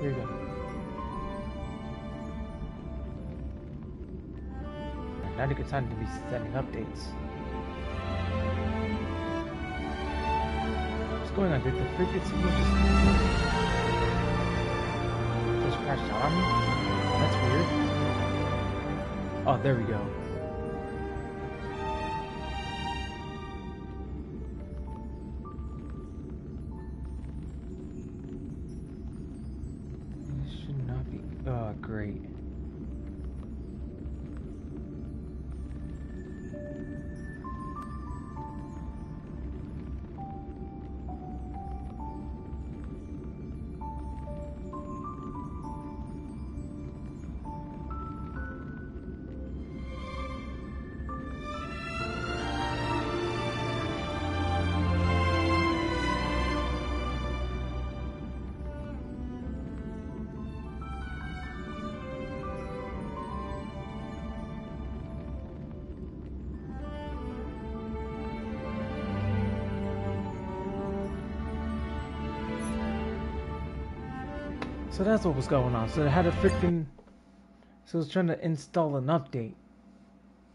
Here we go. Not a good time to be sending updates. What's going on? Did the frequency just crashed out on me? That's weird. Oh, there we go. This should not be. Oh, great. So that's what was going on. So it had a freaking... So it was trying to install an update.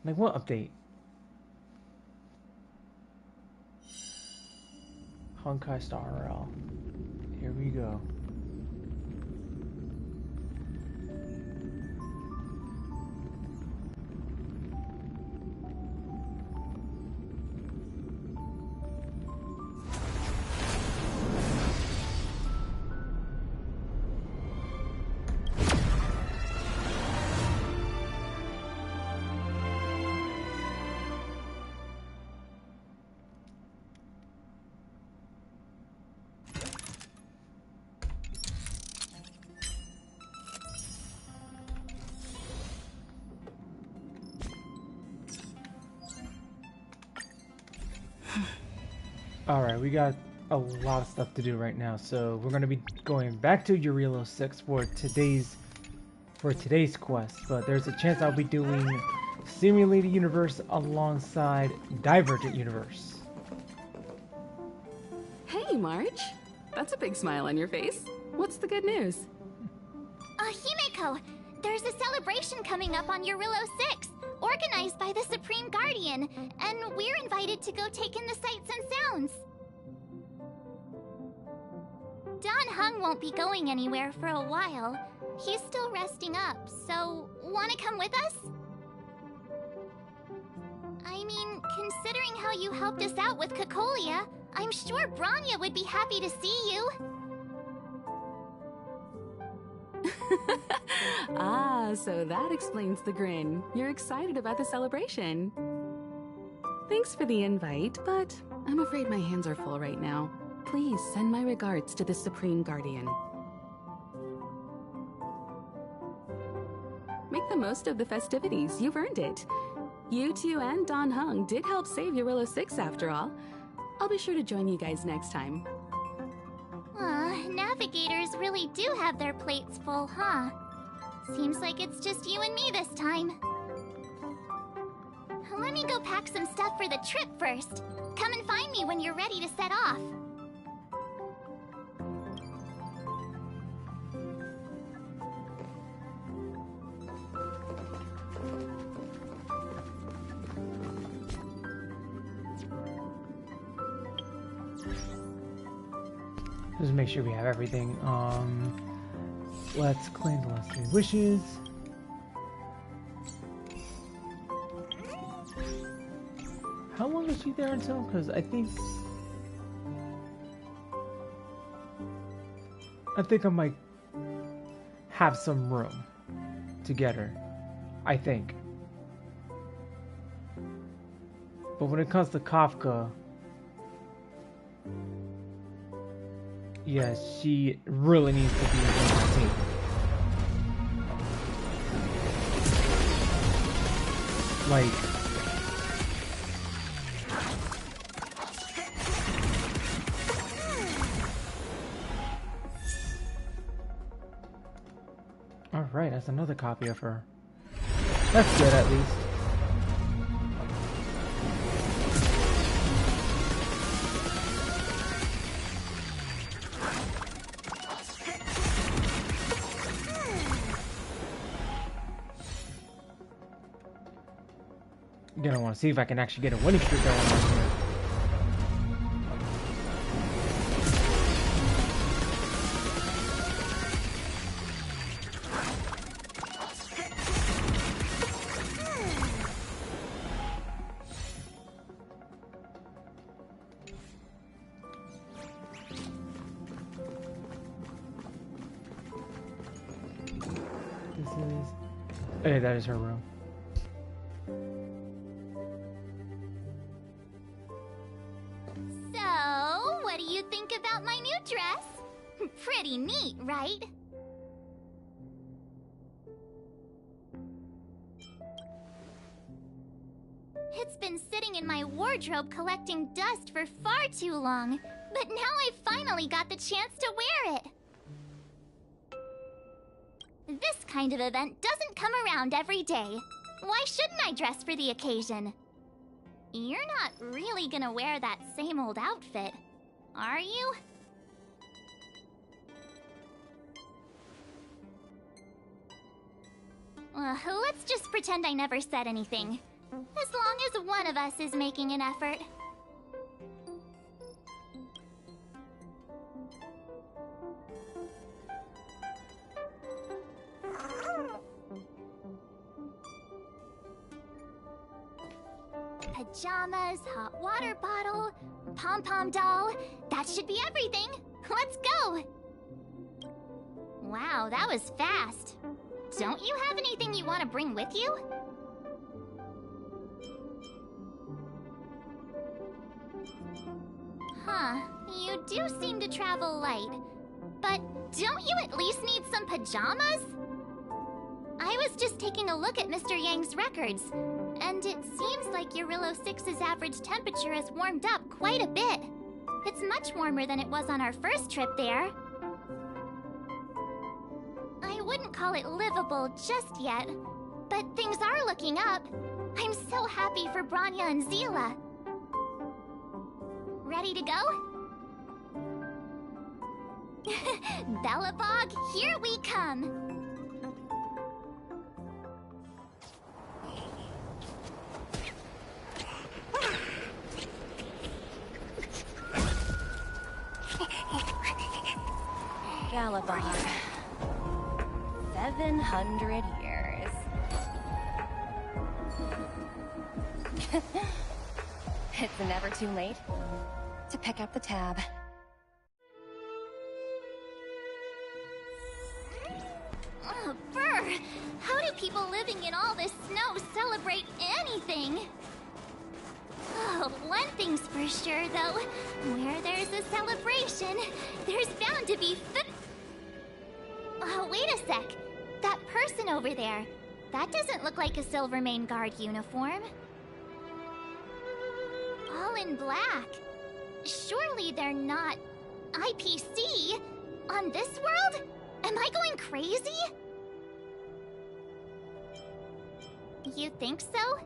Like, what update? Honkai Star RL. Here we go. Alright, we got a lot of stuff to do right now, so we're gonna be going back to Jarilo 6 for today's quest, but there's a chance I'll be doing Simulated Universe alongside Divergent Universe. Hey, March. That's a big smile on your face. What's the good news? Himeko, there's a celebration coming up on Jarilo 6, organized by the Supreme Guardian, and we're invited to go take in the sights and sounds. Don Hung won't be going anywhere for a while. He's still resting up, so wanna come with us? I mean, considering how you helped us out with Cocolia, I'm sure Branya would be happy to see you. Ah, so that explains the grin. You're excited about the celebration. Thanks for the invite, but I'm afraid my hands are full right now. Please send my regards to the Supreme Guardian. Make the most of the festivities. You've earned it. You two and Don Hung did help save Jarilo 6 after all. I'll be sure to join you guys next time. Navigators really do have their plates full, huh? Seems like it's just you and me this time. Let me go pack some stuff for the trip first. Come and find me when you're ready to set off. Just make sure we have everything. Let's claim the last 3 wishes. How long is she there until? Because I think I might have some room to get her. I think. But when it comes to Kafka, yeah, she really needs to be in the team. Like, alright, that's another copy of her. That's good at least. gonna want to see if I can actually get a winning streak going on here. Hey, that is her room. So, what do you think about my new dress? Pretty neat, right? It's been sitting in my wardrobe collecting dust for far too long, but now I finally got the chance to wear it. This kind of event doesn't come around every day. Why shouldn't I dress for the occasion? You're not really gonna wear that same old outfit, are you? Let's just pretend I never said anything. As long as one of us is making an effort. Pajamas, hot water bottle, pom-pom doll. That should be everything. Let's go! Wow, that was fast. Don't you have anything you want to bring with you? Huh, you do seem to travel light. But don't you at least need some pajamas? I was just taking a look at Mr. Yang's records, and it seems like Jarilo 6's average temperature has warmed up quite a bit. It's much warmer than it was on our first trip there. I wouldn't call it livable just yet, but things are looking up. I'm so happy for Branya and Zila. Ready to go? Bellabog, here we come! Bellabog. 700 years. It's never too late to pick up the tab. Oh, brr! How do people living in all this snow celebrate anything? Oh, one thing's for sure, though. Where there's a celebration, there's bound to be Oh, wait a sec. That person over there, that doesn't look like a Silvermane Guard uniform. All in black. Surely they're not IPC on this world? Am I going crazy? You think so?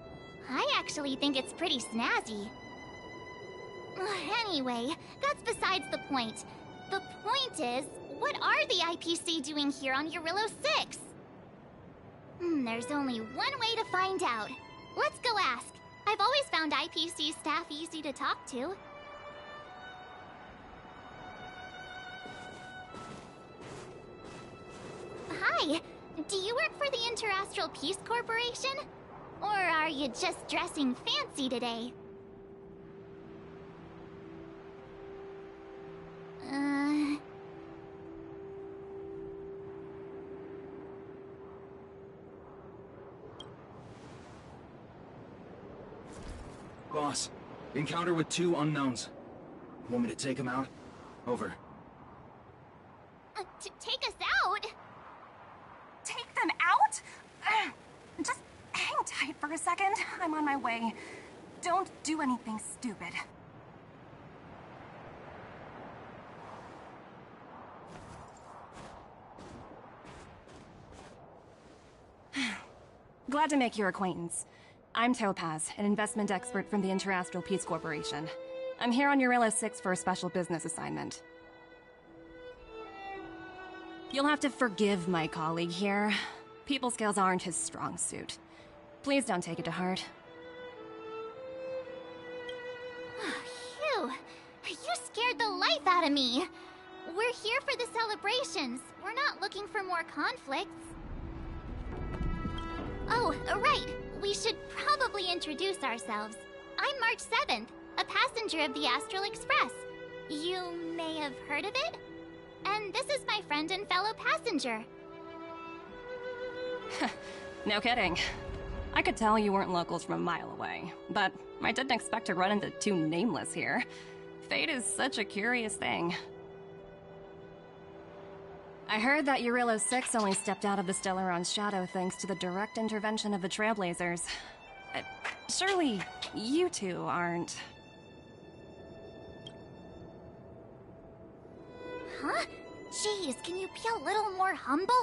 I actually think it's pretty snazzy. Anyway, that's besides the point. The point is, what are the IPC doing here on Jarilo 6? There's only one way to find out. Let's go ask. I've always found IPC staff easy to talk to. Hi, do you work for the Interastral Peace Corporation? Or are you just dressing fancy today? Boss, encounter with 2 unknowns. Want me to take them out? Over. Take us out? Take them out? Just hang tight for a second. I'm on my way. Don't do anything stupid. Glad to make your acquaintance. I'm Topaz, an investment expert from the Interastral Peace Corporation. I'm here on Jarilo 6 for a special business assignment. You'll have to forgive my colleague here. People skills aren't his strong suit. Please don't take it to heart. life out of me. We're here for the celebrations. We're not looking for more conflicts. Oh, right. We should probably introduce ourselves. I'm March 7th, a passenger of the Astral Express. You may have heard of it? And this is my friend and fellow passenger. No kidding. I could tell you weren't locals from a mile away, but I didn't expect to run into two nameless here. Fate is such a curious thing. I heard that Jarilo 6 only stepped out of the Stellaron's shadow thanks to the direct intervention of the Trailblazers. Surely, you two aren't... Huh? Jeez, can you be a little more humble?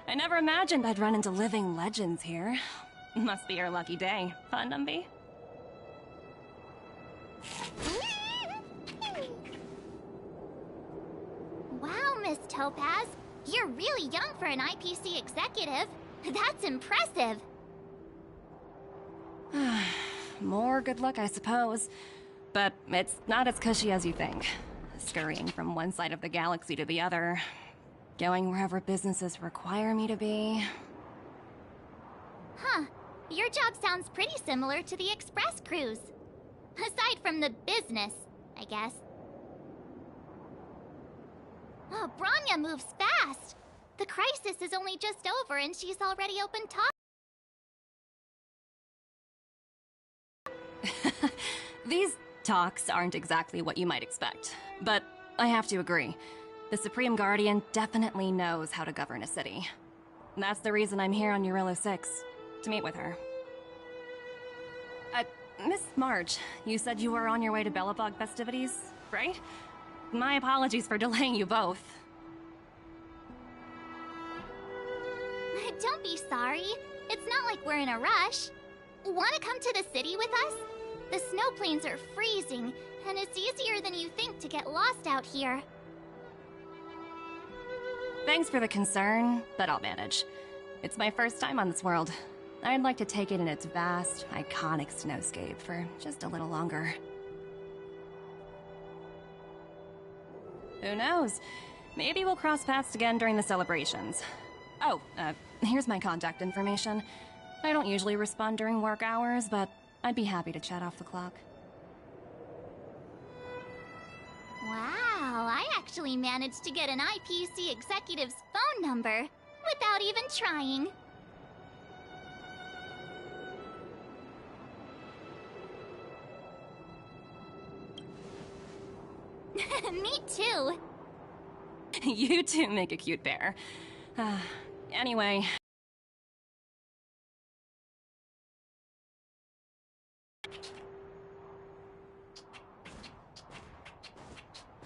I never imagined I'd run into living legends here. Must be your lucky day, huh, Numby? Wow, Miss Topaz. You're really young for an IPC executive. That's impressive. More good luck, I suppose. But it's not as cushy as you think. Scurrying from one side of the galaxy to the other. Going wherever businesses require me to be. Huh. Your job sounds pretty similar to the Express cruise. Aside from the business, I guess. Oh, Branya moves fast. The crisis is only just over and she's already opened talk. These talks aren't exactly what you might expect. But I have to agree. The Supreme Guardian definitely knows how to govern a city. That's the reason I'm here on Jarilo 6, to meet with her. Miss March, you said you were on your way to Belobog festivities, right? My apologies for delaying you both. Don't be sorry. It's not like we're in a rush. Want to come to the city with us? The snow plains are freezing, and it's easier than you think to get lost out here. Thanks for the concern, but I'll manage. It's my first time on this world. I'd like to take it in its vast, iconic snowscape for just a little longer. Who knows? Maybe we'll cross paths again during the celebrations. Oh, here's my contact information. I don't usually respond during work hours, but I'd be happy to chat off the clock. Wow, I actually managed to get an IPC executive's phone number without even trying. Me too. You two make a cute pair. Anyway...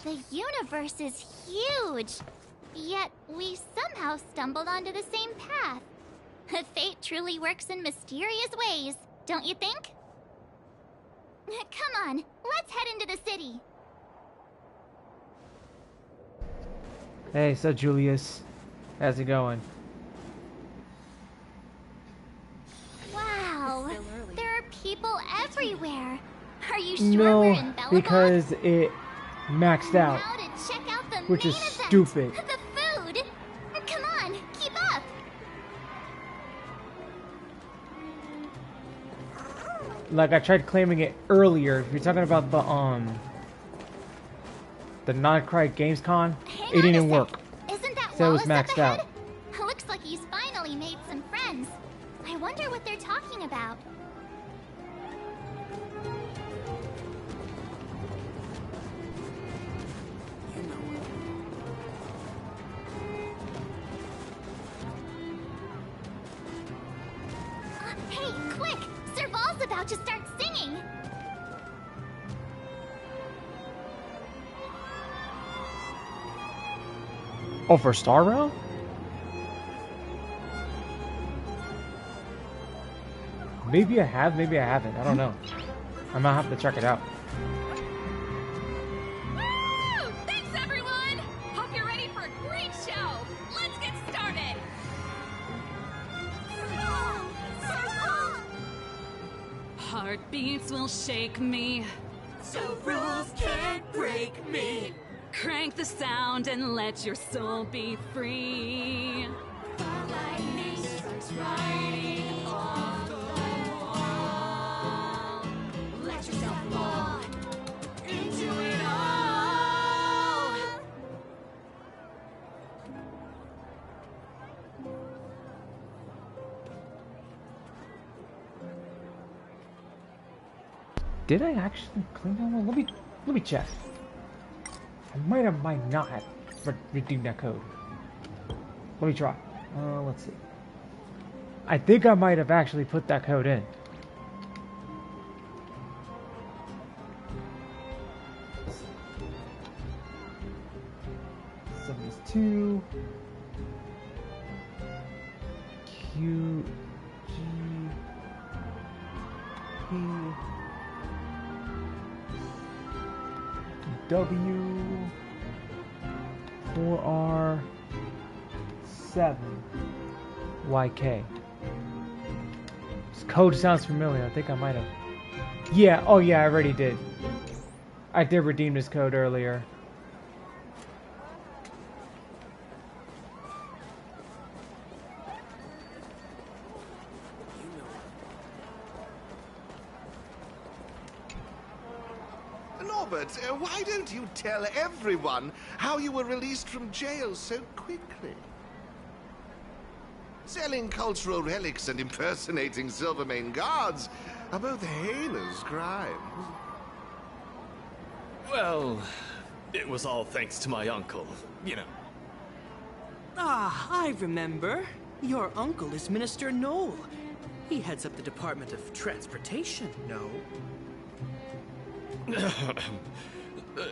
The universe is huge, yet we somehow stumbled onto the same path. Fate truly works in mysterious ways, don't you think? Come on, let's head into the city. Hey, so Julius, how's it going? Wow, there are people everywhere. Are you sure No, we're in Belobog? because it maxed out, Now to check out the which is main event, stupid. The food. Come on, keep up. Like I tried claiming it earlier. If you're talking about the non-cry Gamescom, Hang it on a didn't sec. work. Isn't that So it was Wallace up maxed ahead? out. Looks like he's finally made some friends. I wonder what they're talking about. Hey, quick! Serval's about to start singing! Oh, for Star Rail? Maybe I have, maybe I haven't. I don't know. I might have to check it out. Woo! Thanks, everyone! Hope you're ready for a great show! Let's get started! Heartbeats will shake me. so rules can't break me. Crank the sound and let your soul be free. Lightning strikes writing on the wall. Let yourself fall into it all. Did I actually clean that one? Let me check. I might not have redeemed that code. Let me try. Let's see. I think I might have actually put that code in. Two Q G P W 4R 7 YK. This code sounds familiar. I think I might have. Yeah, oh yeah, I already did. I did redeem this code earlier. Why don't you tell everyone how you were released from jail so quickly? Selling cultural relics and impersonating Silvermane guards are both heinous crimes. Well, it was all thanks to my uncle, you know. Ah, I remember. Your uncle is Minister Knoll. He heads up the Department of Transportation, no?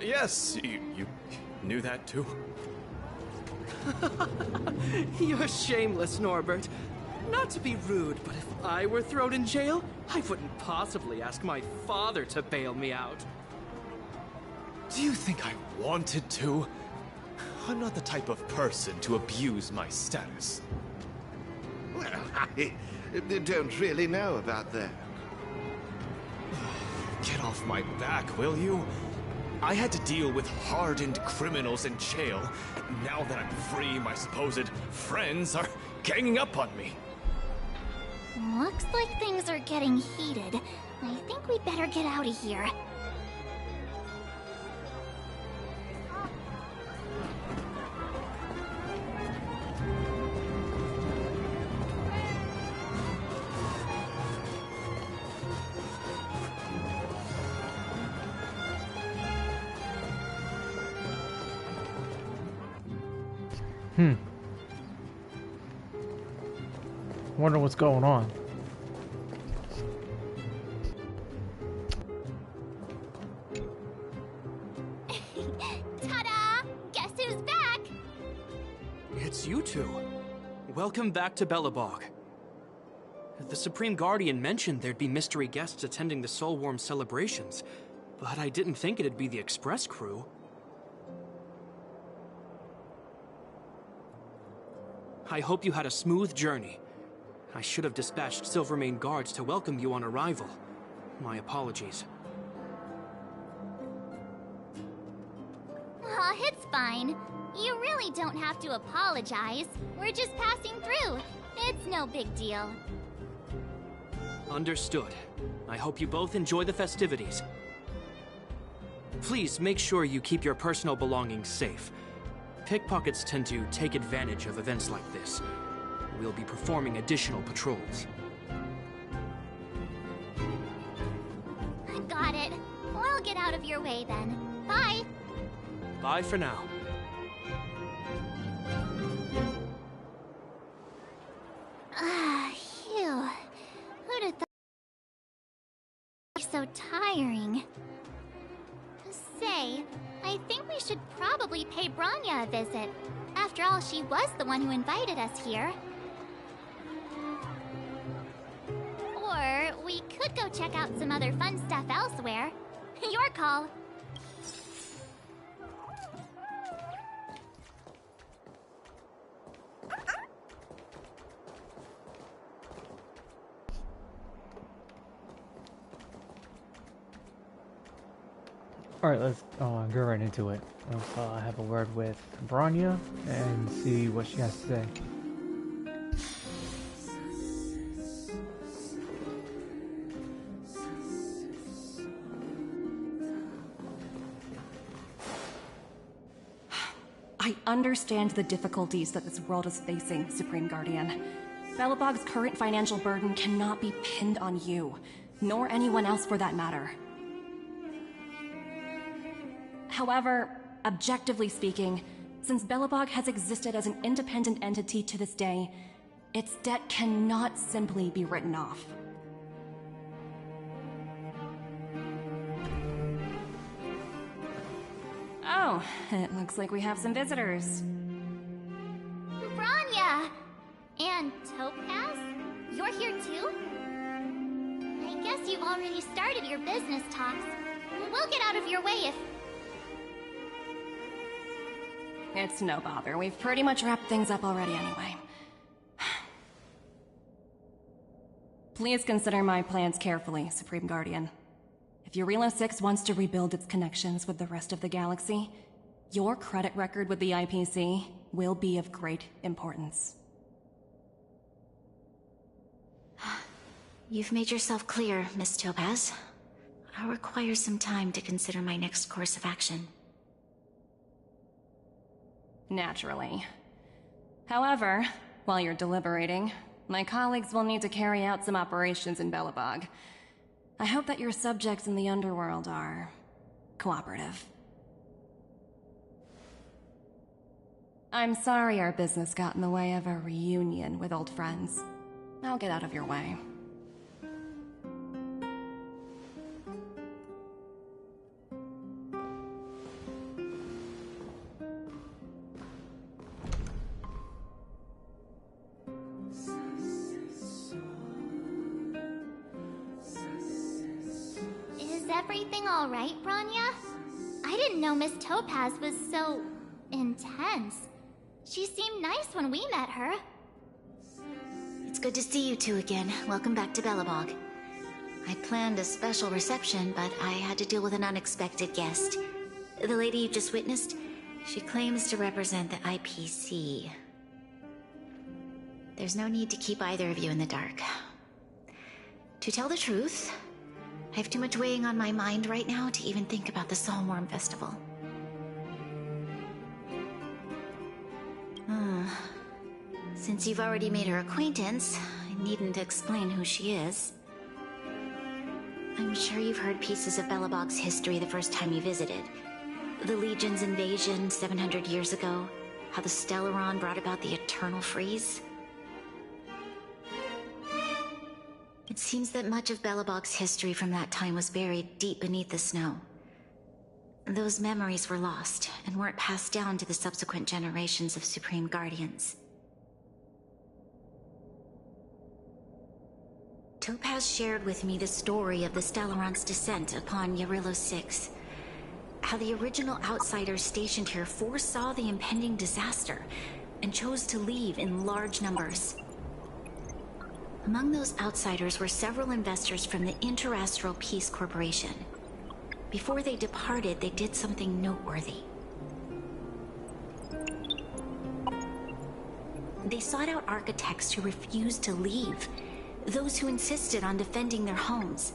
Yes, you knew that too? You're shameless, Norbert. Not to be rude, but if I were thrown in jail, I wouldn't possibly ask my father to bail me out. Do you think I wanted to? I'm not the type of person to abuse my status. Well, I don't really know about that. Get off my back, will you? I had to deal with hardened criminals in jail. Now that I'm free, my supposed friends are ganging up on me. Looks like things are getting heated. I think we'd better get out of here. Wonder what's going on. Ta-da! Guess who's back? It's you two. Welcome back to Belobog. The Supreme Guardian mentioned there'd be mystery guests attending the Soulworm celebrations, but I didn't think it'd be the Express crew. I hope you had a smooth journey. I should have dispatched Silvermane guards to welcome you on arrival. My apologies. Aw, it's fine. You really don't have to apologize. We're just passing through. It's no big deal. Understood. I hope you both enjoy the festivities. Please make sure you keep your personal belongings safe. Pickpockets tend to take advantage of events like this. We'll be performing additional patrols. Got it. I'll get out of your way then. Bye. Bye for now. Phew. Who'd have thought so tiring? Say, I think we should probably pay Branya a visit. After all, she was the one who invited us here. Or we could go check out some other fun stuff elsewhere. Your call. Alright, let's go right into it. Let's have a word with Bronya and see what she has to say. I understand the difficulties that this world is facing, Supreme Guardian. Belobog's current financial burden cannot be pinned on you, nor anyone else for that matter. However, objectively speaking, since Belobog has existed as an independent entity to this day, its debt cannot simply be written off. Oh, it looks like we have some visitors. Bronya! And Topaz? You're here too? I guess you've already started your business talks. We'll get out of your way if... It's no bother. We've pretty much wrapped things up already anyway. Please consider my plans carefully, Supreme Guardian. If Jarilo 6 wants to rebuild its connections with the rest of the galaxy, your credit record with the IPC will be of great importance. You've made yourself clear, Miss Topaz. I'll require some time to consider my next course of action. Naturally. However, while you're deliberating, my colleagues will need to carry out some operations in Belobog. I hope that your subjects in the underworld are cooperative. I'm sorry our business got in the way of a reunion with old friends. I'll get out of your way. Is everything alright, Bronya? I didn't know Miss Topaz was so... intense. She seemed nice when we met her. It's good to see you two again. Welcome back to Belobog. I planned a special reception, but I had to deal with an unexpected guest. The lady you just witnessed, she claims to represent the IPC. There's no need to keep either of you in the dark. To tell the truth, I have too much weighing on my mind right now to even think about the Soulworm Festival. Since you've already made her acquaintance, I needn't explain who she is. I'm sure you've heard pieces of Belobog's history the first time you visited. The Legion's invasion 700 years ago, how the Stellaron brought about the Eternal Freeze. It seems that much of Belobog's history from that time was buried deep beneath the snow. Those memories were lost and weren't passed down to the subsequent generations of Supreme Guardians. Topaz shared with me the story of the Stellaron's descent upon Jarilo 6. How the original outsiders stationed here foresaw the impending disaster and chose to leave in large numbers. Among those outsiders were several investors from the Interastral Peace Corporation. Before they departed, they did something noteworthy. They sought out architects who refused to leave, those who insisted on defending their homes.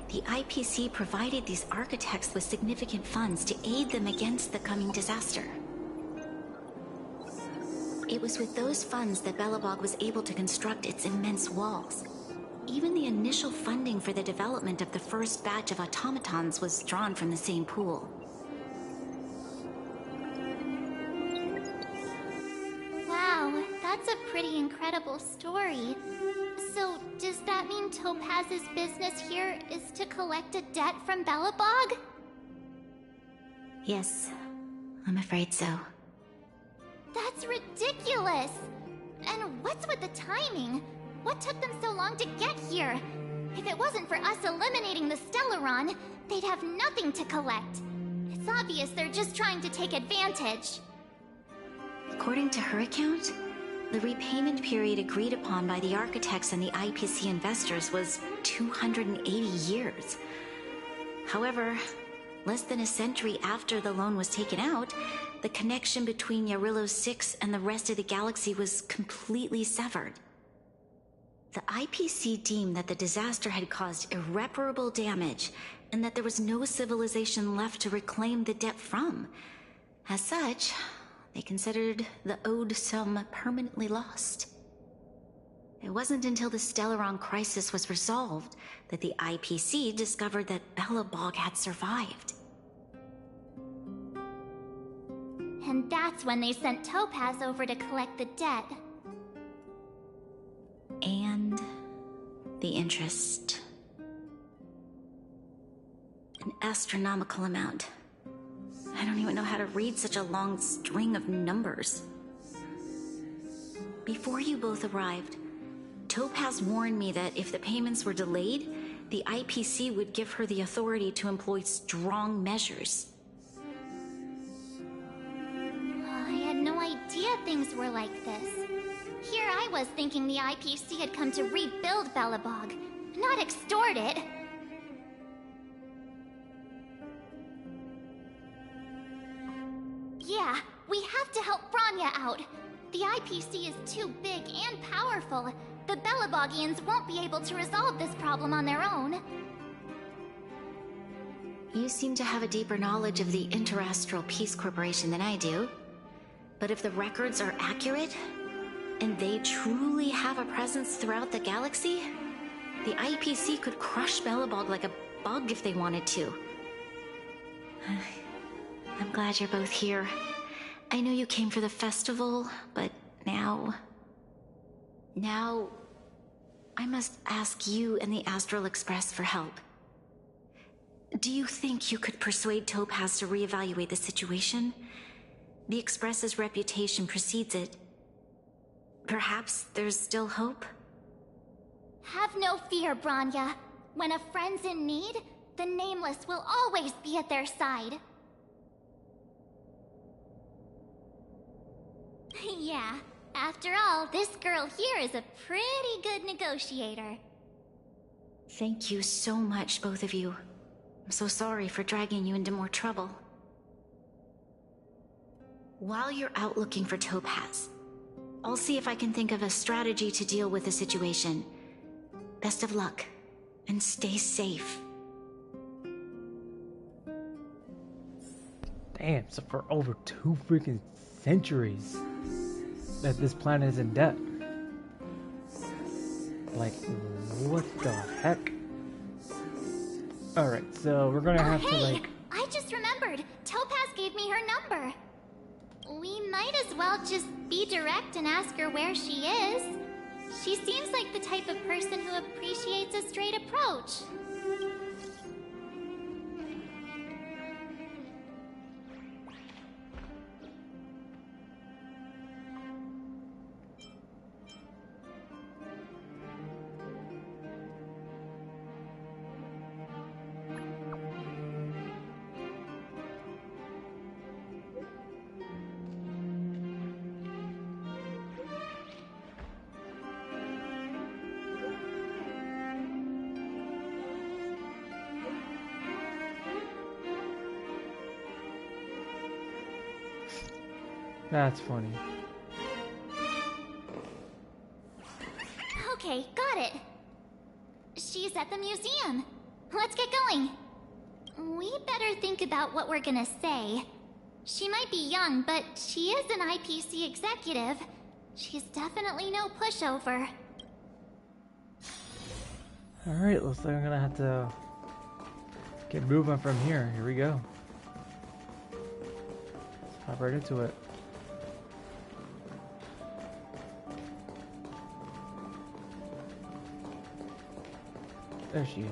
The IPC provided these architects with significant funds to aid them against the coming disaster. It was with those funds that Belobog was able to construct its immense walls. Even the initial funding for the development of the first batch of automatons was drawn from the same pool. Wow, that's a pretty incredible story. So, does that mean Topaz's business here is to collect a debt from Belobog? Yes, I'm afraid so. That's ridiculous! And what's with the timing? What took them so long to get here? If it wasn't for us eliminating the Stellaron, they'd have nothing to collect. It's obvious they're just trying to take advantage. According to her account, the repayment period agreed upon by the architects and the IPC investors was 280 years. However, Less than a century after the loan was taken out, the connection between Jarilo 6 and the rest of the galaxy was completely severed. The IPC deemed that the disaster had caused irreparable damage and that there was no civilization left to reclaim the debt from. As such, they considered the owed sum permanently lost. It wasn't until the Stellaron crisis was resolved that the IPC discovered that Belobog had survived. And that's when they sent Topaz over to collect the debt. And the interest. An astronomical amount. I don't even know how to read such a long string of numbers. Before you both arrived, Topaz warned me that if the payments were delayed, the IPC would give her the authority to employ strong measures. I had no idea things were like this. Here I was thinking the IPC had come to rebuild Belobog, not extort it. Yeah, we have to help Bronya out. The IPC is too big and powerful. The Belobogians won't be able to resolve this problem on their own. You seem to have a deeper knowledge of the Interastral Peace Corporation than I do. But if the records are accurate, and they truly have a presence throughout the galaxy, the IPC could crush Belobog like a bug if they wanted to. I'm glad you're both here. I know you came for the festival, but now I must ask you and the Astral Express for help. Do you think you could persuade Topaz to reevaluate the situation? The Express's reputation precedes it. Perhaps there's still hope? Have no fear, Bronya. When a friend's in need, the Nameless will always be at their side. Yeah, after all, this girl here is a pretty good negotiator. Thank you so much, both of you. I'm so sorry for dragging you into more trouble. While you're out looking for Topaz, I'll see if I can think of a strategy to deal with the situation. Best of luck, and stay safe. Damn, so for over 2 freaking centuries that this planet is in debt. Like, what the heck? Alright, so we're gonna have to, like... I just remembered! Topaz gave me her number! We might as well just be direct and ask her where she is. She seems like the type of person who appreciates a straight approach. That's funny. Okay, got it. She's at the museum. Let's get going. We better think about what we're gonna say. She might be young, but she is an IPC executive. She's definitely no pushover. Alright, looks like I'm gonna have to get moving from here. Here we go. Let's hop right into it. There she is.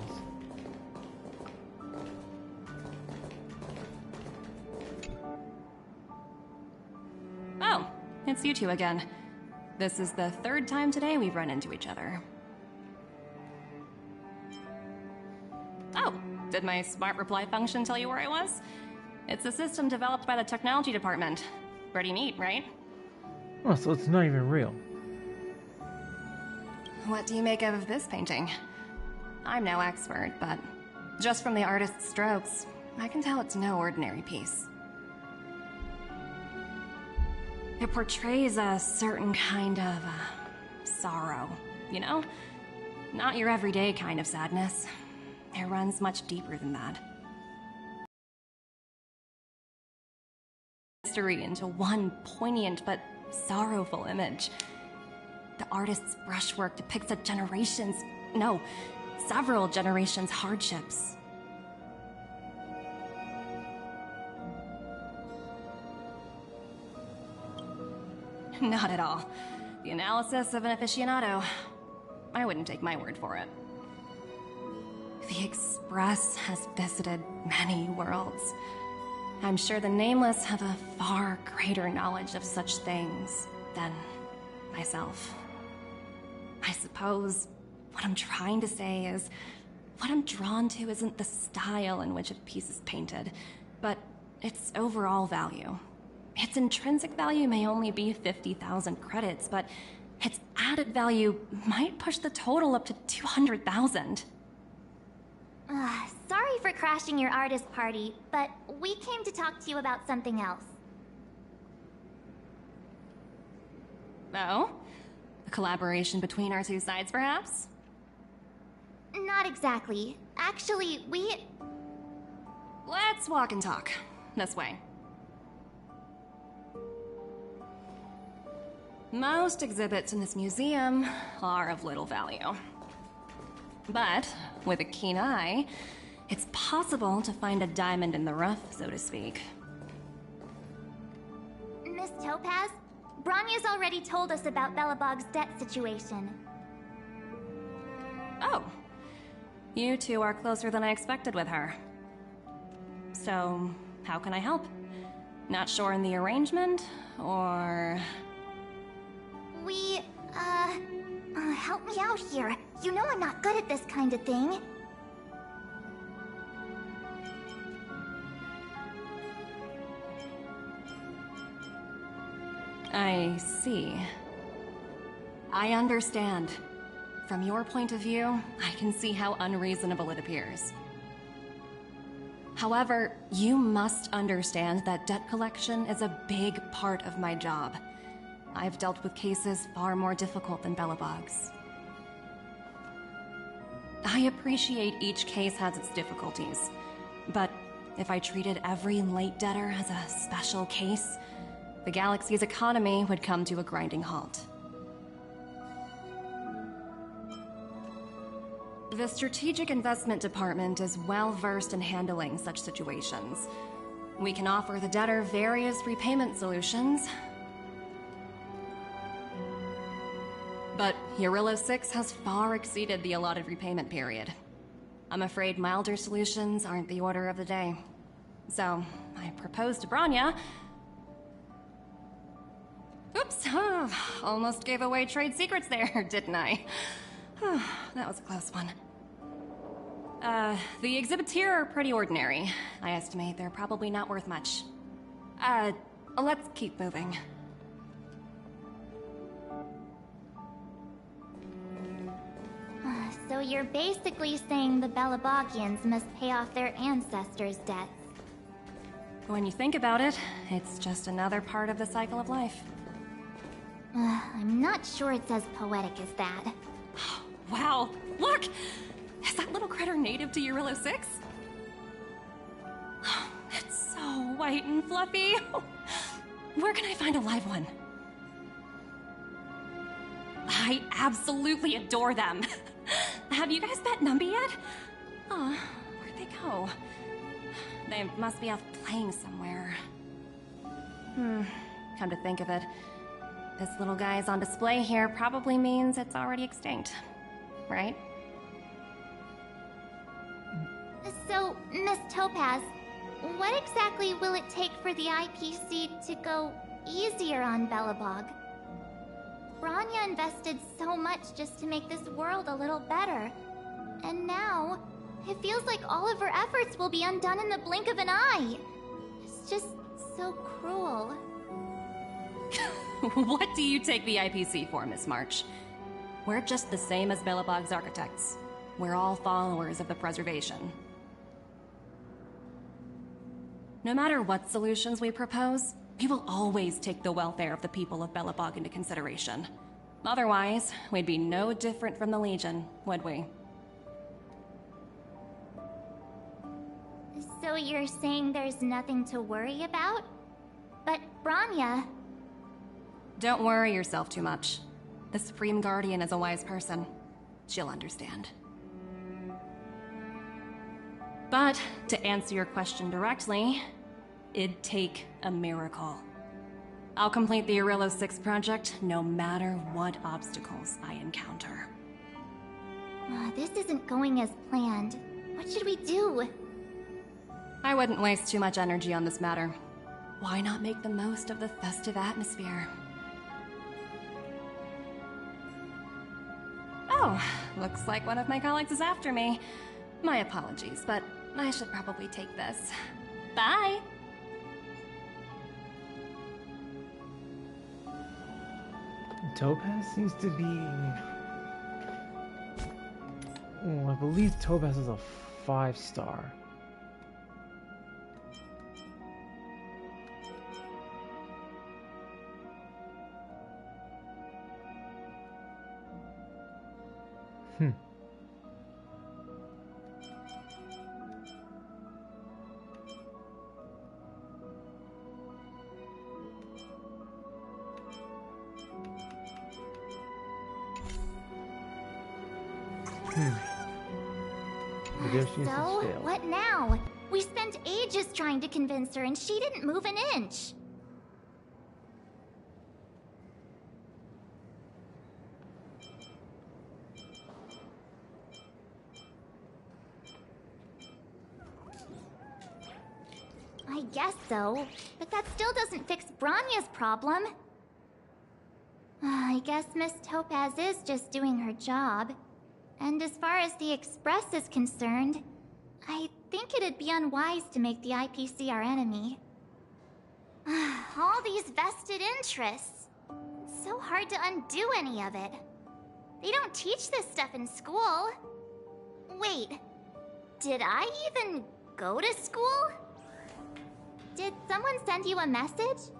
Oh, it's you two again. This is the third time today we've run into each other. Oh, did my smart reply function tell you where I was? It's a system developed by the technology department. Pretty neat, right? Oh, so it's not even real. What do you make of this painting? I'm no expert, but just from the artist's strokes, I can tell it's no ordinary piece. It portrays a certain kind of sorrow, you know? Not your everyday kind of sadness. It runs much deeper than that. History into one poignant but sorrowful image. The artist's brushwork depicts several generations' hardships. Not at all. The analysis of an aficionado. I wouldn't take my word for it. The Express has visited many worlds. I'm sure the Nameless have a far greater knowledge of such things than myself. I suppose what I'm trying to say is, what I'm drawn to isn't the style in which a piece is painted, but its overall value. Its intrinsic value may only be 50,000 credits, but its added value might push the total up to 200,000. Sorry for crashing your artist party, but we came to talk to you about something else. Oh? A collaboration between our two sides, perhaps? Not exactly. Actually, Let's walk and talk. This way. Most exhibits in this museum are of little value. But, with a keen eye, it's possible to find a diamond in the rough, so to speak. Miss Topaz, Bronya's already told us about Belobog's debt situation. Oh. You two are closer than I expected with her. So, how can I help? Not sure in the arrangement, or... Help me out here. You know I'm not good at this kind of thing. I see. I understand. From your point of view, I can see how unreasonable it appears. However, you must understand that debt collection is a big part of my job. I've dealt with cases far more difficult than Belobog's. I appreciate each case has its difficulties, but if I treated every late debtor as a special case, the galaxy's economy would come to a grinding halt. The Strategic Investment Department is well versed in handling such situations. We can offer the debtor various repayment solutions, but Jarilo 6 has far exceeded the allotted repayment period. I'm afraid milder solutions aren't the order of the day. So, I proposed to Bronya. Oops, almost gave away trade secrets there, didn't I? That was a close one. The exhibits here are pretty ordinary. I estimate they're probably not worth much. Let's keep moving. So you're basically saying the Belobogians must pay off their ancestors' debts. When you think about it, it's just another part of the cycle of life. I'm not sure it's as poetic as that. Wow, look! Is that little critter native to Jarilo 6? It's so white and fluffy. Where can I find a live one? I absolutely adore them. Have you guys met Numby yet? Oh, where'd they go? They must be off playing somewhere. Come to think of it, this little guy's on display here probably means it's already extinct, right? So, Miss Topaz, what exactly will it take for the IPC to go easier on Belobog? Bronya invested so much just to make this world a little better. And now, it feels like all of her efforts will be undone in the blink of an eye. It's just so cruel. What do you take the IPC for, Miss March? We're just the same as Belobog's architects. We're all followers of the preservation. No matter what solutions we propose, we will always take the welfare of the people of Belobog into consideration. Otherwise, we'd be no different from the Legion, would we? So you're saying there's nothing to worry about? But Branya... Don't worry yourself too much. The Supreme Guardian is a wise person. She'll understand. But, to answer your question directly, it'd take a miracle. I'll complete the Jarilo 6 project no matter what obstacles I encounter. This isn't going as planned. What should we do? I wouldn't waste too much energy on this matter. Why not make the most of the festive atmosphere? Oh, looks like one of my colleagues is after me. My apologies, but I should probably take this. Bye! Topaz seems to be... Oh, I believe Topaz is a 5-star. So, what now? We spent ages trying to convince her and she didn't move an inch. I guess so, but that still doesn't fix Branya's problem. I guess Miss Topaz is just doing her job. And as far as the Express is concerned, I think it'd be unwise to make the IPC our enemy. All these vested interests. So hard to undo any of it. They don't teach this stuff in school. Wait, did I even go to school? Did someone send you a message?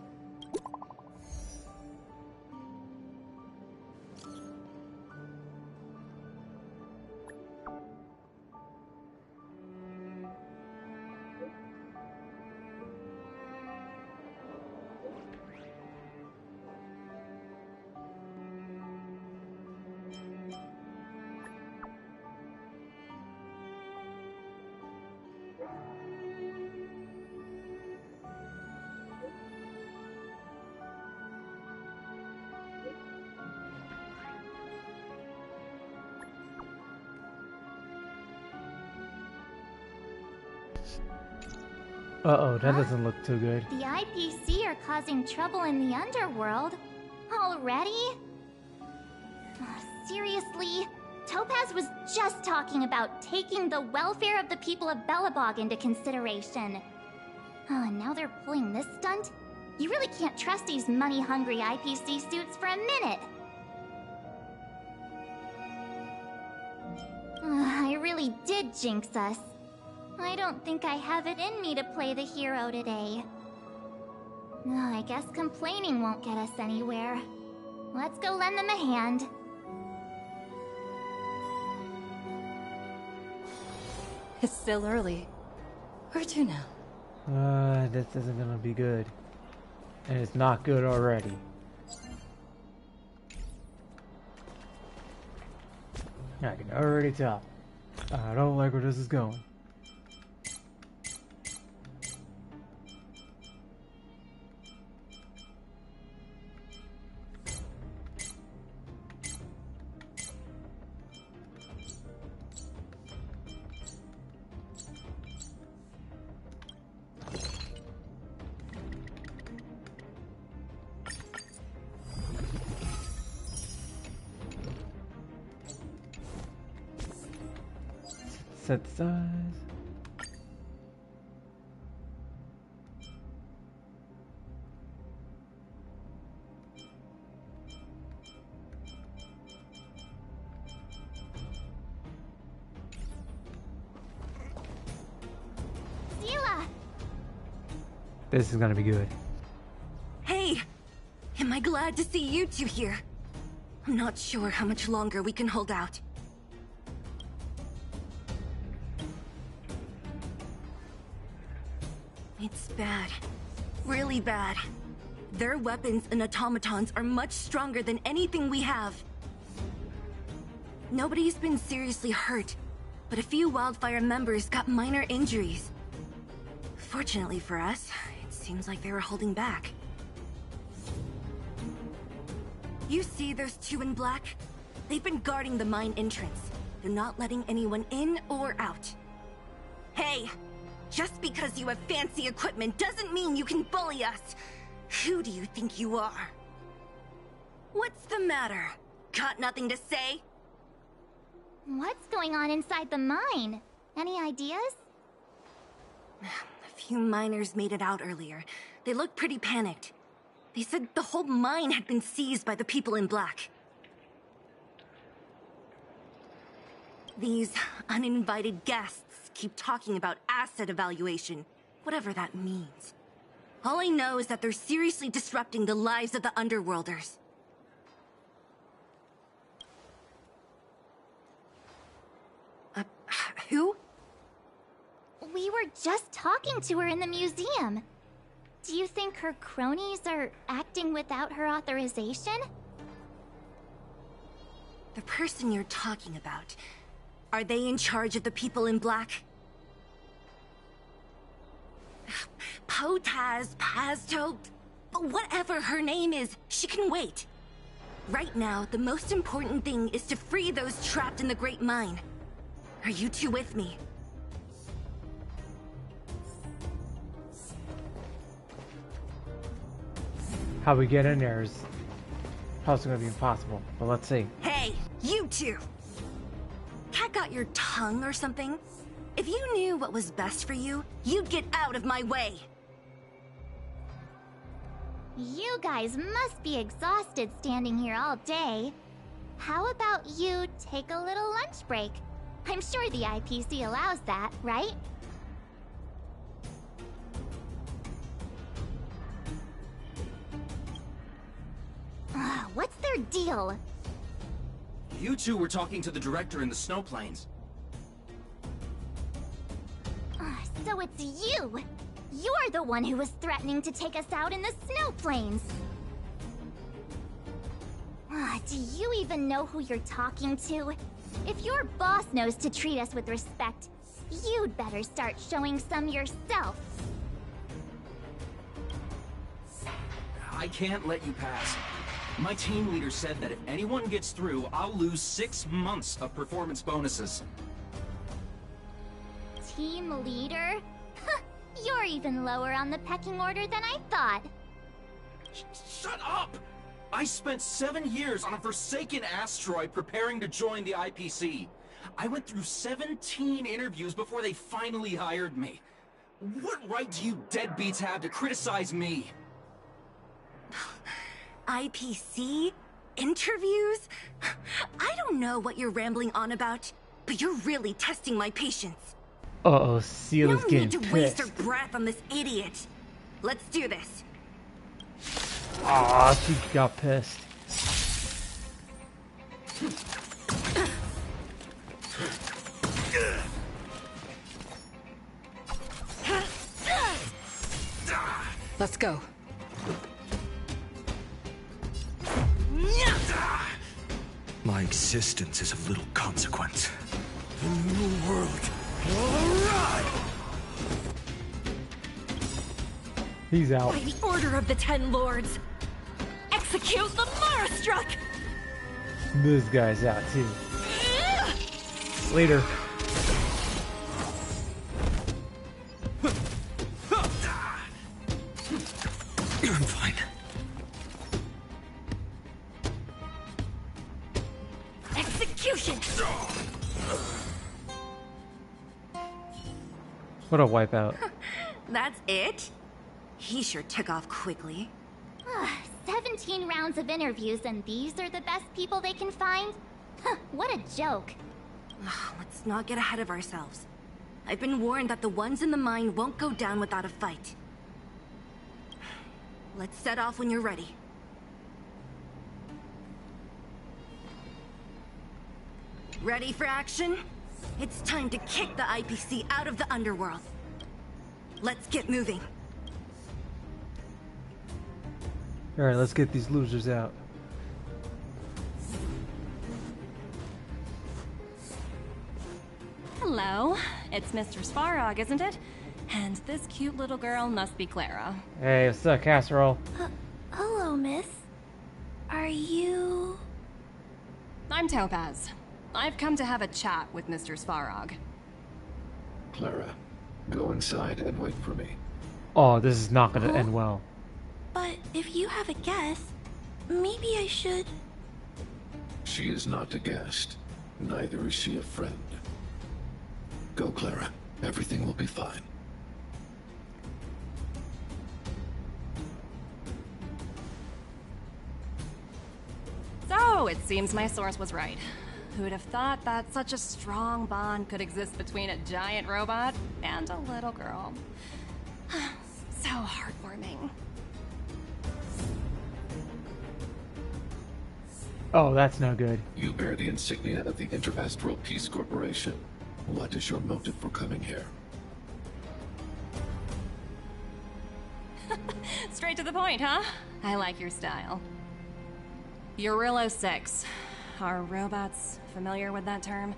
Uh-oh, that doesn't look too good. The IPC are causing trouble in the underworld? Already? Seriously? Topaz was just talking about taking the welfare of the people of Belobog into consideration. And now they're pulling this stunt? You really can't trust these money-hungry IPC suits for a minute. I really did jinx us. I don't think I have it in me to play the hero today. I guess complaining won't get us anywhere. Let's go lend them a hand. It's still early. Where to now? This isn't gonna be good. And it's not good already. I can already tell. I don't like where this is going. Set size. This is gonna be good. Hey! Am I glad to see you two here? I'm not sure how much longer we can hold out. It's bad. Really bad. Their weapons and automatons are much stronger than anything we have. Nobody's been seriously hurt, but a few Wildfire members got minor injuries. Fortunately for us, it seems like they were holding back. You see those two in black? They've been guarding the mine entrance. They're not letting anyone in or out. Hey! Just because you have fancy equipment doesn't mean you can bully us! Who do you think you are? What's the matter? Got nothing to say? What's going on inside the mine? Any ideas? A few miners made it out earlier. They looked pretty panicked. They said the whole mine had been seized by the people in black. These uninvited guests keep talking about asset evaluation, whatever that means. All I know is that they're seriously disrupting the lives of the Underworlders. Who? We were just talking to her in the museum. Do you think her cronies are acting without her authorization? The person you're talking about, are they in charge of the people in black? Potaz, Pazto, whatever her name is, she can wait. Right now, the most important thing is to free those trapped in the Great Mine. Are you two with me? How we get in there is probably gonna be impossible, but let's see. Hey, you two! Cat got your tongue or something? If you knew what was best for you, you'd get out of my way! You guys must be exhausted standing here all day. How about you take a little lunch break? I'm sure the IPC allows that, right? What's their deal? You two were talking to the director in the snow plains. So it's you! You're the one who was threatening to take us out in the snow plains! Do you even know who you're talking to? If your boss knows to treat us with respect, you'd better start showing some yourself. I can't let you pass. My team leader said that if anyone gets through, I'll lose 6 months of performance bonuses. Team leader? You're even lower on the pecking order than I thought. Shut up! I spent 7 years on a forsaken asteroid preparing to join the IPC. I went through 17 interviews before they finally hired me. What right do you deadbeats have to criticize me? IPC? Interviews? I don't know what you're rambling on about, but you're really testing my patience. Uh-oh, Seal is getting pissed. No need to waste her breath on this idiot. Let's do this. Aw, she got pissed. Let's go. My existence is of little consequence. The new world will arrive! He's out. By the order of the 10 Lords, execute the Marastruck! This guy's out too. Later. I'm fine. Execution! What a wipeout. That's it? He sure took off quickly. 17 rounds of interviews and these are the best people they can find? What a joke. Let's not get ahead of ourselves. I've been warned that the ones in the mine won't go down without a fight. Let's set off when you're ready. Ready for action? It's time to kick the IPC out of the underworld. Let's get moving. Alright, let's get these losers out. Hello, it's Mr. Svarog, isn't it? And this cute little girl must be Clara. Hey, what's up, Casserole? Hello, miss. Are you... I'm Topaz. I've come to have a chat with Mr. Svarog. Clara, go inside and wait for me. Oh, this is not gonna end well. But if you have a guess, maybe I should... She is not a guest. Neither is she a friend. Go, Clara. Everything will be fine. So, it seems my source was right. Who'd have thought that such a strong bond could exist between a giant robot and a little girl? So heartwarming. Oh, that's no good. You bear the insignia of the Interastral Peace Corporation. What is your motive for coming here? Straight to the point, huh? I like your style. Jarilo 6. Are robots familiar with that term?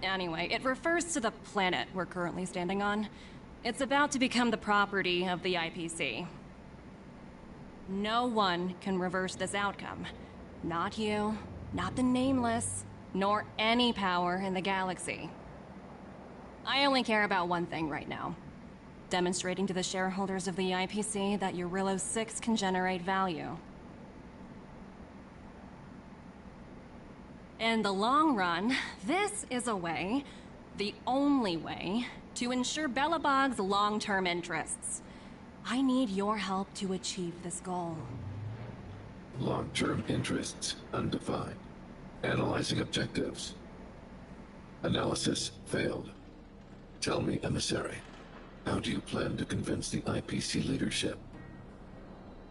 Anyway, it refers to the planet we're currently standing on. It's about to become the property of the IPC. No one can reverse this outcome. Not you, not the Nameless, nor any power in the galaxy. I only care about one thing right now. Demonstrating to the shareholders of the IPC that Jarilo 6 can generate value. In the long run, this is a way, the only way, to ensure Belobog's long-term interests. I need your help to achieve this goal. Long-term interests undefined. Analyzing objectives. Analysis failed. Tell me, emissary, how do you plan to convince the IPC leadership?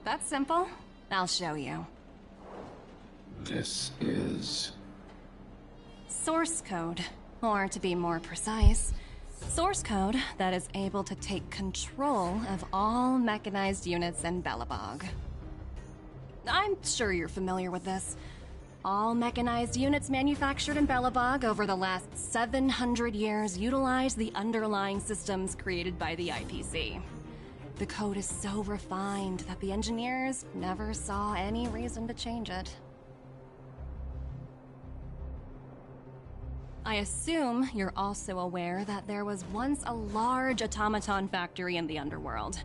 That's simple. I'll show you. This is... Source code. Or to be more precise, source code that is able to take control of all mechanized units in Belobog. I'm sure you're familiar with this. All mechanized units manufactured in Belobog over the last 700 years utilize the underlying systems created by the IPC. The code is so refined that the engineers never saw any reason to change it. I assume you're also aware that there was once a large automaton factory in the underworld.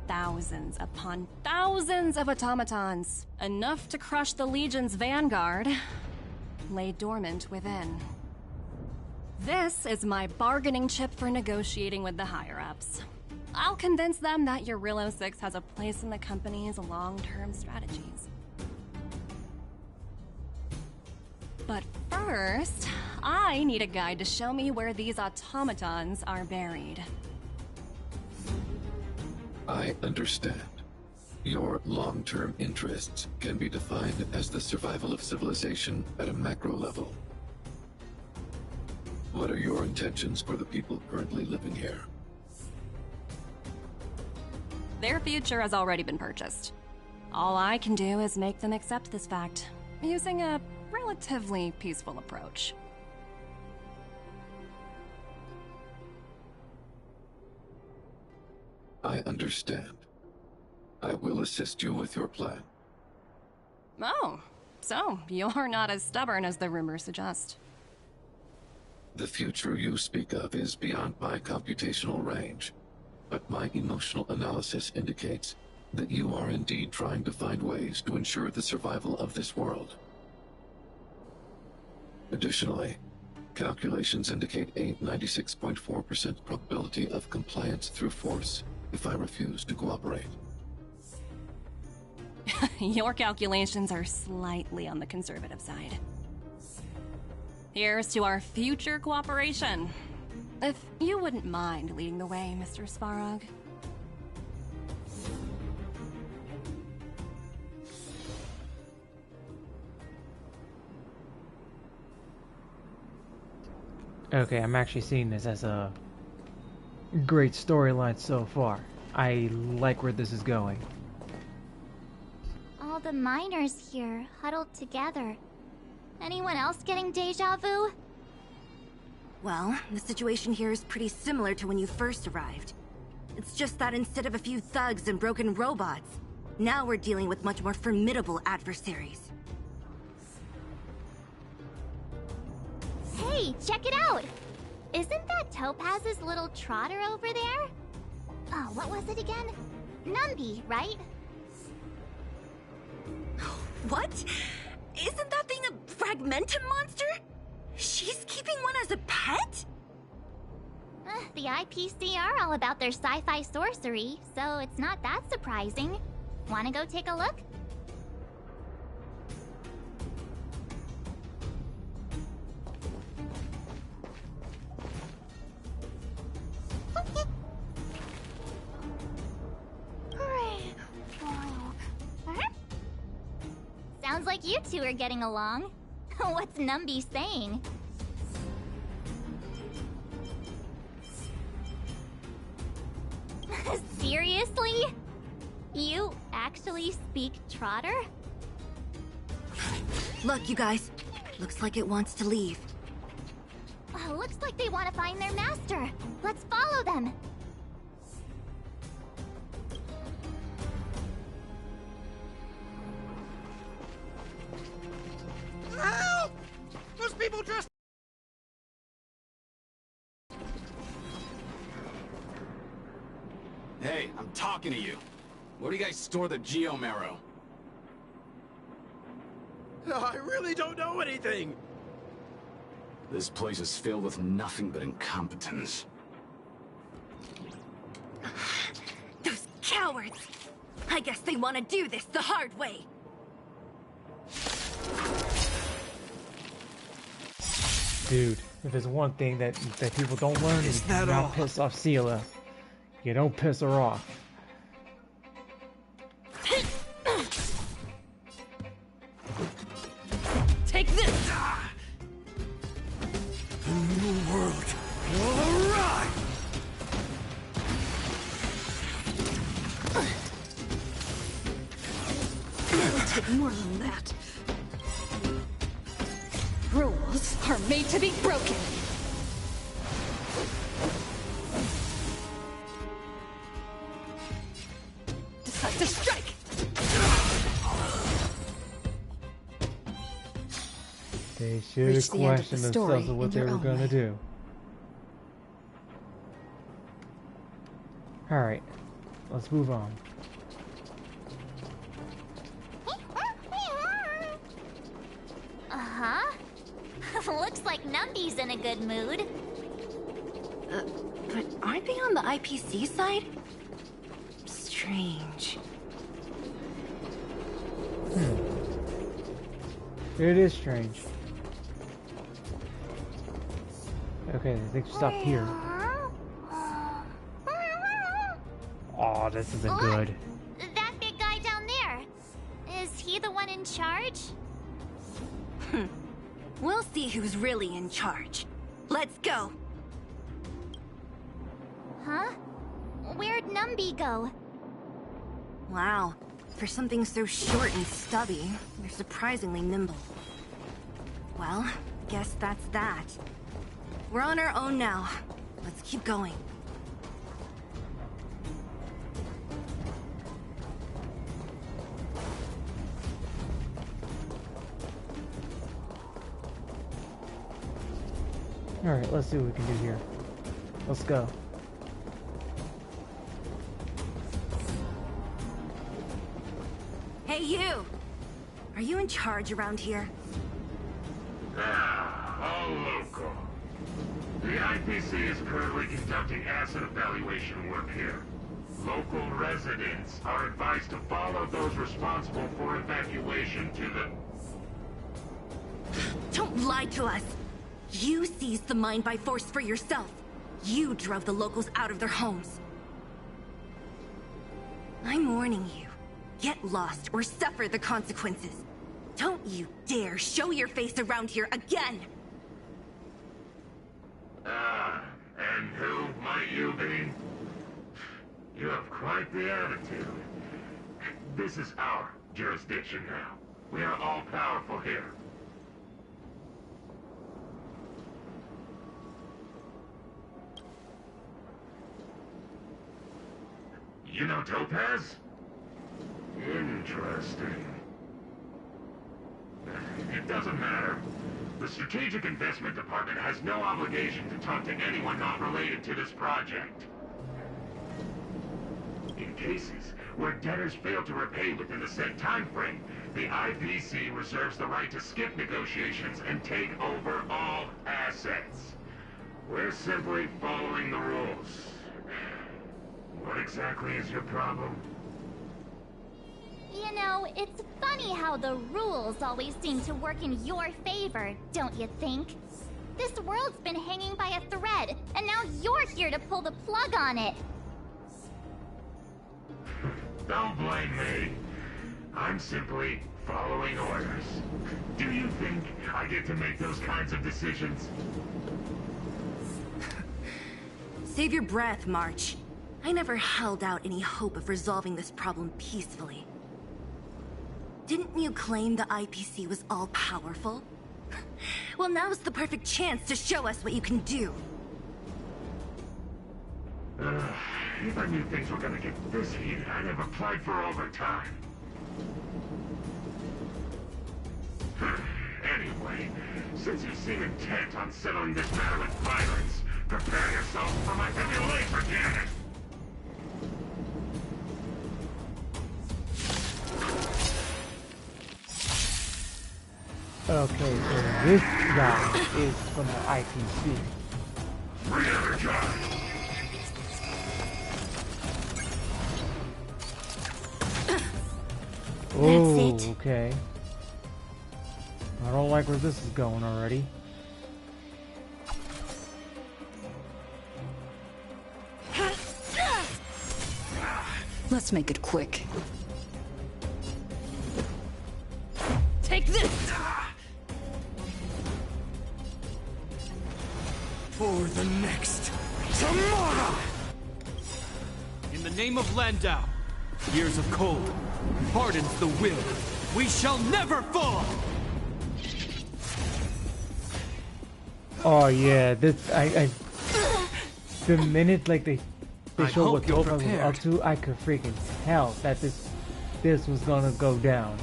Thousands upon thousands of automatons, enough to crush the Legion's vanguard, lay dormant within. This is my bargaining chip for negotiating with the higher-ups. I'll convince them that Jarilo 6 has a place in the company's long-term strategies. But first, I need a guide to show me where these automatons are buried. I understand. Your long-term interests can be defined as the survival of civilization at a macro level. What are your intentions for the people currently living here? Their future has already been purchased. All I can do is make them accept this fact, using a relatively peaceful approach. I understand. I will assist you with your plan. Oh, so you're not as stubborn as the rumors suggest. The future you speak of is beyond my computational range, but my emotional analysis indicates that you are indeed trying to find ways to ensure the survival of this world. Additionally, calculations indicate a 96.4% probability of compliance through force if I refuse to cooperate. Your calculations are slightly on the conservative side. Here's to our future cooperation. If you wouldn't mind leading the way, Mr. Svarog. Okay, I'm actually seeing this as a great storyline so far. I like where this is going. All the miners here, huddled together. Anyone else getting deja vu? Well, the situation here is pretty similar to when you first arrived. It's just that instead of a few thugs and broken robots, now we're dealing with much more formidable adversaries. Hey, check it out! Isn't that Topaz's little trotter over there? Oh, what was it again? Numby, right? What? Isn't that thing a fragmentum monster? She's keeping one as a pet? The IPC are all about their sci-fi sorcery, so it's not that surprising. Wanna go take a look? Sounds like you two are getting along. What's Numby saying? Seriously? You actually speak Trotter? Look, you guys. Looks like it wants to leave. Looks like they want to find their master. Let's follow them. Help! Those people dressed... Hey, I'm talking to you. Where do you guys store the Geomarrow? I really don't know anything! This place is filled with nothing but incompetence. Those cowards! I guess they want to do this the hard way. Dude, if there's one thing that people don't learn is not piss off Sela. You don't piss her off. Take this! The new world will arrive! It'll take more than that. Rules are made to be broken. Decide to strike! They should have questioned themselves of what they were gonna do. Alright, let's move on. Uh-huh. Looks like Numby's in a good mood. But aren't they on the IPC side? Strange. It is strange. Okay, I think we stopped here. Oh, this isn't good. That big guy down there. Is he the one in charge? We'll see who's really in charge. Let's go. Huh? Where'd Numby go? Wow. For something so short and stubby, they're surprisingly nimble. Well, guess that's that. We're on our own now. Let's keep going. Alright, let's see what we can do here. Let's go. Hey, you! Are you in charge around here? All local. The IPC is currently conducting asset evaluation work here. Local residents are advised to follow those responsible for evacuation to the... Don't lie to us! You seized the mine by force for yourself. You drove the locals out of their homes. I'm warning you. Get lost or suffer the consequences. Don't you dare show your face around here again! And who might you be? You have quite the attitude. This is our jurisdiction now. We are all powerful here. You know Topaz? Interesting. It doesn't matter. The Strategic Investment Department has no obligation to talk to anyone not related to this project. In cases where debtors fail to repay within the set time frame, the IPC reserves the right to skip negotiations and take over all assets. We're simply following the rules. What exactly is your problem? You know, it's funny how the rules always seem to work in your favor, don't you think? This world's been hanging by a thread, and now you're here to pull the plug on it. Don't blame me. I'm simply following orders. Do you think I get to make those kinds of decisions? Save your breath, March. I never held out any hope of resolving this problem peacefully. Didn't you claim the IPC was all-powerful? Well, now's the perfect chance to show us what you can do. If I knew things were gonna get this heated, I'd have applied for overtime. Anyway, since you seem intent on settling this matter with violence, prepare yourself for my heavy laser cannon! Okay, so this guy is from the IPC. Re-energize! Oh, okay. I don't like where this is going already. Let's make it quick. Take this! For the next tomorrow! In the name of Landau, years of cold hardens the will. We shall never fall! Oh yeah, this the minute like they showed what Topaz was up to, I could freaking tell that this was gonna go down.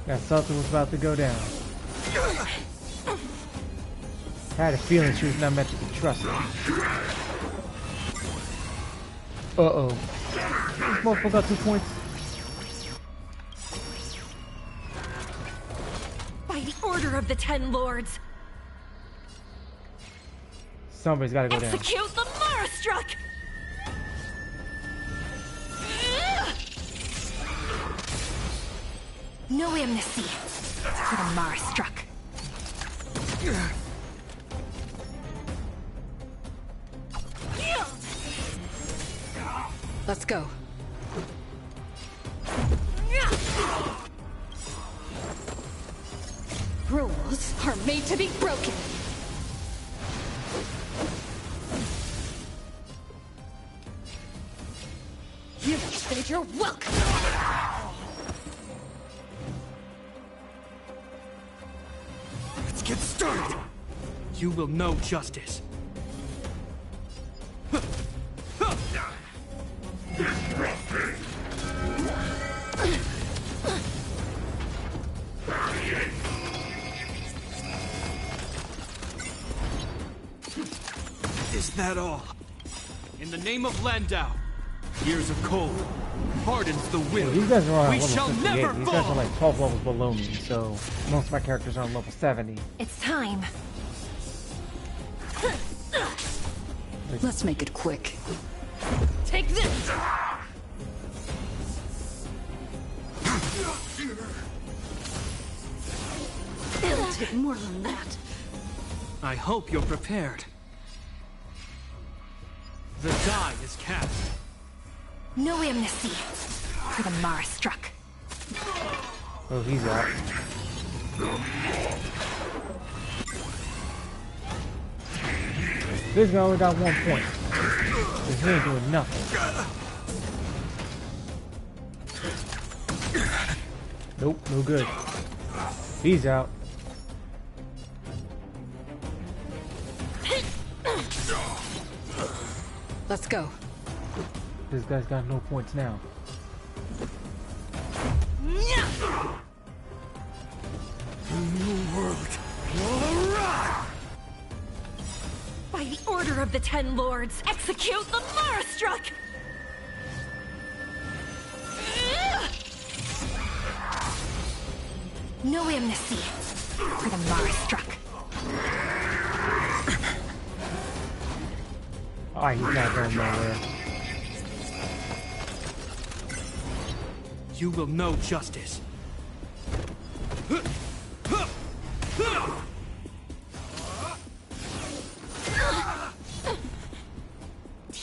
That something was about to go down. I had a feeling she was not meant to be trusted. Uh-oh. This motherfucker got 2 points. By the order of the 10 Lords! Somebody's gotta go down. Execute the Mara Struck! No amnesty for the Mara Struck. Let's go. Rules are made to be broken. You think you're welcome. Let's get started. You will know justice. Is that all? In the name of Landau, years of cold hardens the will. Well, these guys are on we level shall 58. never These fall. guys are like 12 levels below me, so most of my characters are on level 70. It's time. Let's make it quick. Take this! It'll take more than that. I hope you're prepared. The die is cast. No amnesty for the Mara Struck. Oh, he's out. This guy only got 1 point. This ain't doing nothing. Nope, no good. He's out. Let's go. This guy's got no points now. The new world will arrive! By the order of the Ten Lords, execute the Marastruck! No amnesty for the Marastruck. Ah, he's not going nowhere. You will know justice. Do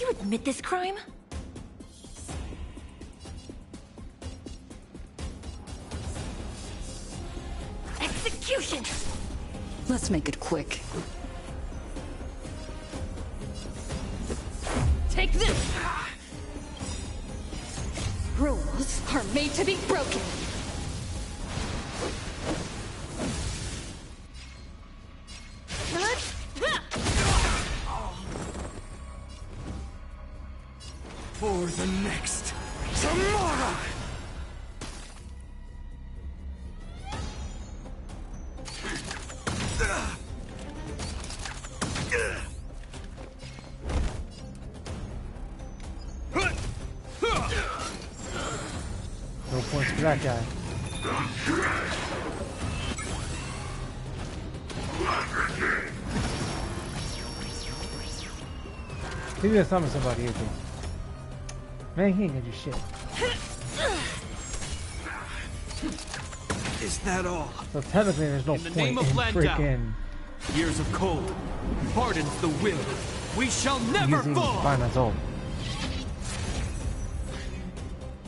you admit this crime? Execution! Let's make it quick. Take this! Rules are made to be broken. For the next tomorrow! No points for that guy. He's gonna summon somebody, isn't he? Man, he ain't gonna do shit. Is that all? So technically there's no In the point name in of Landau, freaking years of cold hardens the will. We shall never using fall! Finance ult.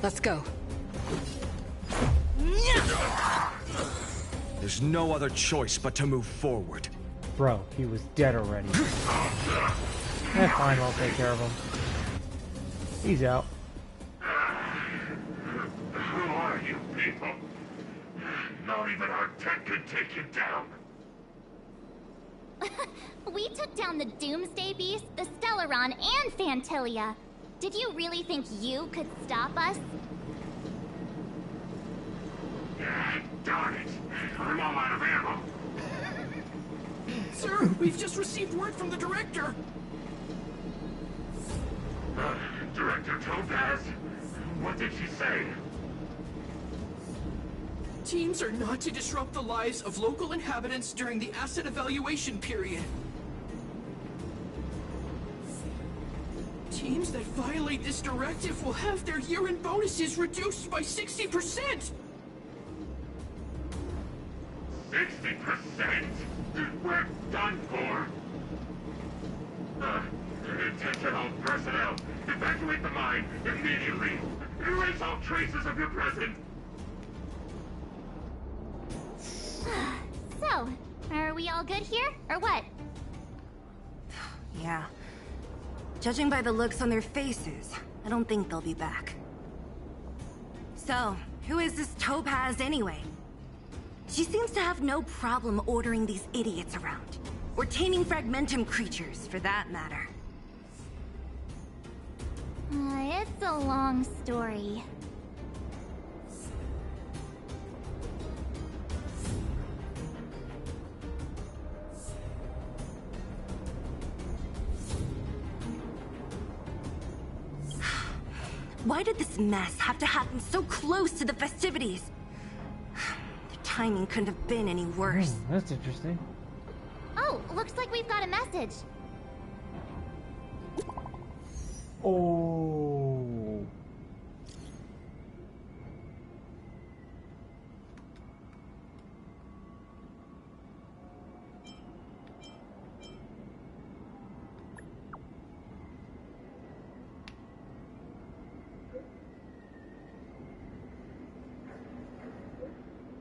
Let's go. There's no other choice but to move forward. Bro, he was dead already. That's fine, I'll take care of him. He's out. Who are you people? Not even our tech can take you down. We took down the Doomsday Beast, the Stellaron, and Fantilia. Did you really think you could stop us? Darn it. I'm all out of ammo. Sir, we've just received word from the director. Director Topaz? What did she say? Teams are not to disrupt the lives of local inhabitants during the asset evaluation period. Teams that violate this directive will have their year-end bonuses reduced by 60%! 60%? We're done for. Attention all personnel. Evacuate the mine immediately. Erase all traces of your presence. So, are we all good here, or what? Yeah. Judging by the looks on their faces, I don't think they'll be back. So, who is this Topaz anyway? She seems to have no problem ordering these idiots around. Or taming fragmentum creatures, for that matter. It's a long story. Why did this mess have to happen so close to the festivities? The timing couldn't have been any worse. That's interesting. Oh, looks like we've got a message. Oh.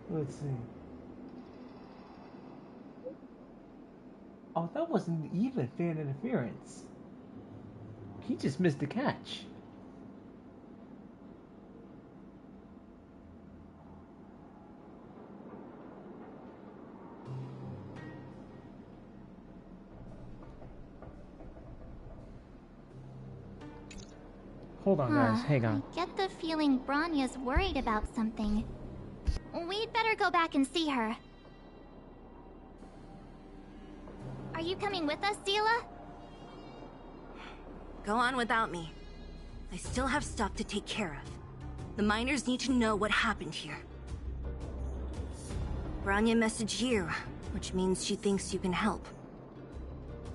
Let's see. Oh, Wow, that wasn't even fan interference. He just missed the catch. Hold on, guys. Hang on. I get the feeling Bronya's worried about something. We'd better go back and see her. Are you coming with us, Zila? Go on without me. I still have stuff to take care of. The miners need to know what happened here. Bronya messaged you, which means she thinks you can help.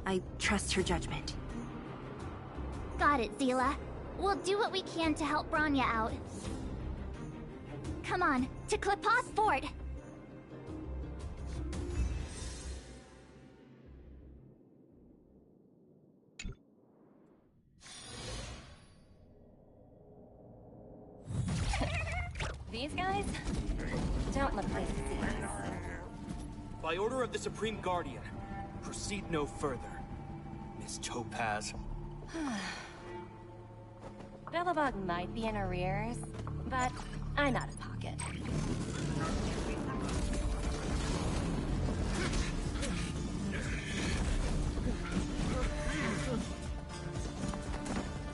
I trust her judgment. Got it, Zila. We'll do what we can to help Bronya out. Come on, to Klipoth Ford! These guys don't look like thieves. By order of the Supreme Guardian, proceed no further. Miss Topaz. Bellabog might be in arrears, but I'm out of pocket.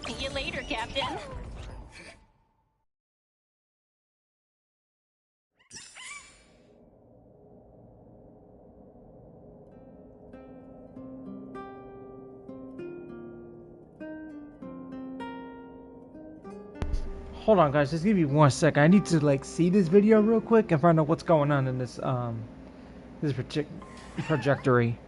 See you later, Captain. Hold on, guys. Just give me 1 second. I need to like see this video real quick and find out what's going on in this this trajectory.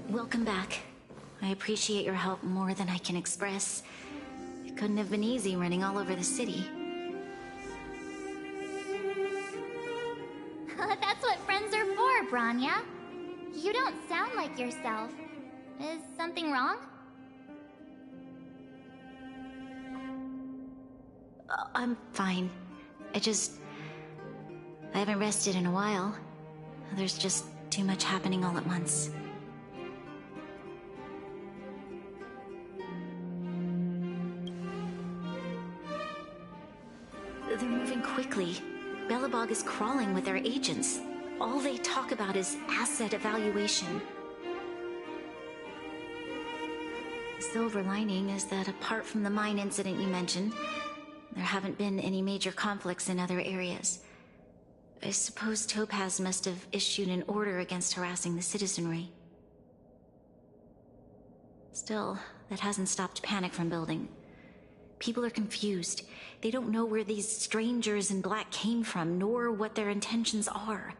Welcome back. I appreciate your help more than I can express. It couldn't have been easy running all over the city. That's what friends are for, Branya. You don't sound like yourself. Is something wrong? I'm fine. I haven't rested in a while. There's just too much happening all at once. They're moving quickly. Belobog is crawling with their agents. All they talk about is asset evaluation. The silver lining is that apart from the mine incident you mentioned, there haven't been any major conflicts in other areas. I suppose Topaz must have issued an order against harassing the citizenry. Still, that hasn't stopped panic from building. People are confused. They don't know where these strangers in black came from, nor what their intentions are.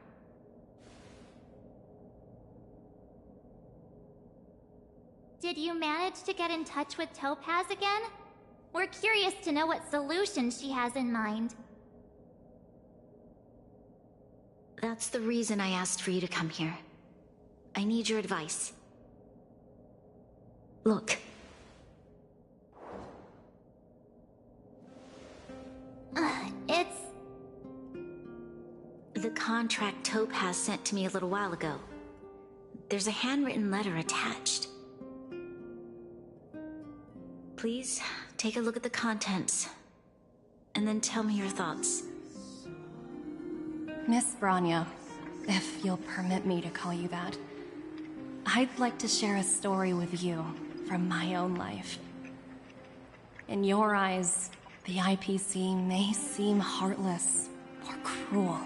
Did you manage to get in touch with Topaz again? We're curious to know what solution she has in mind. That's the reason I asked for you to come here. I need your advice. Look. It's... The contract Topaz sent to me a little while ago. There's a handwritten letter attached. Please, take a look at the contents, and then tell me your thoughts. Miss Branya, if you'll permit me to call you that, I'd like to share a story with you from my own life. In your eyes, the IPC may seem heartless or cruel,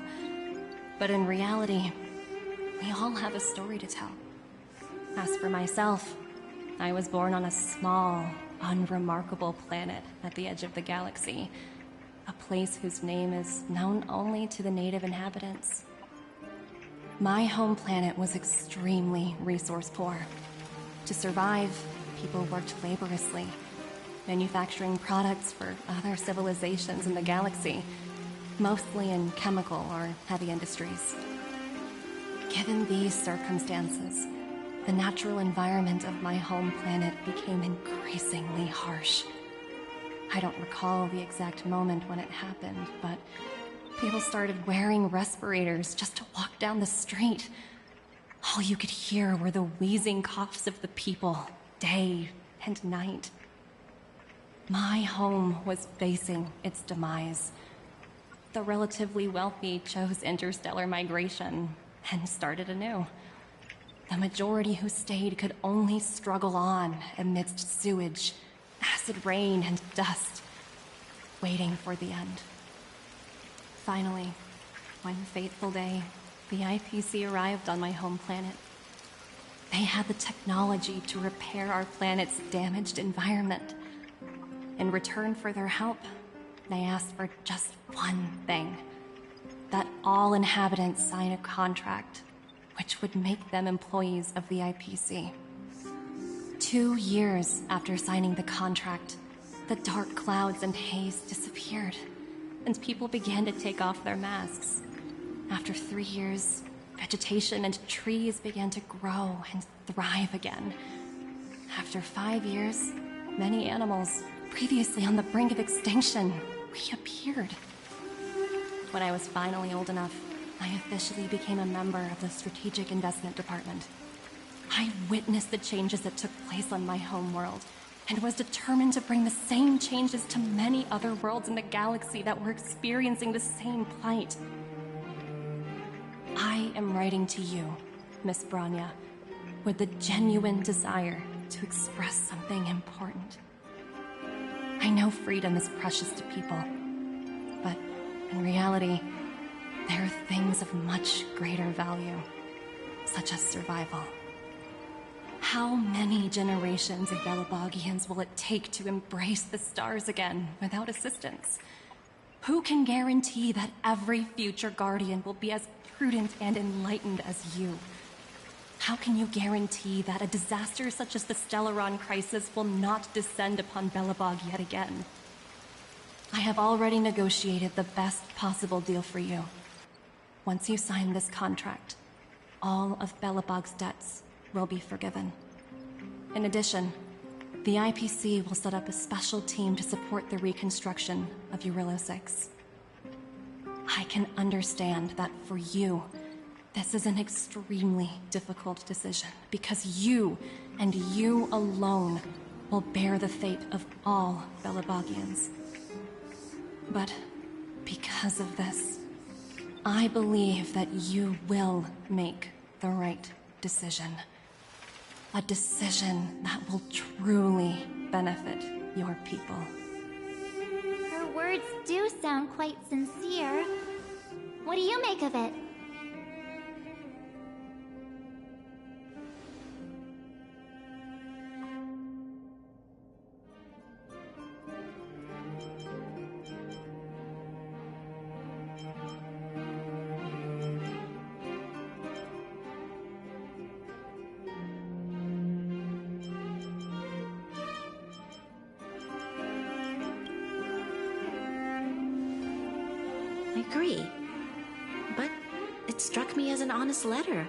but in reality, we all have a story to tell. As for myself, I was born on a small, unremarkable planet at the edge of the galaxy, a place whose name is known only to the native inhabitants. My home planet was extremely resource poor. To survive, people worked laboriously, manufacturing products for other civilizations in the galaxy, mostly in chemical or heavy industries. Given these circumstances, the natural environment of my home planet became increasingly harsh. I don't recall the exact moment when it happened, but people started wearing respirators just to walk down the street. All you could hear were the wheezing coughs of the people, day and night. My home was facing its demise. The relatively wealthy chose interstellar migration and started anew. The majority who stayed could only struggle on amidst sewage, acid rain, and dust, waiting for the end. Finally, one fateful day, the IPC arrived on my home planet. They had the technology to repair our planet's damaged environment. In return for their help, they asked for just one thing: that all inhabitants sign a contract which would make them employees of the IPC. 2 years after signing the contract, the dark clouds and haze disappeared, and people began to take off their masks. After 3 years, vegetation and trees began to grow and thrive again. After 5 years, many animals, previously on the brink of extinction, reappeared. When I was finally old enough, I officially became a member of the Strategic Investment Department. I witnessed the changes that took place on my home world, and was determined to bring the same changes to many other worlds in the galaxy that were experiencing the same plight. I am writing to you, Miss Branya, with the genuine desire to express something important. I know freedom is precious to people, but in reality, there are things of much greater value, such as survival. How many generations of Belabogians will it take to embrace the stars again without assistance? Who can guarantee that every future Guardian will be as prudent and enlightened as you? How can you guarantee that a disaster such as the Stellaron crisis will not descend upon Belobog yet again? I have already negotiated the best possible deal for you. Once you sign this contract, all of Belobog's debts will be forgiven. In addition, the IPC will set up a special team to support the reconstruction of Jarilo 6. I can understand that for you, this is an extremely difficult decision, because you, and you alone, will bear the fate of all Belabogians. But because of this, I believe that you will make the right decision. A decision that will truly benefit your people. Her words do sound quite sincere. What do you make of it? I agree. But it struck me as an honest letter.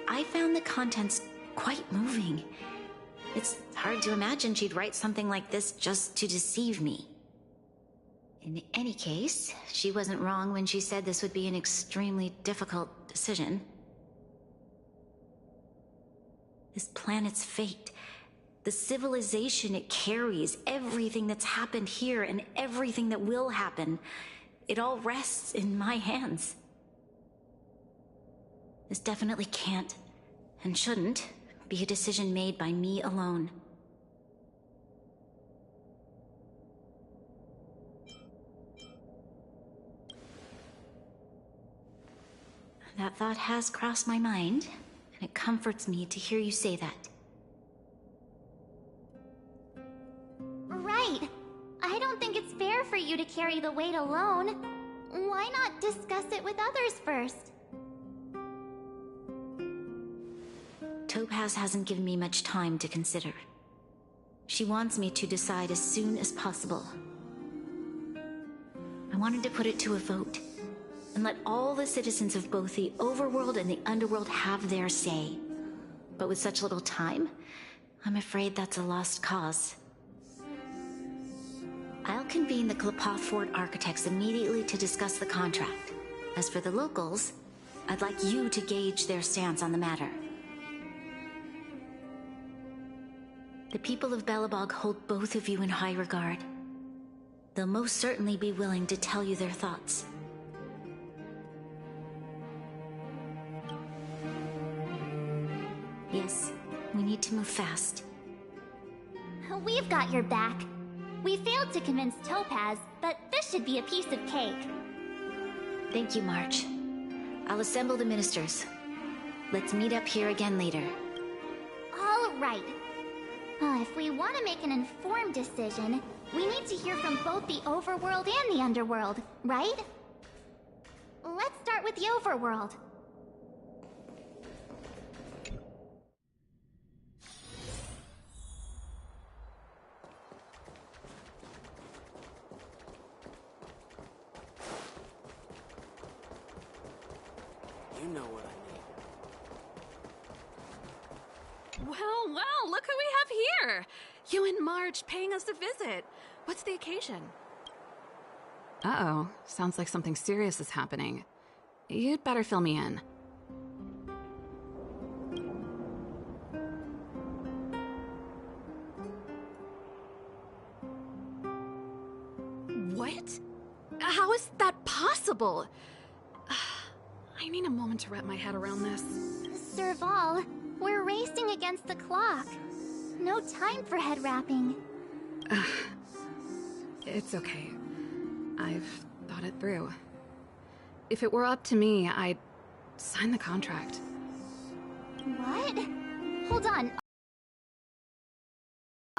I found the contents quite moving. It's hard to imagine she'd write something like this just to deceive me. In any case, she wasn't wrong when she said this would be an extremely difficult decision. This planet's fate, the civilization it carries, everything that's happened here and everything that will happen, it all rests in my hands. This definitely can't, and shouldn't, be a decision made by me alone. That thought has crossed my mind, and it comforts me to hear you say that. Right. I don't think it's fair for you to carry the weight alone. Why not discuss it with others first? Topaz hasn't given me much time to consider. She wants me to decide as soon as possible. I wanted to put it to a vote, and let all the citizens of both the overworld and the underworld have their say. But with such little time, I'm afraid that's a lost cause. I'll convene the Klapoth Fort architects immediately to discuss the contract. As for the locals, I'd like you to gauge their stance on the matter. The people of Belobog hold both of you in high regard. They'll most certainly be willing to tell you their thoughts. Yes, we need to move fast. We've got your back. We failed to convince Topaz, but this should be a piece of cake. Thank you, March. I'll assemble the ministers. Let's meet up here again later. All right. If we want to make an informed decision, we need to hear from both the overworld and the underworld, right? Let's start with the overworld. You know what I Well, well, look who we have here! You and Marge paying us a visit. What's the occasion? Uh-oh, sounds like something serious is happening. You'd better fill me in. What? How is that possible? I need a moment to wrap my head around this. Serval, we're racing against the clock. No time for head wrapping. It's okay. I've thought it through. If it were up to me, I'd sign the contract. What? Hold on.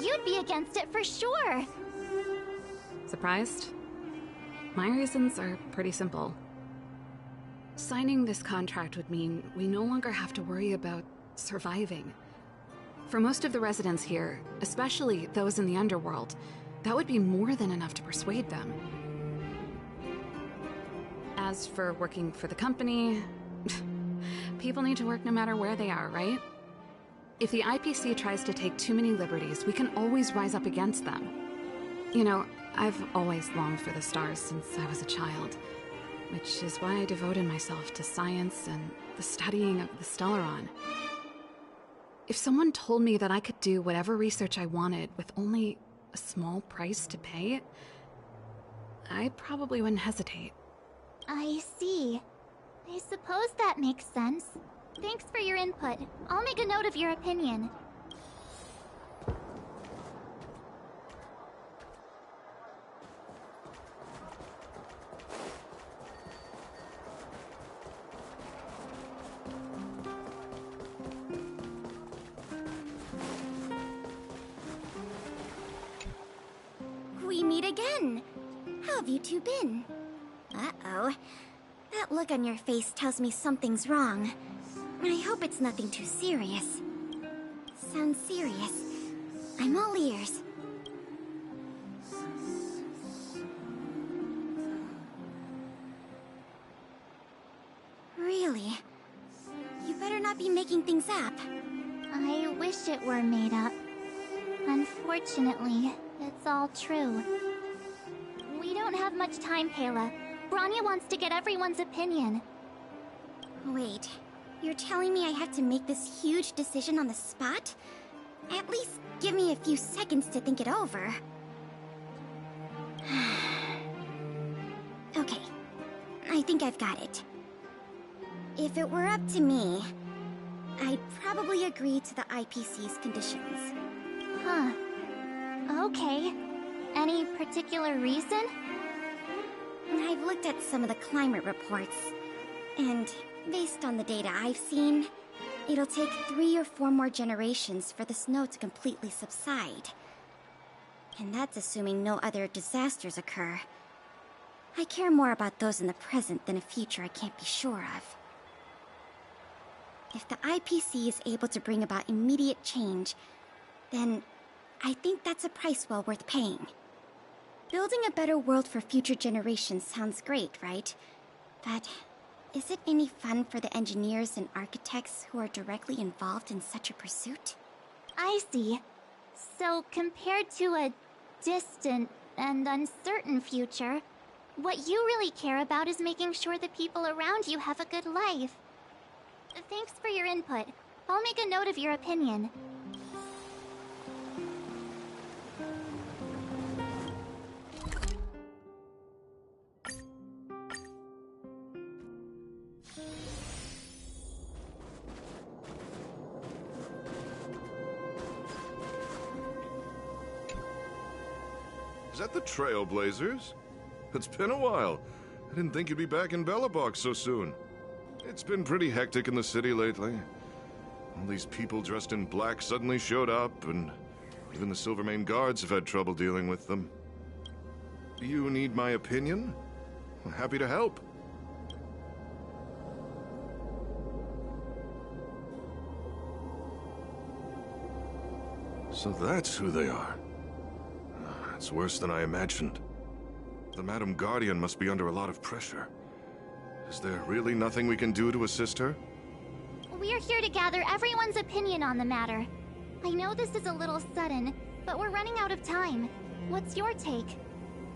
You'd be against it for sure. Surprised? My reasons are pretty simple. Signing this contract would mean we no longer have to worry about surviving. For most of the residents here, especially those in the underworld, that would be more than enough to persuade them. As for working for the company, people need to work no matter where they are, right? If the IPC tries to take too many liberties, we can always rise up against them. You know, I've always longed for the stars since I was a child, which is why I devoted myself to science and the studying of the Stellaron. If someone told me that I could do whatever research I wanted with only a small price to pay, I probably wouldn't hesitate. I see. I suppose that makes sense. Thanks for your input. I'll make a note of your opinion. We meet again. How have you two been? Uh-oh. That look on your face tells me something's wrong. I hope it's nothing too serious. Sounds serious. I'm all ears. Really? You better not be making things up. I wish it were made up. Unfortunately, it's all true. We don't have much time, Kayla. Branya wants to get everyone's opinion. Wait, you're telling me I have to make this huge decision on the spot? At least give me a few seconds to think it over. Okay, I think I've got it. If it were up to me, I'd probably agree to the IPC's conditions. Huh. Okay. Any particular reason? I've looked at some of the climate reports, and based on the data I've seen, it'll take 3 or 4 more generations for the snow to completely subside. And that's assuming no other disasters occur. I care more about those in the present than a future I can't be sure of. If the IPC is able to bring about immediate change, then I think that's a price well worth paying. Building a better world for future generations sounds great, right? But is it any fun for the engineers and architects who are directly involved in such a pursuit? I see. So compared to a distant and uncertain future, what you really care about is making sure the people around you have a good life. Thanks for your input. I'll make a note of your opinion. Is that the Trailblazers? It's been a while. I didn't think you'd be back in Belobog so soon. It's been pretty hectic in the city lately. All these people dressed in black suddenly showed up, and even the Silvermane guards have had trouble dealing with them. Do you need my opinion? I'm happy to help. So that's who they are. It's worse than I imagined. The Madam Guardian must be under a lot of pressure. Is there really nothing we can do to assist her? We're here to gather everyone's opinion on the matter. I know this is a little sudden, but we're running out of time. What's your take?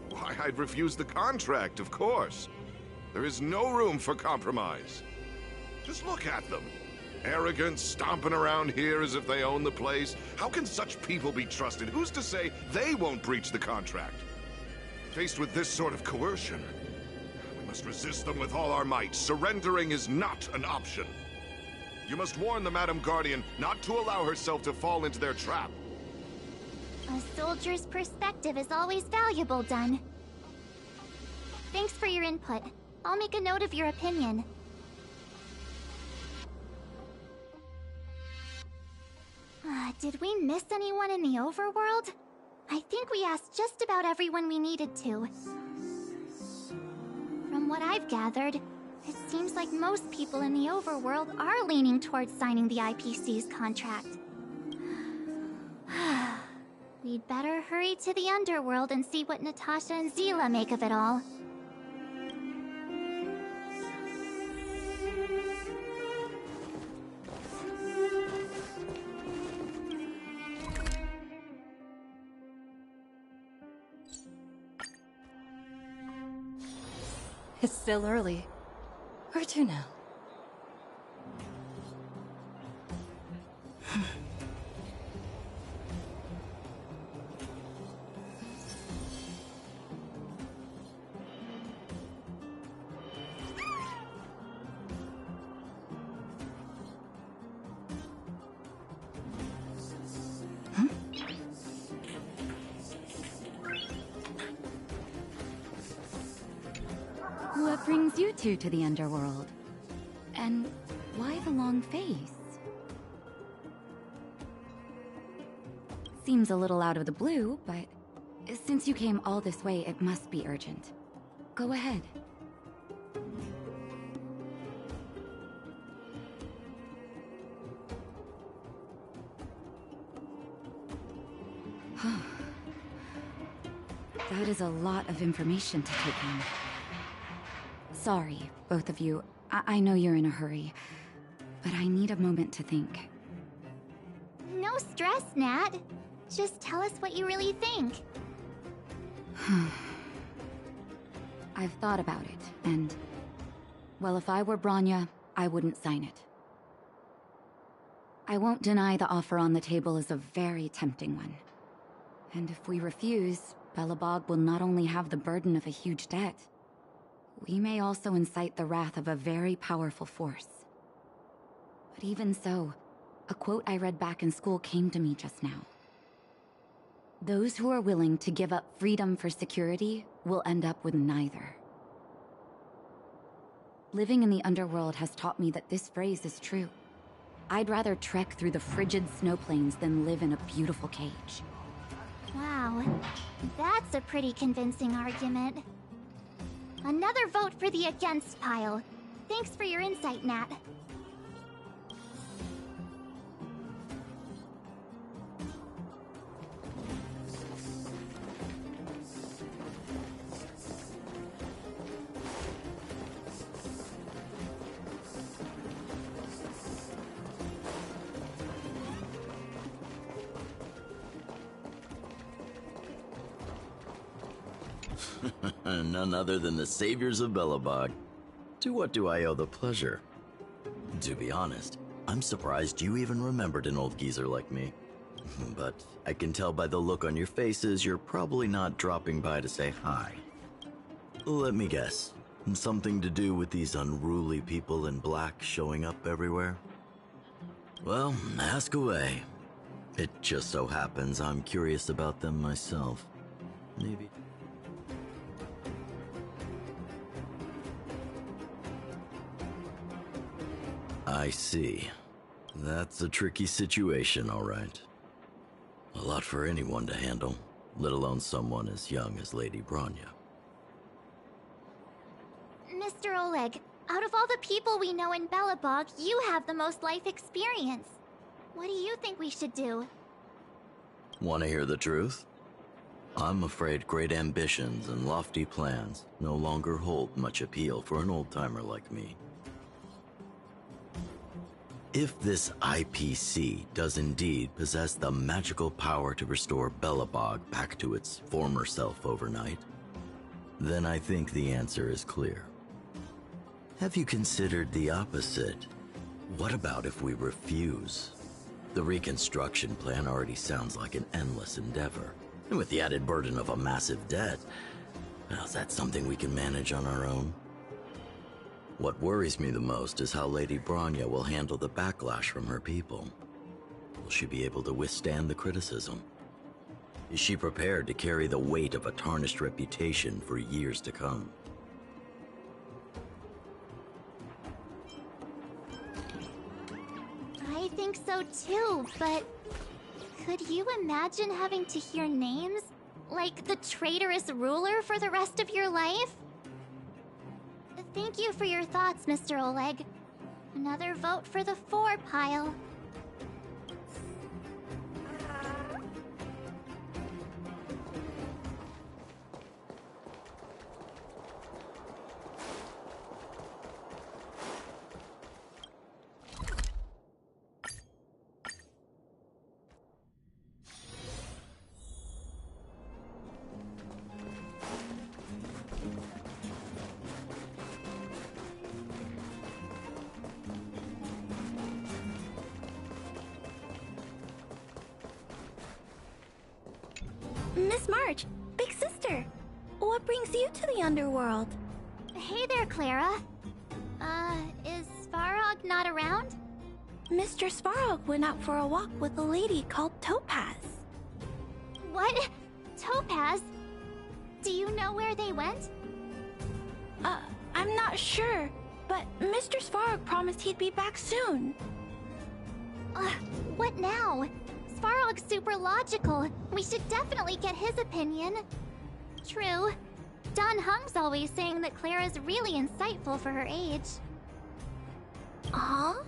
Why, I'd refuse the contract, of course. There is no room for compromise. Just look at them. Arrogant, stomping around here as if they own the place. How can such people be trusted? Who's to say they won't breach the contract? Faced with this sort of coercion, we must resist them with all our might. Surrendering is not an option. You must warn the Madam Guardian not to allow herself to fall into their trap. A soldier's perspective is always valuable, Dun. Thanks for your input. I'll make a note of your opinion. Did we miss anyone in the overworld? I think we asked just about everyone we needed to. From what I've gathered, it seems like most people in the overworld are leaning towards signing the IPC's contract. We'd better hurry to the underworld and see what Natasha and Zila make of it all. It's still early. Where to now? What brings you two to the underworld? And why the long face? Seems a little out of the blue, but since you came all this way, it must be urgent. Go ahead. That is a lot of information to take in. Sorry, both of you. I know you're in a hurry, but I need a moment to think. No stress, Nat. Just tell us what you really think. I've thought about it, and... well, if I were Bronya, I wouldn't sign it. I won't deny the offer on the table is a very tempting one. And if we refuse, Belobog will not only have the burden of a huge debt, we may also incite the wrath of a very powerful force. But even so, a quote I read back in school came to me just now. Those who are willing to give up freedom for security will end up with neither. Living in the underworld has taught me that this phrase is true. I'd rather trek through the frigid snow plains than live in a beautiful cage. Wow, that's a pretty convincing argument. Another vote for the against pile. Thanks for your insight, Nat. None other than the saviors of Belobog. To what do I owe the pleasure? To be honest, I'm surprised you even remembered an old geezer like me. But I can tell by the look on your faces you're probably not dropping by to say hi. Let me guess. Something to do with these unruly people in black showing up everywhere? Well, ask away. It just so happens I'm curious about them myself. Maybe... I see. That's a tricky situation, all right. A lot for anyone to handle, let alone someone as young as Lady Bronya. Mr. Oleg, out of all the people we know in Belobog, you have the most life experience. What do you think we should do? Want to hear the truth? I'm afraid great ambitions and lofty plans no longer hold much appeal for an old-timer like me. If this IPC does indeed possess the magical power to restore Belobog back to its former self overnight, then I think the answer is clear. Have you considered the opposite? What about if we refuse? The reconstruction plan already sounds like an endless endeavor, and with the added burden of a massive debt, well, is that something we can manage on our own? What worries me the most is how Lady Bronya will handle the backlash from her people. Will she be able to withstand the criticism? Is she prepared to carry the weight of a tarnished reputation for years to come? I think so too, but could you imagine having to hear names? Like the traitorous ruler for the rest of your life? Thank you for your thoughts, Mr. Oleg. Another vote for the 4 pile. Miss March, big sister, what brings you to the underworld? Hey there, Clara. Is Svarog not around? Mr. Svarog went out for a walk with a lady called Topaz. What? Topaz? Do you know where they went? I'm not sure, but Mr. Svarog promised he'd be back soon. What now? Svarog's super logical. We should definitely get his opinion. True. Don Hung's always saying that Clara's really insightful for her age. Huh?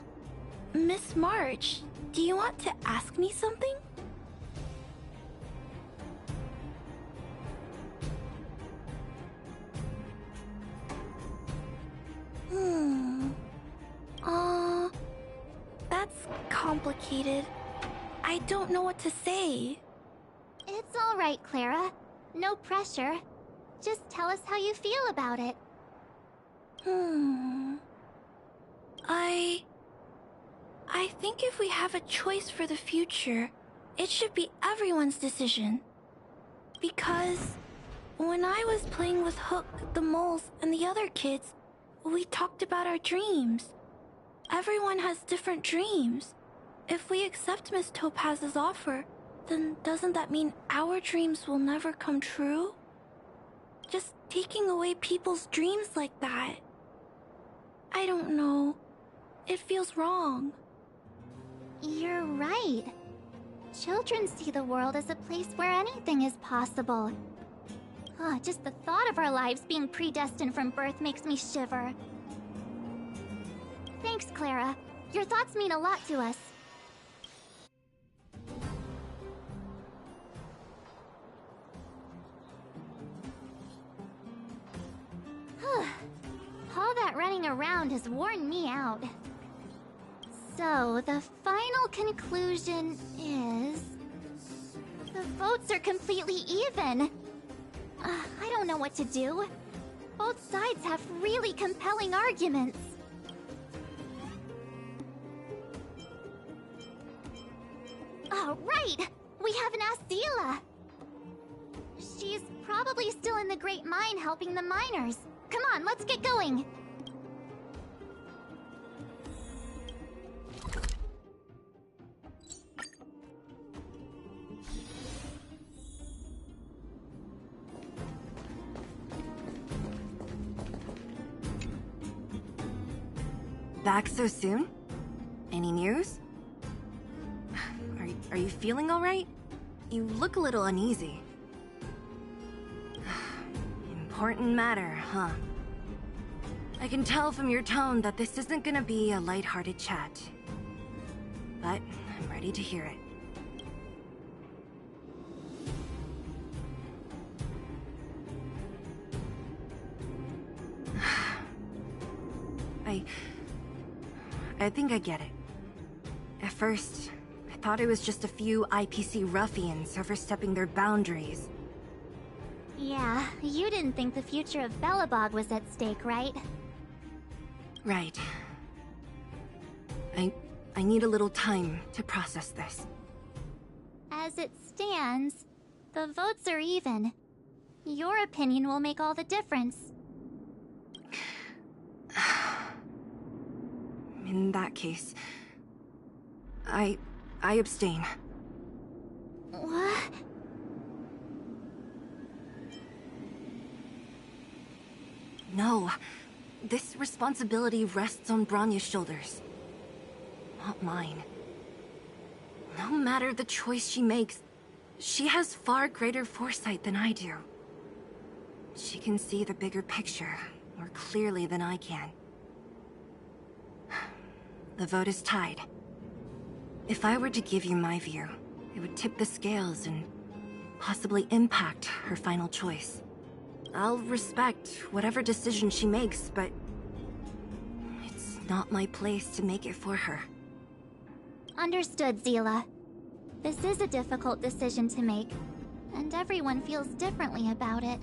Miss March, do you want to ask me something? That's complicated. I don't know what to say. It's all right, Clara. No pressure. Just tell us how you feel about it. I think if we have a choice for the future, it should be everyone's decision. Because when I was playing with Hook, the moles, and the other kids, we talked about our dreams. Everyone has different dreams. If we accept Miss Topaz's offer, then doesn't that mean our dreams will never come true? Just taking away people's dreams like that. I don't know. It feels wrong. You're right. Children see the world as a place where anything is possible. Just the thought of our lives being predestined from birth makes me shiver. Thanks, Clara. Your thoughts mean a lot to us. All that running around has worn me out. So, the final conclusion is... the votes are completely even. I don't know what to do. Both sides have really compelling arguments. Oh, right! We haven't asked Zila. She's probably still in the Great Mine helping the miners. Come on, let's get going! Back so soon? Any news? Are you feeling alright? You look a little uneasy. Important matter, huh? I can tell from your tone that this isn't gonna be a lighthearted chat. But I'm ready to hear it. I think I get it. first, I thought it was just a few IPC ruffians overstepping their boundaries. Yeah, you didn't think the future of Belobog was at stake, right? Right. I need a little time to process this. As it stands, the votes are even. Your opinion will make all the difference. In that case, I abstain. What? No. This responsibility rests on Bronya's shoulders. Not mine. No matter the choice she makes, she has far greater foresight than I do. She can see the bigger picture more clearly than I can. The vote is tied. If I were to give you my view, it would tip the scales and possibly impact her final choice. I'll respect whatever decision she makes, but it's not my place to make it for her. Understood, Zila. This is a difficult decision to make, and everyone feels differently about it.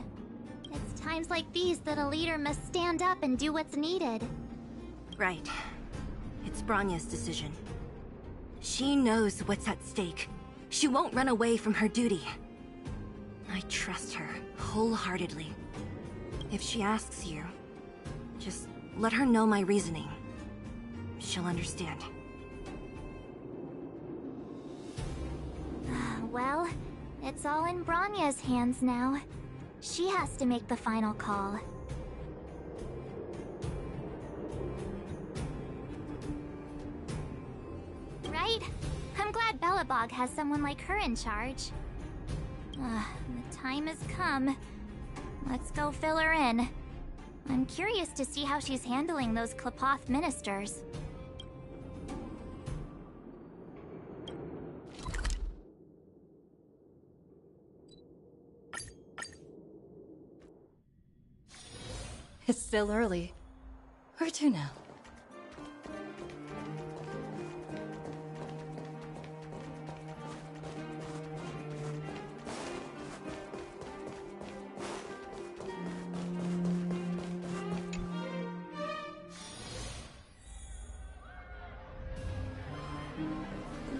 It's times like these that a leader must stand up and do what's needed. Right. It's Bronya's decision. She knows what's at stake. She won't run away from her duty. I trust her wholeheartedly. If she asks you, just let her know my reasoning. She'll understand. Well, it's all in Bronya's hands now. She has to make the final call. Right? I'm glad Belobog has someone like her in charge. The time has come. Let's go fill her in. I'm curious to see how she's handling those Klapoth ministers. It's still early. Where to now?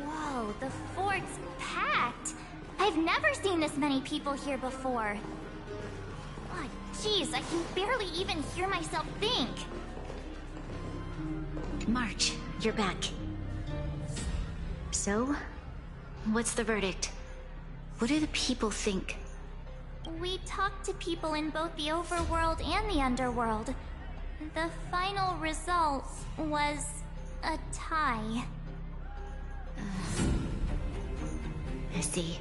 Whoa, the fort's packed! I've never seen this many people here before. Oh, jeez, I can barely even hear myself think. March, you're back. So, what's the verdict? What do the people think? We talked to people in both the overworld and the underworld. The final result was a tie. I see.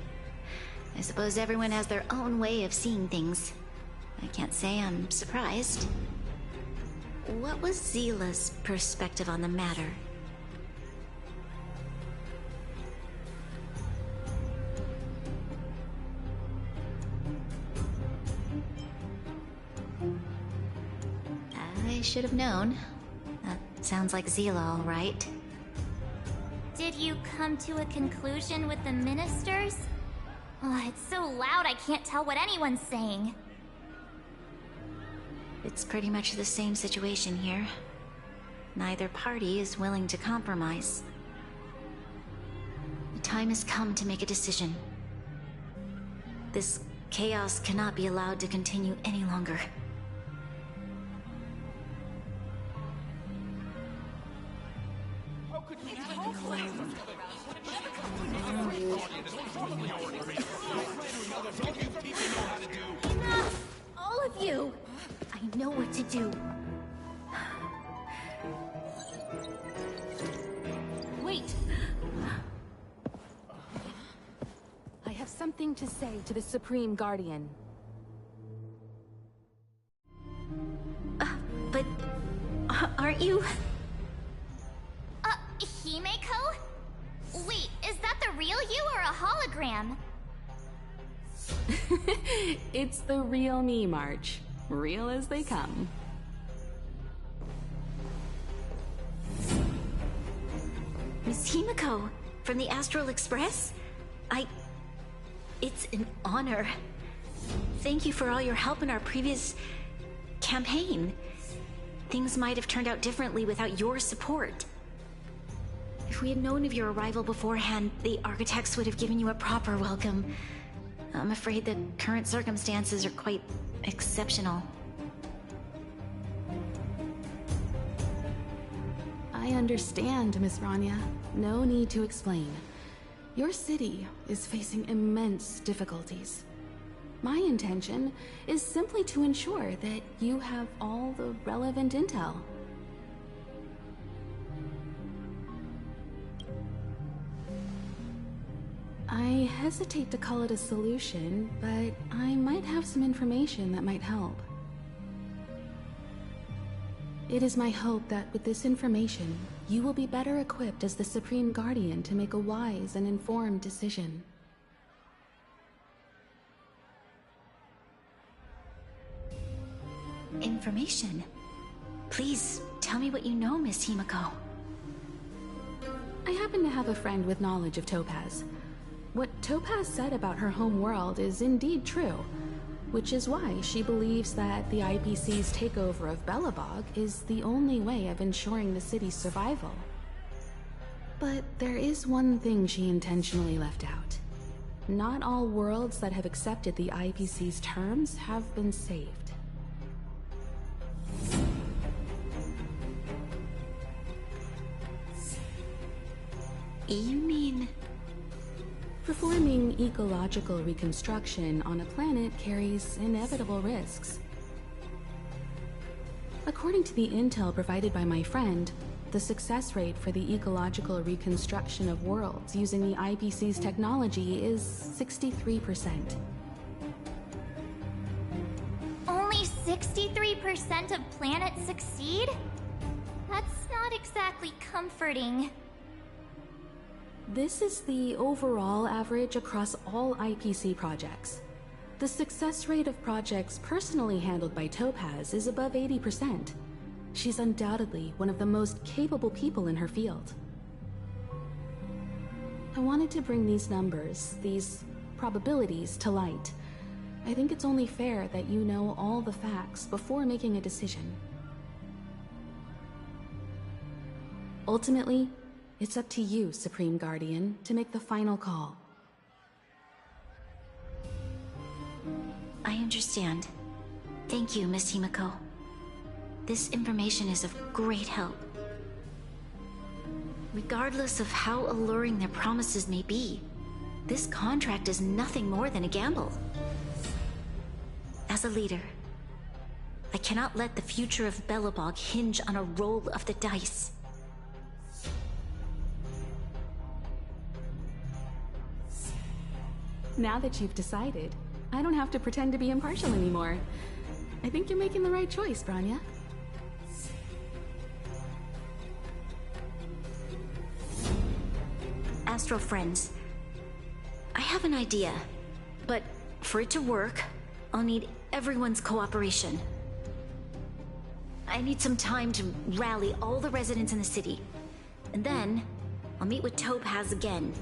I suppose everyone has their own way of seeing things. I can't say I'm surprised. What was Zila's perspective on the matter? I should have known. That sounds like Zila, all right. Did you come to a conclusion with the ministers? Oh, it's so loud I can't tell what anyone's saying. It's pretty much the same situation here. Neither party is willing to compromise. The time has come to make a decision. This chaos cannot be allowed to continue any longer. Enough! All of you! I know what to do. Wait! I have something to say to the Supreme Guardian. But aren't you? Himeko? Wait, is that the real you or a hologram? It's the real me, March. Real as they come. Miss Himiko, from the Astral Express? It's an honor. Thank you for all your help in our previous campaign. Things might have turned out differently without your support. If we had known of your arrival beforehand, the architects would have given you a proper welcome. I'm afraid the current circumstances are quite exceptional. I understand, Miss Rania. No need to explain. Your city is facing immense difficulties. My intention is simply to ensure that you have all the relevant intel. I hesitate to call it a solution, but I might have some information that might help. It is my hope that with this information, you will be better equipped as the Supreme Guardian to make a wise and informed decision. Information? Please, tell me what you know, Miss Himiko. I happen to have a friend with knowledge of Topaz. What Topaz said about her home world is indeed true, which is why she believes that the IPC's takeover of Belobog is the only way of ensuring the city's survival. But there is one thing she intentionally left out. Not all worlds that have accepted the IPC's terms have been saved. You mean... Performing ecological reconstruction on a planet carries inevitable risks. According to the intel provided by my friend, the success rate for the ecological reconstruction of worlds using the IPC's technology is 63%. Only 63% of planets succeed? That's not exactly comforting. This is the overall average across all IPC projects. The success rate of projects personally handled by Topaz is above 80%. She's undoubtedly one of the most capable people in her field. I wanted to bring these numbers, these probabilities, to light. I think it's only fair that you know all the facts before making a decision. Ultimately, it's up to you, Supreme Guardian, to make the final call. I understand. Thank you, Miss Himiko. This information is of great help. Regardless of how alluring their promises may be, this contract is nothing more than a gamble. As a leader, I cannot let the future of Belobog hinge on a roll of the dice. Now that you've decided, I don't have to pretend to be impartial anymore. I think you're making the right choice, Branya. Astro friends, I have an idea, but for it to work, I'll need everyone's cooperation. I need some time to rally all the residents in the city, and then I'll meet with Topaz again.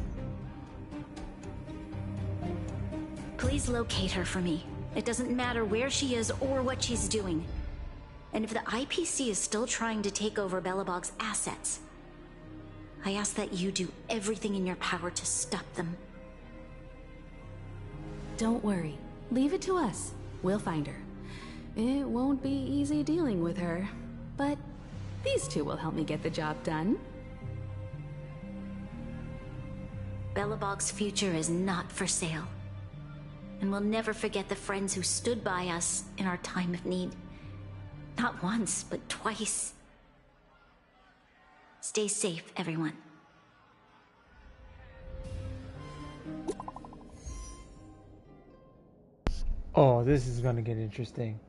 Please locate her for me. It doesn't matter where she is or what she's doing. And if the IPC is still trying to take over Belobog's assets, I ask that you do everything in your power to stop them. Don't worry. Leave it to us. We'll find her. It won't be easy dealing with her, but these two will help me get the job done. Belobog's future is not for sale. And we'll never forget the friends who stood by us in our time of need. Not once, but twice. Stay safe, everyone. Oh, this is gonna get interesting.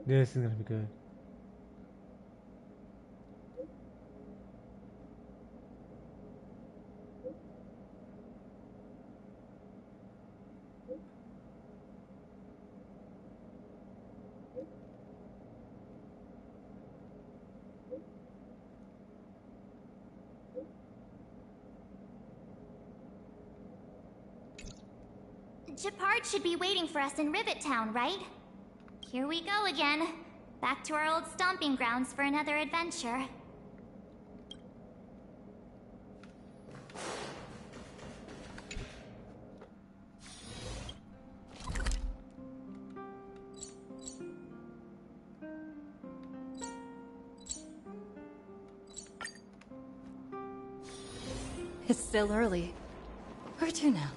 This is gonna be good. Gepard should be waiting for us in Rivet Town, right? Here we go again. Back to our old stomping grounds for another adventure. It's still early. Where to now?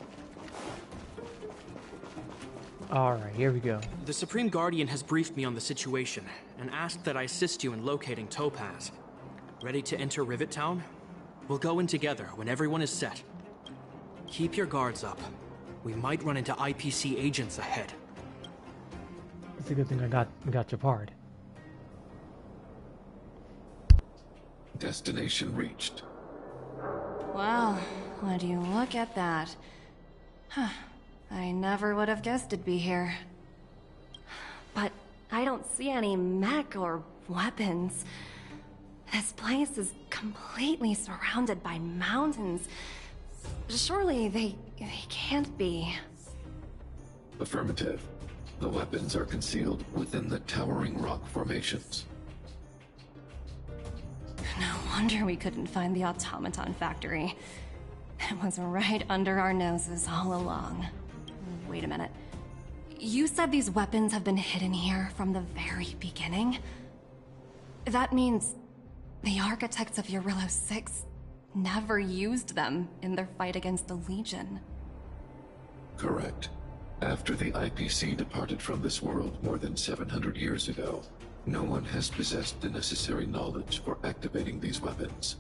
Alright, here we go. The Supreme Guardian has briefed me on the situation and asked that I assist you in locating Topaz. Ready to enter Rivet Town? We'll go in together when everyone is set. Keep your guards up. We might run into IPC agents ahead. It's a good thing I got Japard. Destination reached. Well, would you look at that? Huh. I never would have guessed it'd be here. But I don't see any mech or weapons. This place is completely surrounded by mountains. Surely they can't be. Affirmative. The weapons are concealed within the towering rock formations. No wonder we couldn't find the automaton factory. It was right under our noses all along. Wait a minute. You said these weapons have been hidden here from the very beginning? That means the architects of Jarilo 6 never used them in their fight against the Legion. Correct. After the IPC departed from this world more than 700 years ago, no one has possessed the necessary knowledge for activating these weapons.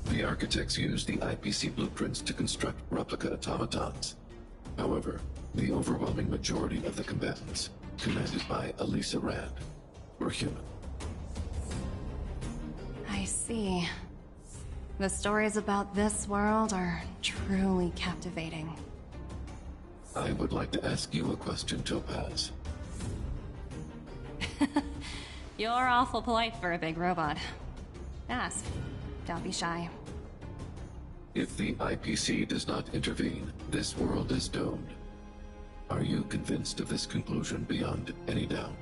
The architects used the IPC blueprints to construct replica automatons. However, the overwhelming majority of the combatants, commanded by Elisa Rand, were human. I see. The stories about this world are truly captivating. I would like to ask you a question, Topaz. You're awful polite for a big robot. Ask. Don't be shy. If the IPC does not intervene, this world is doomed. Are you convinced of this conclusion beyond any doubt?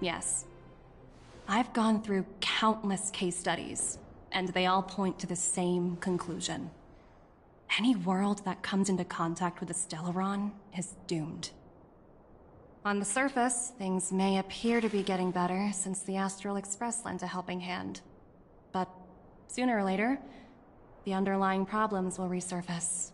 Yes. I've gone through countless case studies, and they all point to the same conclusion. Any world that comes into contact with a Stellaron is doomed. On the surface, things may appear to be getting better since the Astral Express lent a helping hand. But sooner or later, the underlying problems will resurface.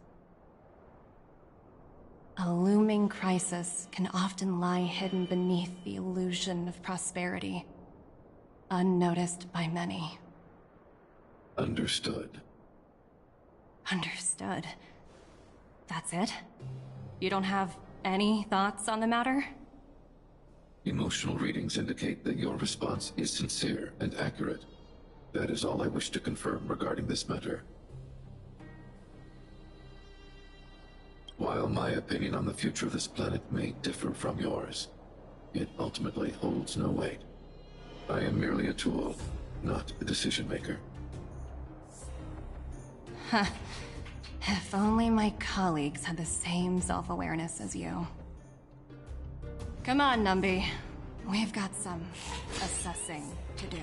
A looming crisis can often lie hidden beneath the illusion of prosperity, unnoticed by many. Understood. Understood. That's it? You don't have any thoughts on the matter? Emotional readings indicate that your response is sincere and accurate. That is all I wish to confirm regarding this matter. While my opinion on the future of this planet may differ from yours, it ultimately holds no weight. I am merely a tool, not a decision maker. Huh. If only my colleagues had the same self-awareness as you. Come on, Numby. We've got some assessing to do.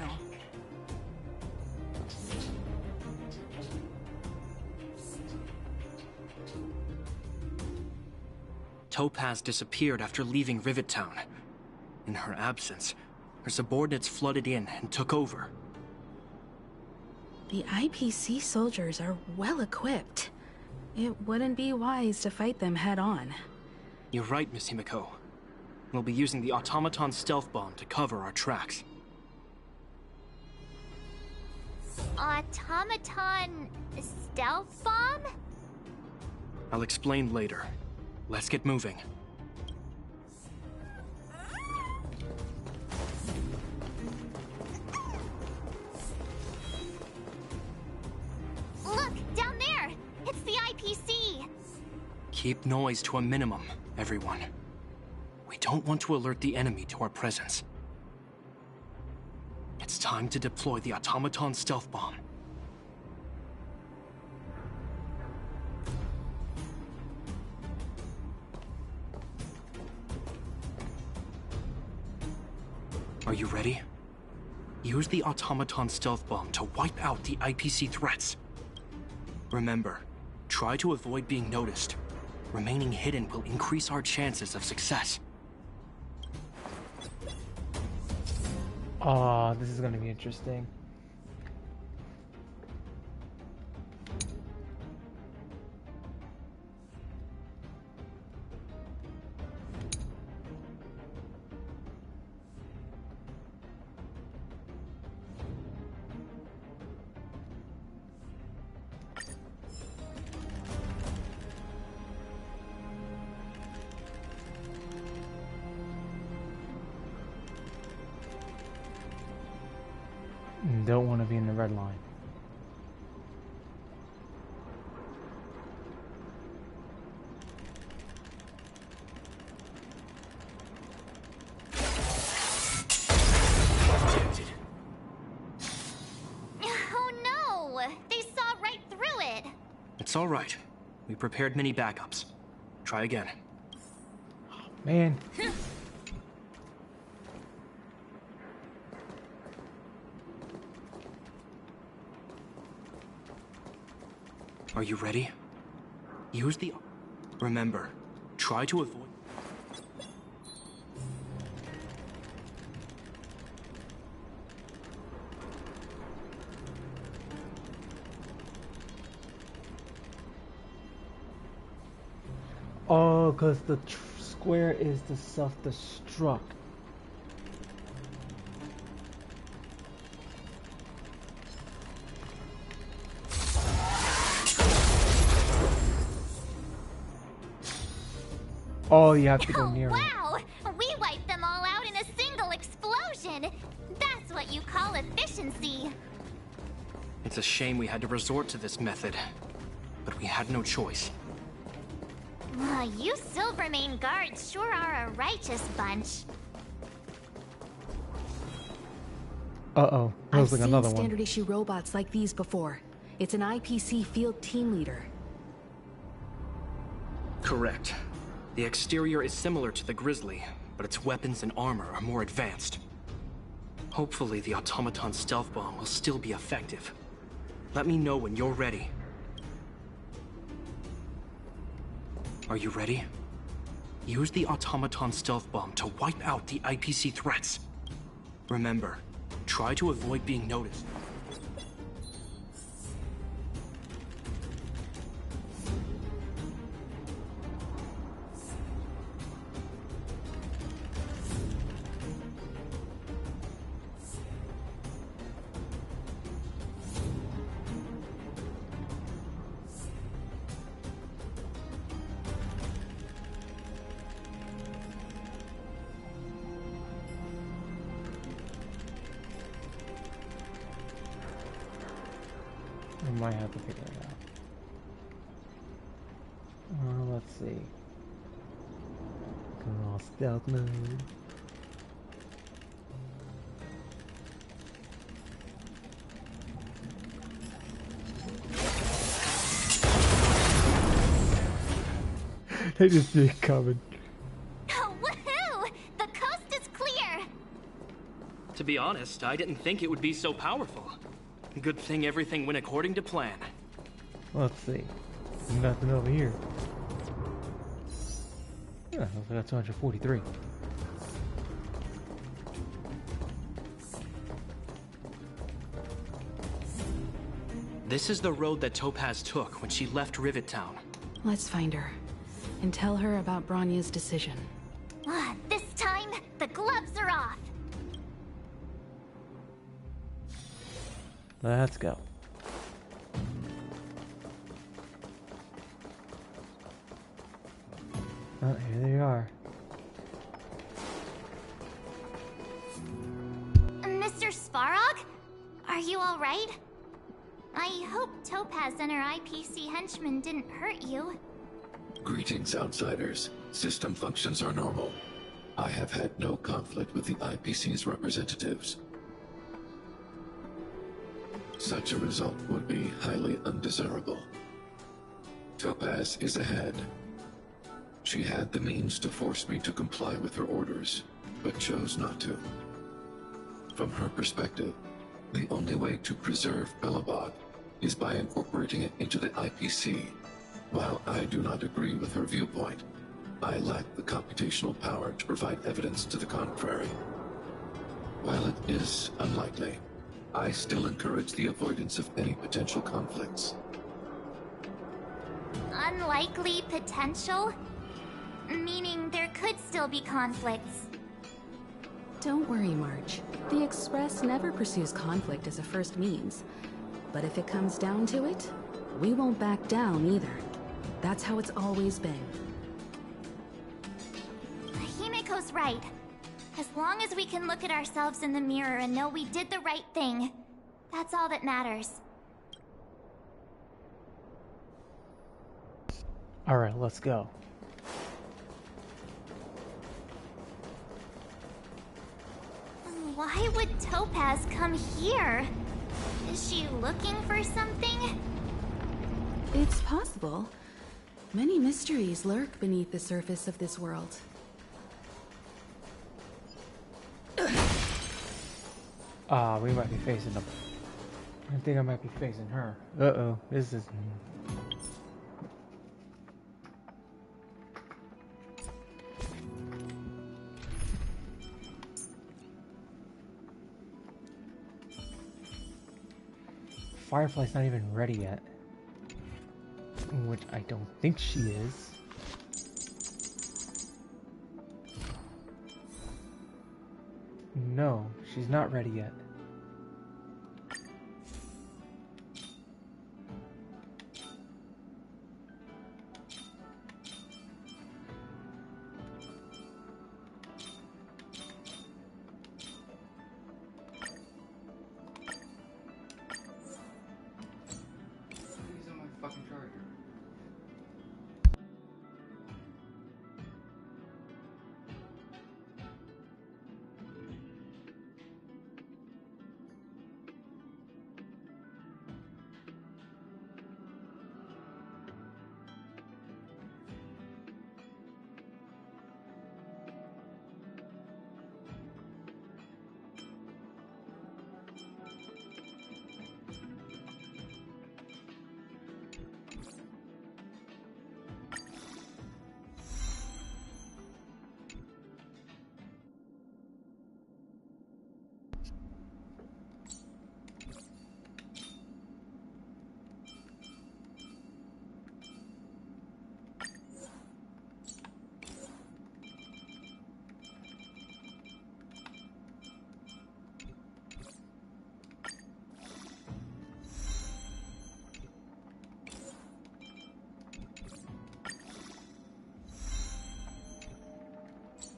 Topaz disappeared after leaving Rivet Town. In her absence, her subordinates flooded in and took over. The IPC soldiers are well equipped. It wouldn't be wise to fight them head-on. You're right, Miss Himiko. We'll be using the automaton stealth bomb to cover our tracks. Automaton stealth bomb? I'll explain later. Let's get moving. Look, down there! It's the IPC! Keep noise to a minimum, everyone. We don't want to alert the enemy to our presence. It's time. Time to deploy the automaton stealth bomb. Are you ready? Use the automaton stealth bomb to wipe out the IPC threats. Remember, try to avoid being noticed. Remaining hidden will increase our chances of success. Oh, this is gonna be interesting. Don't want to be in the red line. Oh no! They saw right through it! It's all right. We prepared many backups. Try again. Man. Are you ready? Use the... Remember, try to avoid... Oh, because the square is the self-destruct. Oh, you have to go near it. Wow! We wiped them all out in a single explosion! That's what you call efficiency! It's a shame we had to resort to this method, but we had no choice. You Silvermane guards sure are a righteous bunch. Uh-oh. Looks like another one. I've seen standard issue robots like these before. It's an IPC field team leader. Correct. The exterior is similar to the Grizzly, but its weapons and armor are more advanced. Hopefully the automaton stealth bomb will still be effective. Let me know when you're ready. Are you ready? Use the automaton stealth bomb to wipe out the IPC threats. Remember, try to avoid being noticed. I might have to figure it out. Let's see. Go all stealth mode. They just see it coming. Woohoo! The coast is clear! To be honest, I didn't think it would be so powerful. Good thing everything went according to plan. Let's see. Nothing over here. Yeah, looks like I got 243. This is the road that Topaz took when she left Rivet Town. Let's find her and tell her about Branya's decision. This time, the gloves are off! Let's go. Oh, here they are. Mr. Svarog? Are you alright? I hope Topaz and her IPC henchmen didn't hurt you. Greetings, outsiders. System functions are normal. I have had no conflict with the IPC's representatives. Such a result would be highly undesirable. Topaz is ahead. She had the means to force me to comply with her orders, but chose not to. From her perspective, the only way to preserve Belobog is by incorporating it into the IPC. While I do not agree with her viewpoint, I lack the computational power to provide evidence to the contrary. While it is unlikely, I still encourage the avoidance of any potential conflicts. Unlikely potential? Meaning there could still be conflicts. Don't worry, March. The Express never pursues conflict as a first means. But if it comes down to it, we won't back down either. That's how it's always been. Himiko's right. As long as we can look at ourselves in the mirror and know we did the right thing, that's all that matters. Alright, let's go. Why would Topaz come here? Is she looking for something? It's possible. Many mysteries lurk beneath the surface of this world. We might be facing them. I think I might be facing her. Uh-oh, this is... Firefly's not even ready yet. Which I don't think she is. No, she's not ready yet.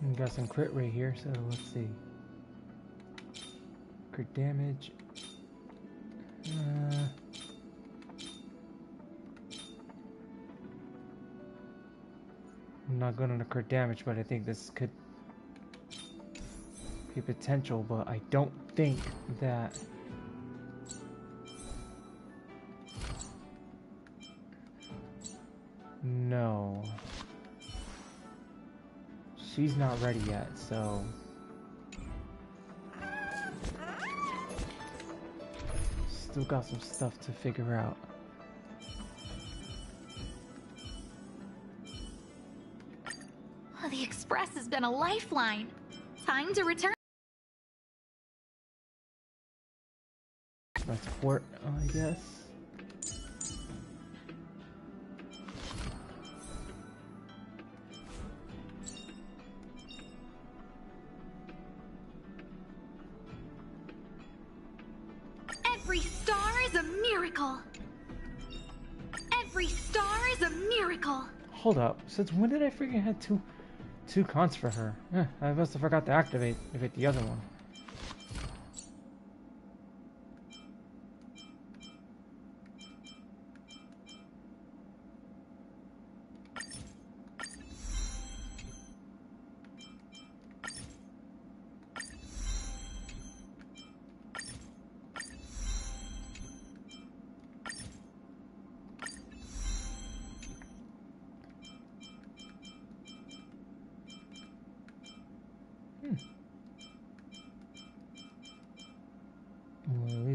We got some crit rate here, so let's see. Crit damage. I'm not good on the crit damage, but I think this could be potential, but I don't think that... No. She's not ready yet, so... Still got some stuff to figure out. Oh, the Express has been a lifeline. Time to return. My support, I guess. Every star is a miracle. Every star is a miracle. Hold up. Since when did I forget I had two cons for her? I must have forgot to activate the other one.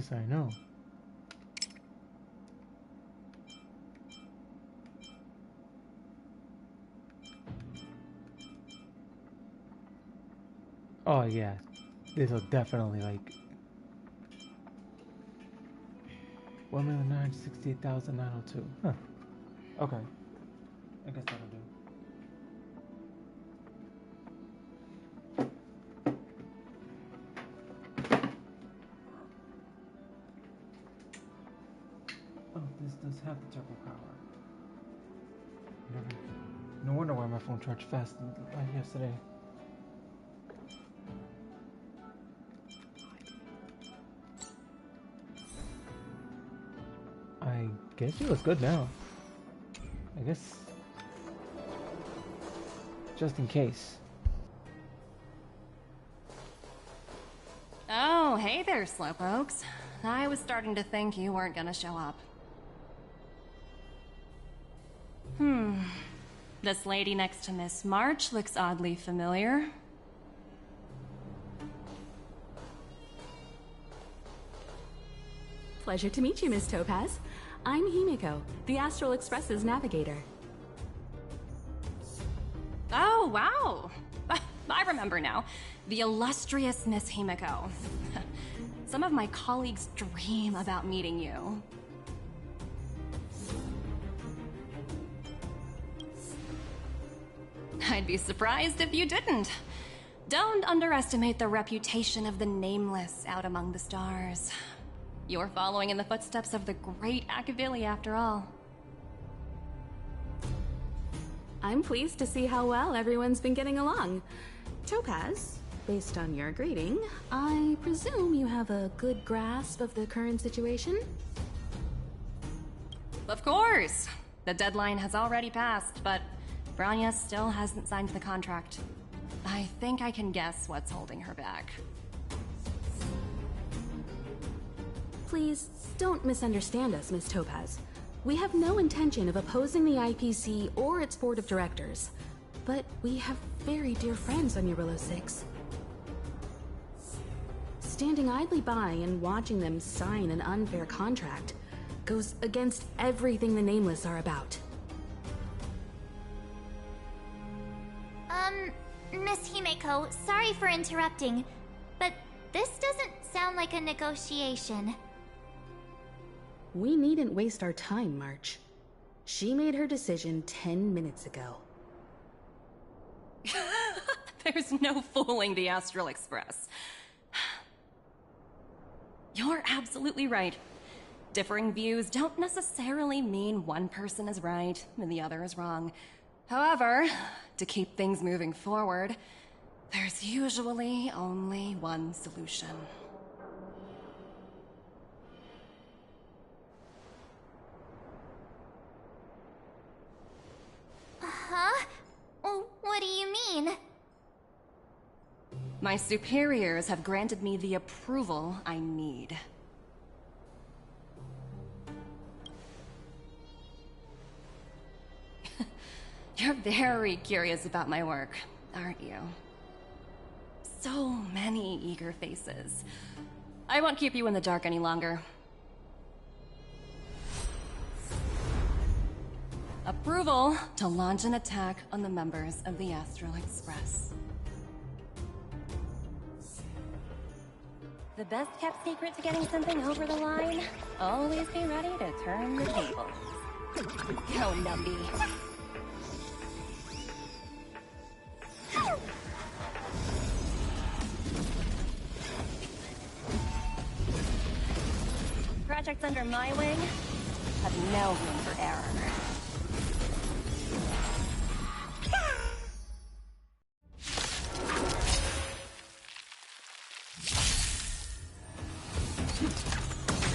least I know. Oh yeah, this will definitely like 1,968,902. Huh. Okay. I guess that'll do. Oh, this does have the turbo power. No wonder why my phone charged fast yesterday. I guess she looks good now. I guess just in case. Oh, hey there, Slowpokes. I was starting to think you weren't gonna show up. This lady next to Miss March looks oddly familiar. Pleasure to meet you, Miss Topaz. I'm Himiko, the Astral Express's navigator. Oh, wow! I remember now. The illustrious Miss Himiko. Some of my colleagues dream about meeting you. I'd be surprised if you didn't. Don't underestimate the reputation of the Nameless out among the stars. You're following in the footsteps of the great Akavili, after all. I'm pleased to see how well everyone's been getting along. Topaz, based on your greeting, I presume you have a good grasp of the current situation? Of course! The deadline has already passed, but Branya still hasn't signed the contract. I think I can guess what's holding her back. Please, don't misunderstand us, Miss Topaz. We have no intention of opposing the IPC or its board of directors, but we have very dear friends on Jarilo 6. Standing idly by and watching them sign an unfair contract goes against everything the Nameless are about. Miss Himeko, sorry for interrupting, but this doesn't sound like a negotiation. We needn't waste our time, March. She made her decision 10 minutes ago. There's no fooling the Astral Express. You're absolutely right. Differing views don't necessarily mean one person is right and the other is wrong. However, to keep things moving forward, there's usually only one solution. Huh? What do you mean? My superiors have granted me the approval I need. You're very curious about my work, aren't you? So many eager faces. I won't keep you in the dark any longer. Approval to launch an attack on the members of the Astral Express. The best kept secret to getting something over the line? Always be ready to turn the tables. Go, Numby. Projects under my wing have no room for error.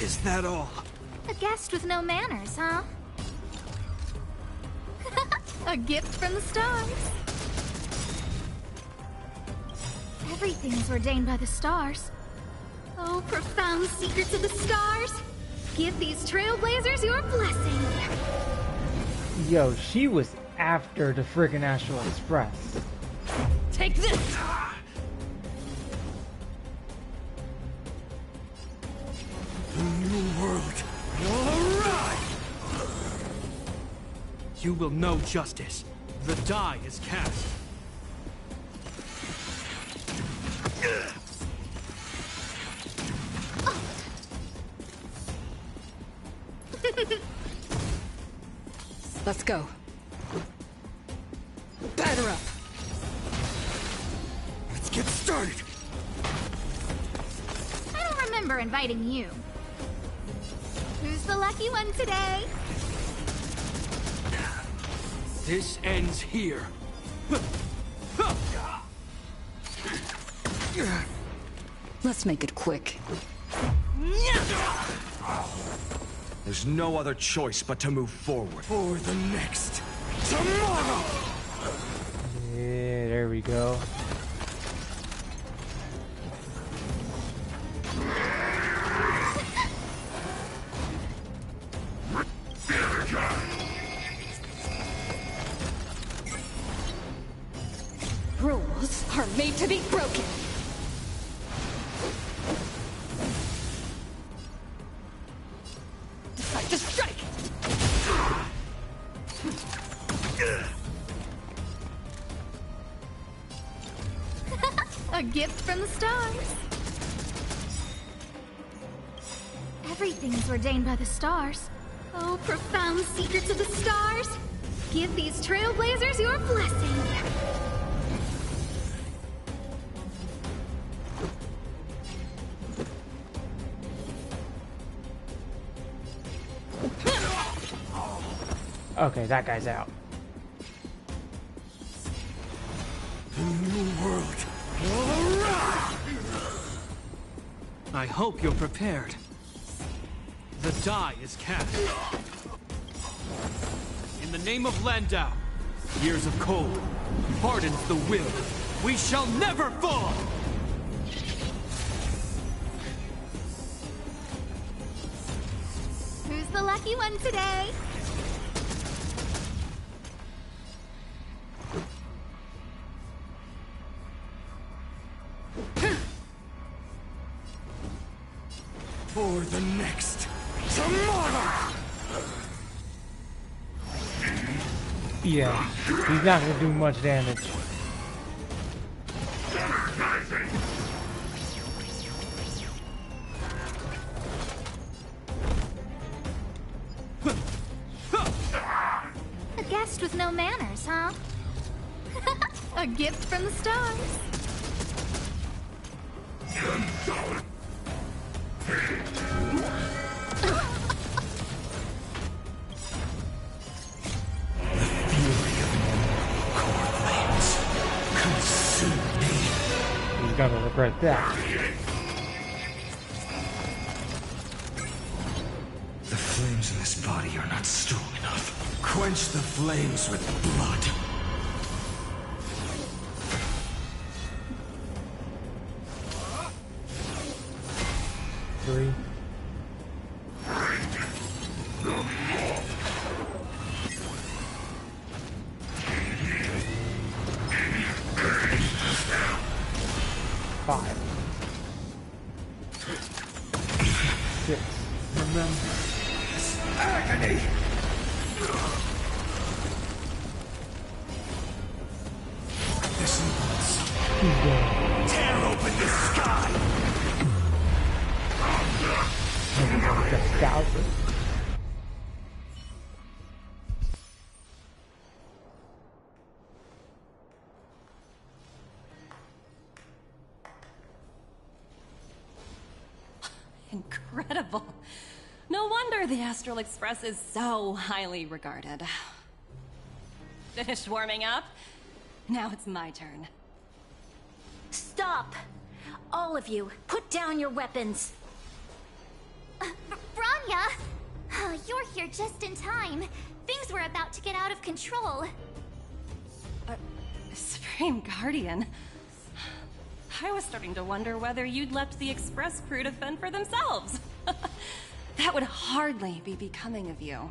Is that all? A guest with no manners, huh? A gift from the stars. Everything is ordained by the stars. Oh, profound secrets of the stars. Give these trailblazers your blessing. Yo, she was after the friggin' Astral Express. Take this! world will arrive! You will know justice. The die is cast. Let's go. Batter up. Let's get started. I don't remember inviting you. Who's the lucky one today? This ends here. Let's make it quick. There's no other choice but to move forward. For the next tomorrow! Yeah, there we go. Rules are made to be broken. Decide to strike. A gift from the stars. Everything is ordained by the stars. Oh, profound secrets of the stars. Give these trailblazers your blessing. Okay, that guy's out. The new world will arrive! I hope you're prepared. The die is cast. In the name of Landau, years of cold hardens the will. We shall never fall! Who's the lucky one today? For the next tomorrow! Yeah, he's not gonna do much damage. A guest with no manners, huh? A gift from the stars. He's gonna regret that. The flames in this body are not strong enough. Quench the flames with blood. Three. Five. Six. Remember this agony! This impulse. Keep going. Tear open the sky! Just 1,000. Incredible. No wonder the Astral Express is so highly regarded. Finished warming up? Now it's my turn. Stop! All of you, put down your weapons. Branya! You're here just in time. Things were about to get out of control. Supreme Guardian. I was starting to wonder whether you'd left the Express crew to fend for themselves. That would hardly be becoming of you.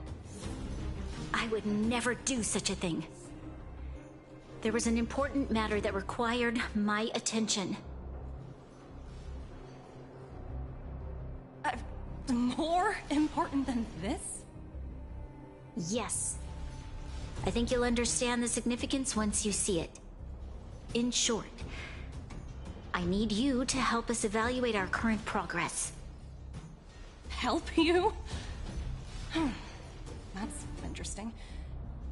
I would never do such a thing. There was an important matter that required my attention. more important than this? Yes. I think you'll understand the significance once you see it. In short, I need you to help us evaluate our current progress. Help you? That's interesting.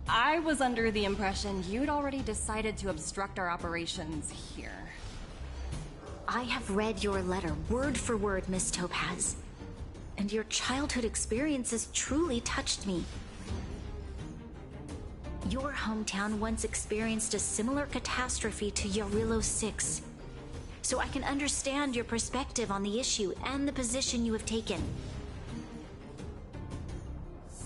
I was under the impression you'd already decided to obstruct our operations here. I have read your letter word for word, Miss Topaz. And your childhood experiences truly touched me. Your hometown once experienced a similar catastrophe to Jarilo 6. So I can understand your perspective on the issue and the position you have taken.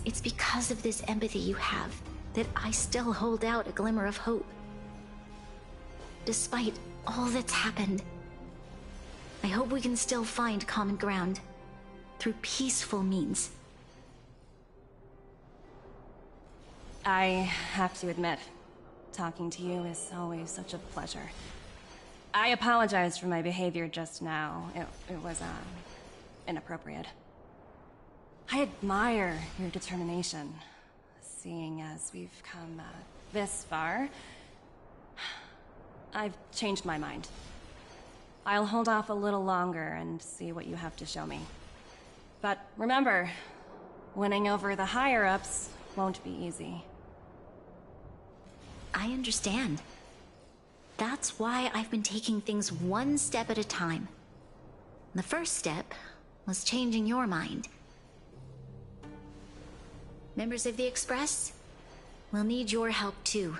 It's because of this empathy you have that I still hold out a glimmer of hope. Despite all that's happened, I hope we can still find common ground through peaceful means. I have to admit, talking to you is always such a pleasure. I apologize for my behavior just now. It was, inappropriate. I admire your determination, seeing as we've come, this far. I've changed my mind. I'll hold off a little longer and see what you have to show me. But remember, winning over the higher-ups won't be easy. I understand. That's why I've been taking things one step at a time. The first step was changing your mind. Members of the Express, we'll need your help too.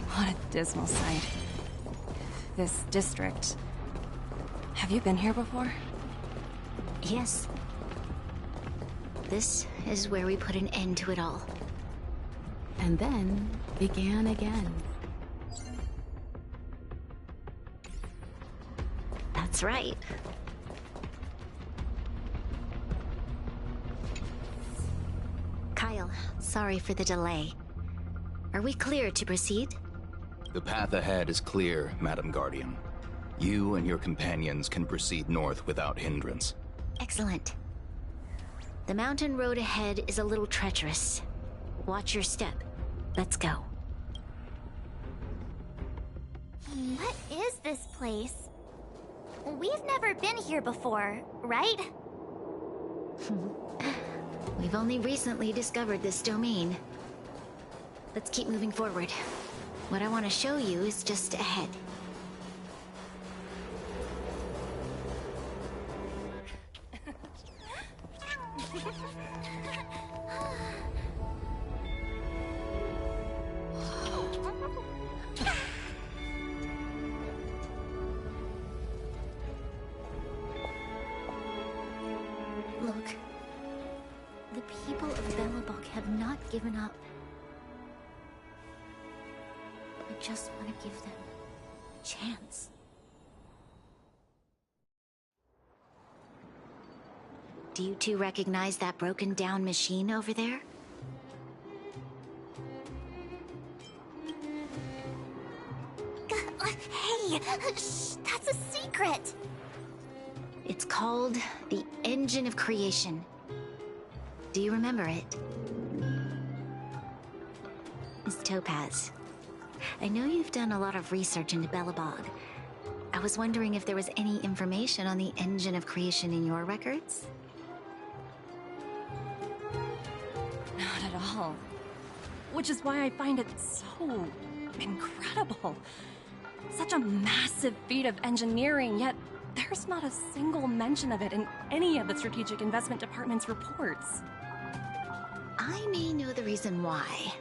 What a dismal sight. This district. Have you been here before? Yes. This is where we put an end to it all. And then began again. That's right. Kyle, sorry for the delay. Are we clear to proceed? The path ahead is clear, Madam Guardian. You and your companions can proceed north without hindrance. Excellent. The mountain road ahead is a little treacherous. Watch your step. Let's go. What is this place? We've never been here before, right? We've only recently discovered this domain. Let's keep moving forward. What I want to show you is just ahead. Look, the people of Belobog have not given up. I just want to give them a chance. Do you two recognize that broken down machine over there? Hey, shh, that's a secret. It's called the Engine of Creation. Do you remember it? Miss Topaz, I know you've done a lot of research into Belobog. I was wondering if there was any information on the Engine of Creation in your records? Not at all. Which is why I find it so incredible. Such a massive feat of engineering, yet there's not a single mention of it in any of the Strategic Investment Department's reports. I may know the reason why.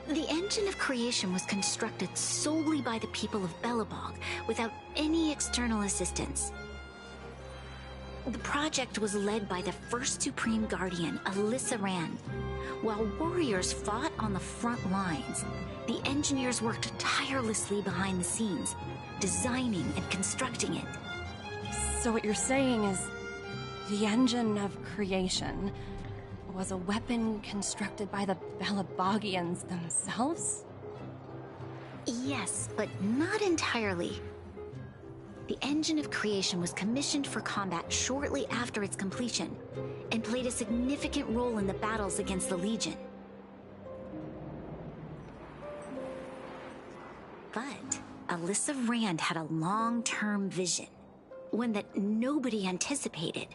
The Engine of Creation was constructed solely by the people of Belobog, without any external assistance. The project was led by the first Supreme Guardian, Alyssa Rand. While warriors fought on the front lines, the engineers worked tirelessly behind the scenes, designing and constructing it. So what you're saying is, The engine of creation was a weapon constructed by the Belabogians themselves? Yes, but not entirely. The engine of creation was commissioned for combat shortly after its completion, and played a significant role in the battles against the Legion. But Alyssa Rand had a long-term vision, one that nobody anticipated.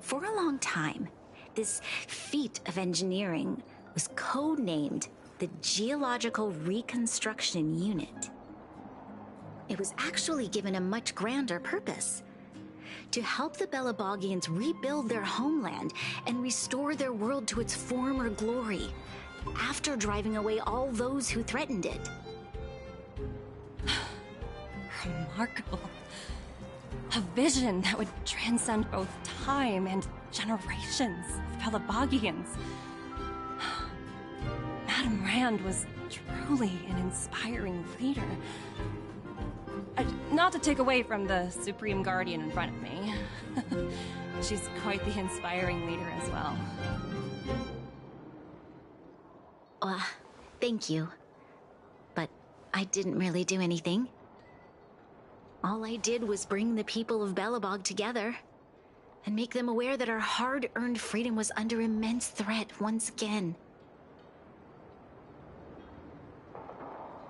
For a long time, this feat of engineering was codenamed the Geological Reconstruction Unit. It was actually given a much grander purpose: to help the Belabogians rebuild their homeland and restore their world to its former glory, after driving away all those who threatened it. Remarkable. A vision that would transcend both time and generations of Belabogians. Madame Rand was truly an inspiring leader. Not to take away from the Supreme Guardian in front of me. She's quite the inspiring leader as well. Thank you. But I didn't really do anything. All I did was bring the people of Belobog together and make them aware that our hard-earned freedom was under immense threat once again.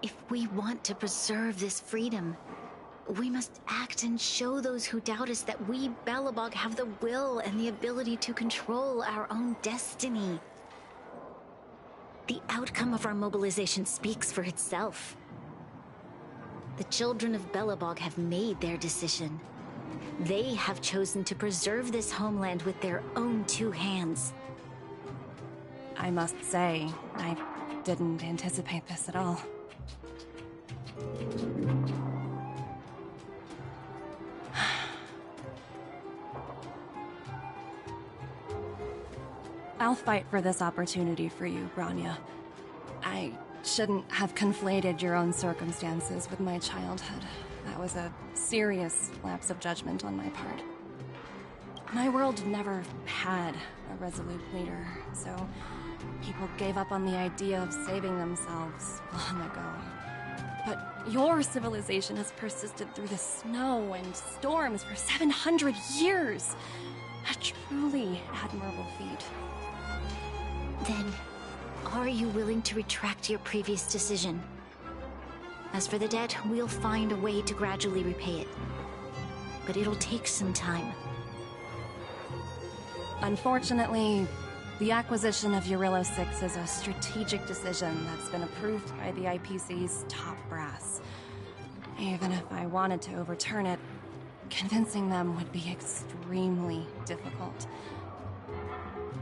If we want to preserve this freedom, we must act and show those who doubt us that we, Belobog, have the will and the ability to control our own destiny. The outcome of our mobilization speaks for itself. The children of Belobog have made their decision. They have chosen to preserve this homeland with their own two hands. I must say, I didn't anticipate this at all. I'll fight for this opportunity for you, Branya. I shouldn't have conflated your own circumstances with my childhood. That was a serious lapse of judgment on my part. My world never had a resolute leader, so people gave up on the idea of saving themselves long ago. But your civilization has persisted through the snow and storms for 700 years. A truly admirable feat. Then, are you willing to retract your previous decision? As for the debt, we'll find a way to gradually repay it. But it'll take some time. Unfortunately, the acquisition of Jarilo 6 is a strategic decision that's been approved by the IPC's top brass. Even if I wanted to overturn it, convincing them would be extremely difficult.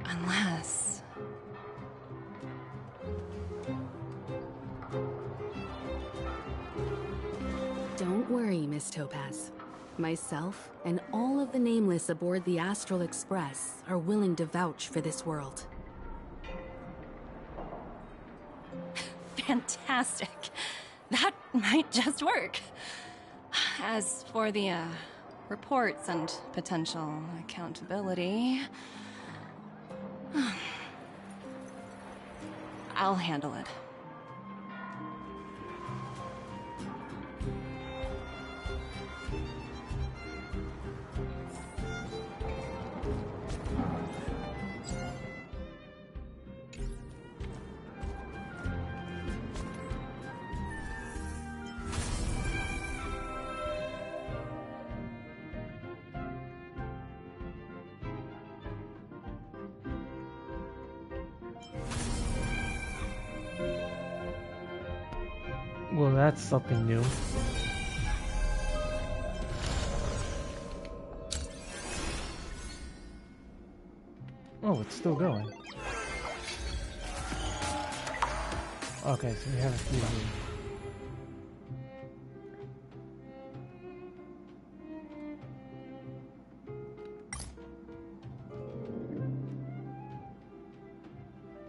Unless... Don't worry, Miss Topaz. Myself and all of the Nameless aboard the Astral Express are willing to vouch for this world. Fantastic. That might just work. As for the, reports and potential accountability... I'll handle it. Well, that's something new. Oh, it's still going. Okay, so we have a few here.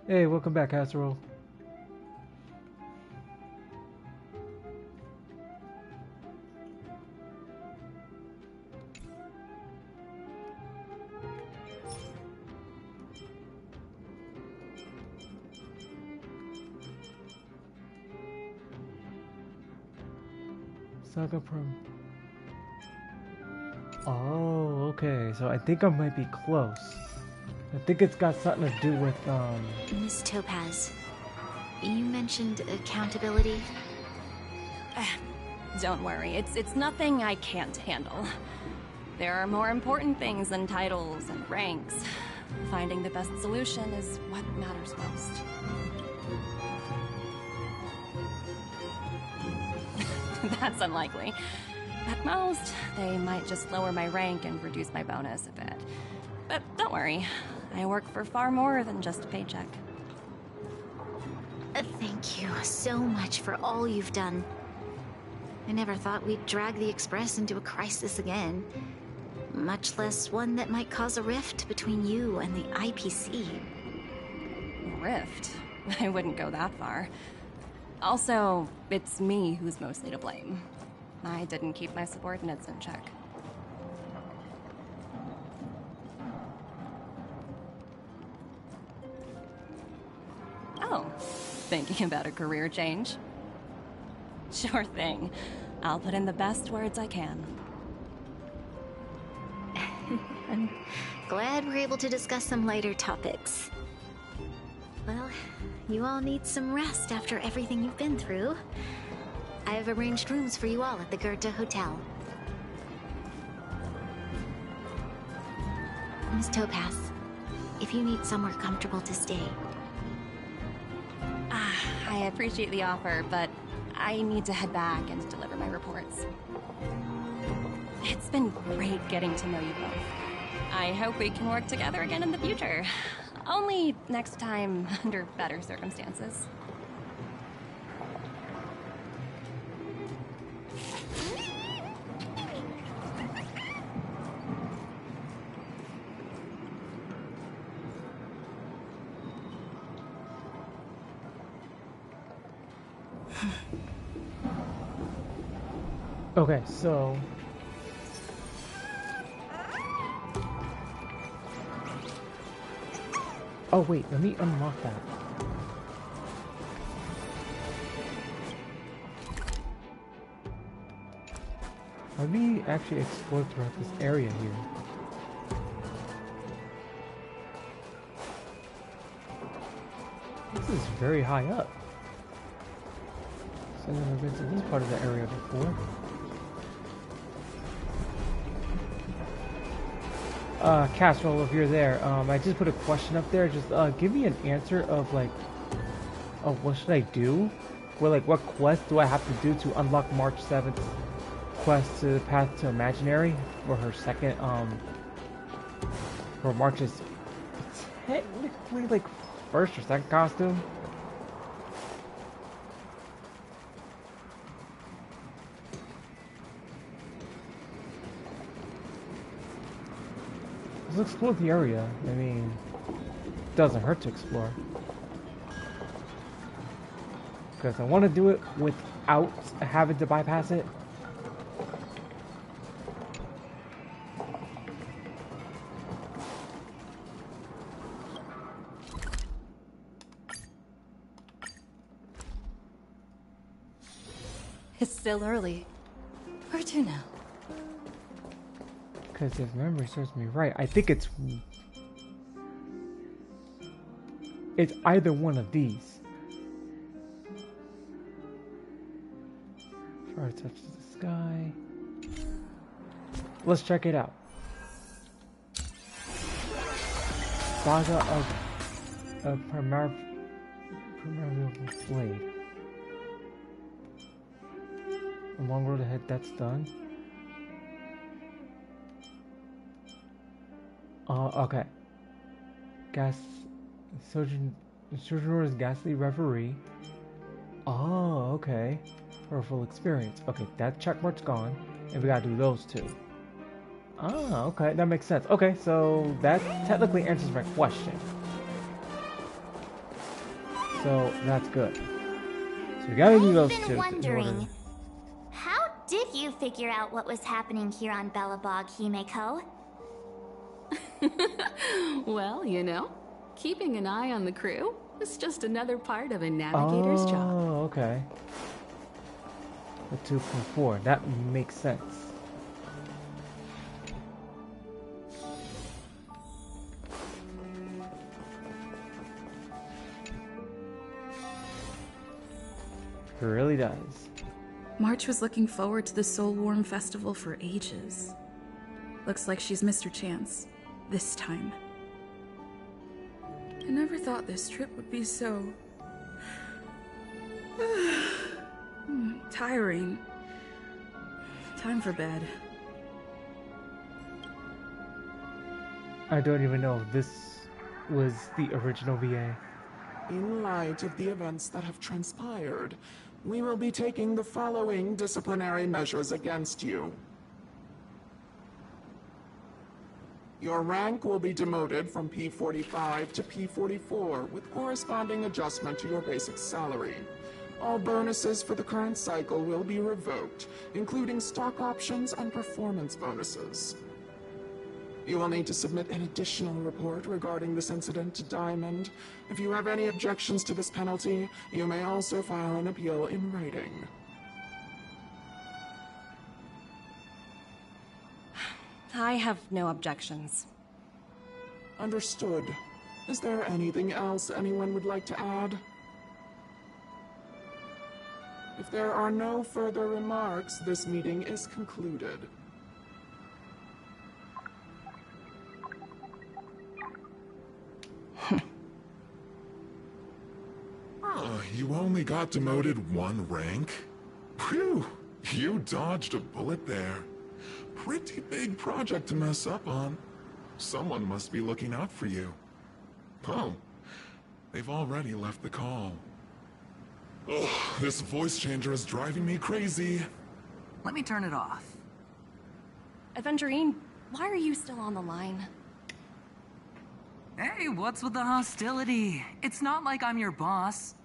Hey, welcome back, Casserole. Saga from... Oh, okay. So I think I might be close. I think it's got something to do with, Miss Topaz, you mentioned accountability. Don't worry, it's nothing I can't handle. There are more important things than titles and ranks. Finding the best solution is what matters most. That's unlikely. At most, they might just lower my rank and reduce my bonus a bit. But don't worry, I work for far more than just a paycheck. Thank you so much for all you've done. I never thought we'd drag the Express into a crisis again. Much less one that might cause a rift between you and the IPC. Rift? I wouldn't go that far. Also, it's me who's mostly to blame. I didn't keep my subordinates in check. Oh, thinking about a career change? Sure thing. I'll put in the best words I can. I'm glad we're able to discuss some lighter topics. Well, you all need some rest after everything you've been through. I've arranged rooms for you all at the Goethe Hotel. Miss Topaz, if you need somewhere comfortable to stay. I appreciate the offer, but I need to head back and deliver my reports. It's been great getting to know you both. I hope we can work together again in the future. Only next time under better circumstances. Okay, so... Oh wait, let me unlock that. Let me actually explore throughout this area here. This is very high up. So I've never been to this part of the area before. Castrol, if you're there, I just put a question up there. Just give me an answer of like, what should I do? Or like, what quest do I have to do to unlock March 7th quest to the Path to Imaginary for her second, for March's technically like first or second costume? Let's explore the area. I mean, it doesn't hurt to explore. Because I want to do it without having to bypass it. It's still early. Where to now? Because if memory serves me right, I think it's either one of these. Try to touch the sky. Let's check it out. Saga of Primordial Blade. A long road ahead, that's done. Okay. Sojourner's Ghastly Reverie. Oh, okay. For a full experience. Okay, that checkmark's gone. And we gotta do those two. Ah, okay, that makes sense. Okay, so that technically answers my question. So, that's good. So we gotta do those two. I've been wondering, how did you figure out what was happening here on Belobog, Himeko? Well, you know, keeping an eye on the crew is just another part of a navigator's job. Oh, okay. A 2.4. That makes sense. It really does. March was looking forward to the Soul Warm Festival for ages. Looks like she's missed her chance. This time. I never thought this trip would be so... tiring. Time for bed. I don't even know if this was the original VA. In light of the events that have transpired, we will be taking the following disciplinary measures against you. Your rank will be demoted from P45 to P44 with corresponding adjustment to your basic salary. All bonuses for the current cycle will be revoked, including stock options and performance bonuses. You will need to submit an additional report regarding this incident to Diamond. If you have any objections to this penalty, you may also file an appeal in writing. I have no objections. Understood. Is there anything else anyone would like to add? If there are no further remarks, this meeting is concluded. You only got demoted 1 rank? Phew, you dodged a bullet there. Pretty big project to mess up on. Someone must be looking out for you. Oh, they've already left the call. Oh, this voice changer is driving me crazy. Let me turn it off. Aventurine, why are you still on the line? Hey, what's with the hostility? It's not like I'm your boss.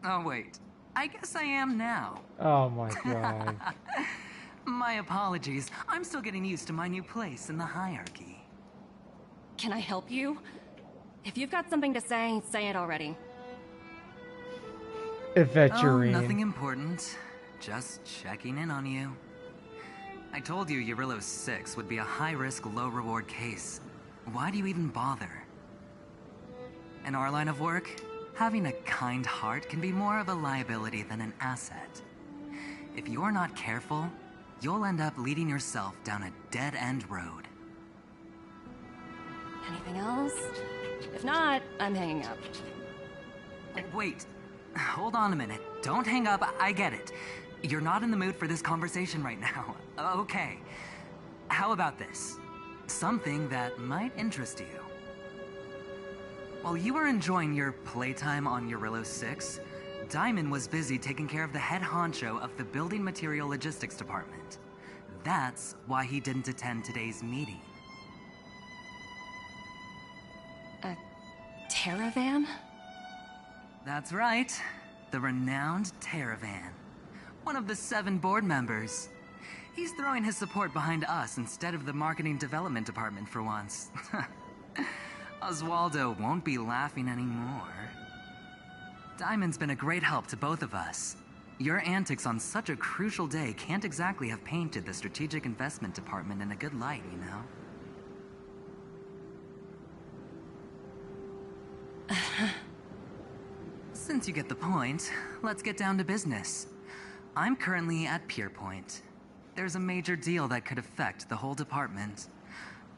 Oh, wait. I guess I am now. Oh my god. My apologies. I'm still getting used to my new place in the hierarchy. Can I help you? If you've got something to say it already. Aventurine. Oh, nothing important. Just checking in on you. I told you Jarilo 6 would be a high-risk, low-reward case. Why do you even bother? In our line of work, having a kind heart can be more of a liability than an asset. If you're not careful, you'll end up leading yourself down a dead-end road. Anything else? If not, I'm hanging up. Wait. Hold on a minute. Don't hang up. I get it. You're not in the mood for this conversation right now. Okay. How about this? Something that might interest you. While you were enjoying your playtime on Jarilo 6, Diamond was busy taking care of the head honcho of the Building Material Logistics Department. That's why he didn't attend today's meeting. A Terravan? That's right. The renowned Terravan. One of the 7 board members. He's throwing his support behind us instead of the Marketing Development Department for once. Oswaldo won't be laughing anymore. Diamond's been a great help to both of us. Your antics on such a crucial day can't exactly have painted the Strategic Investment Department in a good light, you know? Since you get the point, let's get down to business. I'm currently at Pierpoint. There's a major deal that could affect the whole department.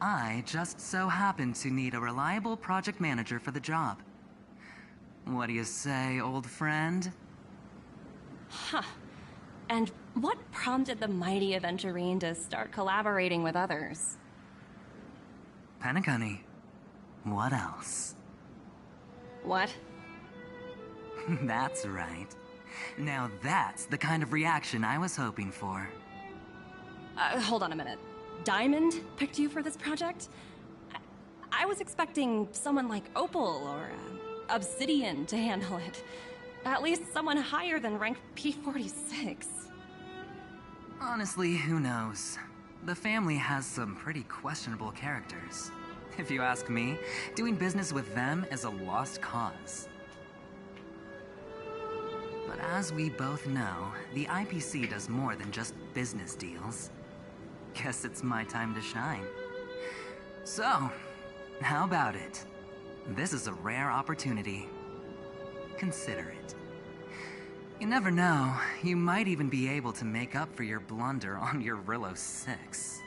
I just so happen to need a reliable project manager for the job. What do you say, old friend? Huh. And what prompted the mighty Aventurine to start collaborating with others? Penacony. What else? What? That's right. Now that's the kind of reaction I was hoping for. Hold on a minute. Diamond picked you for this project? I was expecting someone like Opal or Obsidian to handle it. At least someone higher than rank P46. Honestly, who knows? The family has some pretty questionable characters. If you ask me, doing business with them is a lost cause. But As we both know, the IPC does more than just business deals. Guess it's my time to shine. So, how about it? This is a rare opportunity. Consider it. You never know, you might even be able to make up for your blunder on Jarilo 6.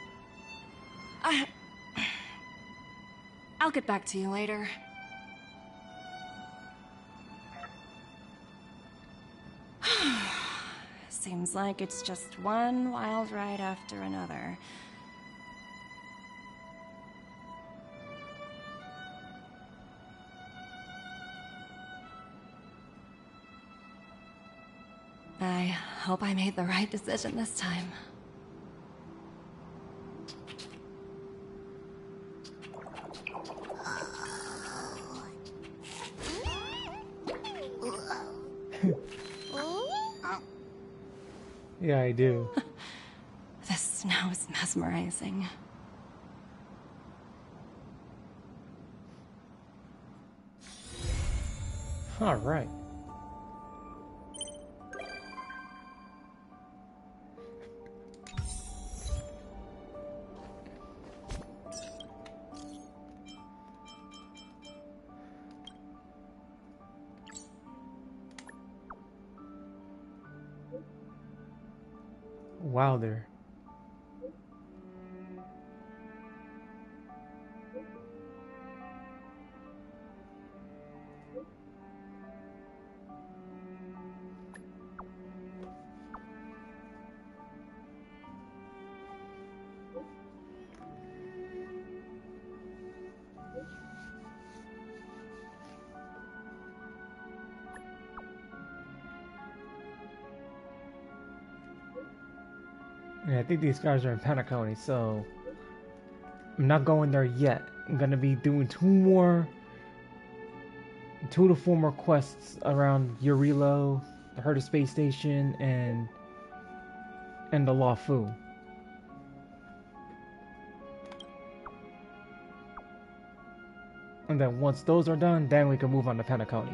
I'll get back to you later. Seems like it's just one wild ride after another. I hope I made the right decision this time. Yeah, I do. The snow is mesmerizing. All right. Wilder. Yeah, I think these guys are in Penacony, so I'm not going there yet. I'm gonna be doing two to four more quests around Jarilo, the Herta Space Station, and the Lawfu. And then once those are done, then we can move on to Penacony.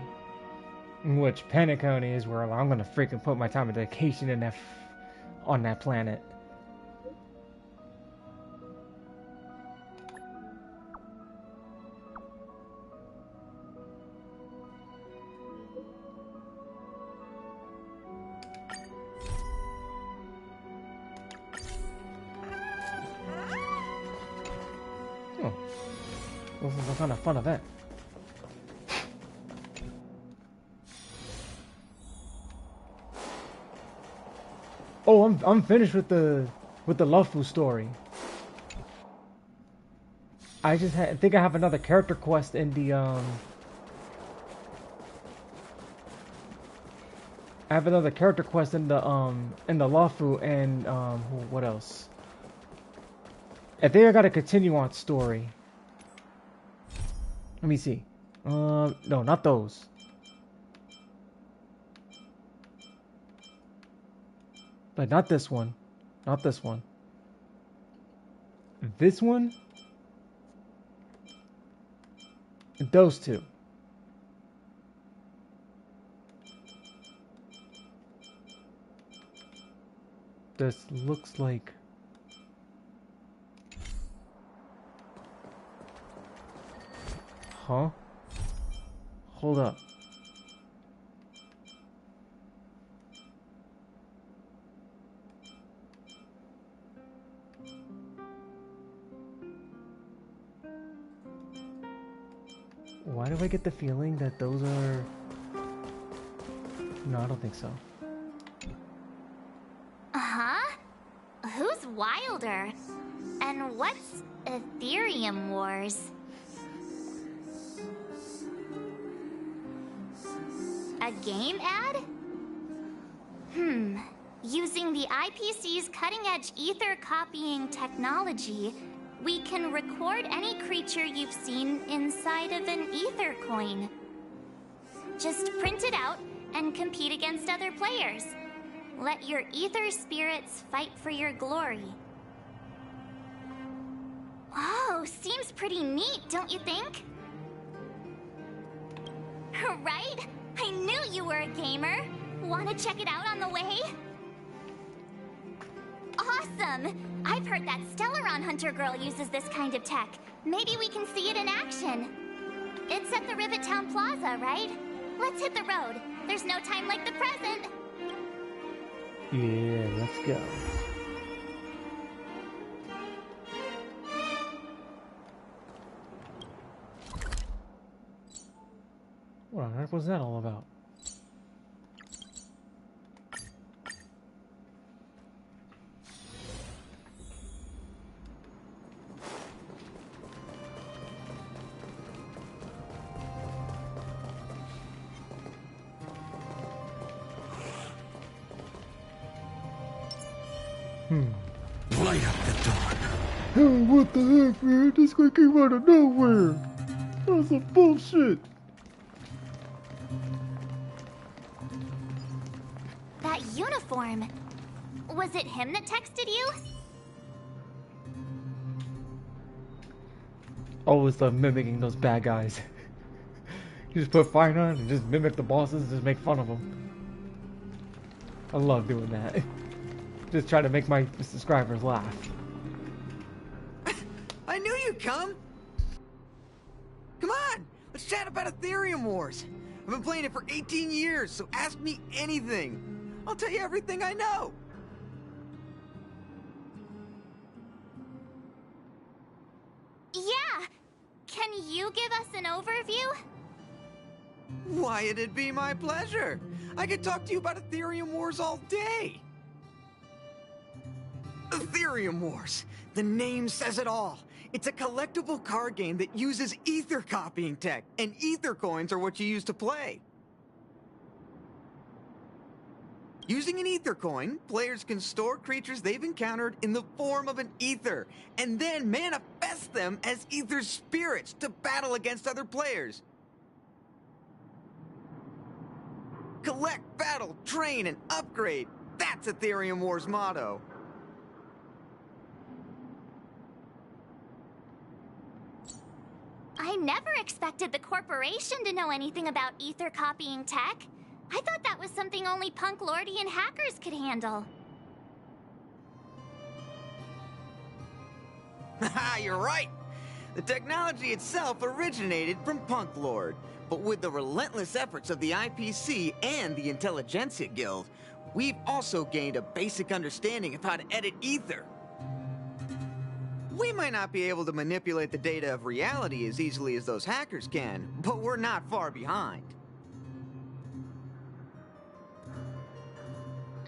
Which Penacony is where I'm gonna freaking put my time of dedication in on that planet. This is a kind of fun event. Oh, I'm finished with the Lawfu story. I think I have another character quest in the I have another character quest in the Lawfu, and what else? I think I gotta continue on story. Let me see. No, not those. But not this one. Not this one. This one? And those two. This looks like... Huh? Hold up. Why do I get the feeling that those are... No, I don't think so. Uh-huh? Who's Wilder? And what's Ethereum Wars? A game ad? Using the IPC's cutting-edge ether copying technology, we can record any creature you've seen inside of an ether coin. Just print it out and compete against other players. Let your ether spirits fight for your glory. Oh, seems pretty neat, don't you think? Right? I knew you were a gamer. Wanna check it out on the way? Awesome! I've heard that Stellaron Hunter girl uses this kind of tech. Maybe we can see it in action. It's at the Rivet Town Plaza, right? Let's hit the road. There's no time like the present. Yeah, let's go. What on earth was that all about? Light up the dawn. Oh, what the heck, man? This guy came out of nowhere. That's some bullshit. That uniform. Was it him that texted you? Always love mimicking those bad guys. You just put fire on and just mimic the bosses and just make fun of them. I love doing that. Just try to make my subscribers laugh. I knew you'd come! Come on! Let's chat about Ethereum Wars! I've been playing it for 18 years, so ask me anything! I'll tell you everything I know! Yeah! Can you give us an overview? Why, it'd be my pleasure! I could talk to you about Ethereum Wars all day! Ethereum Wars! The name says it all! It's a collectible card game that uses ether copying tech, and ether coins are what you use to play. Using an ether coin, players can store creatures they've encountered in the form of an ether, and then manifest them as ether spirits to battle against other players. Collect, battle, train, and upgrade. That's Ethereum Wars' motto. I never expected the corporation to know anything about ether copying tech. I thought that was something only Punk Lordy and hackers could handle. Haha, you're right! The technology itself originated from Punk Lord, but with the relentless efforts of the IPC and the Intelligentsia Guild, we've also gained a basic understanding of how to edit ether. We might not be able to manipulate the data of reality as easily as those hackers can, but we're not far behind.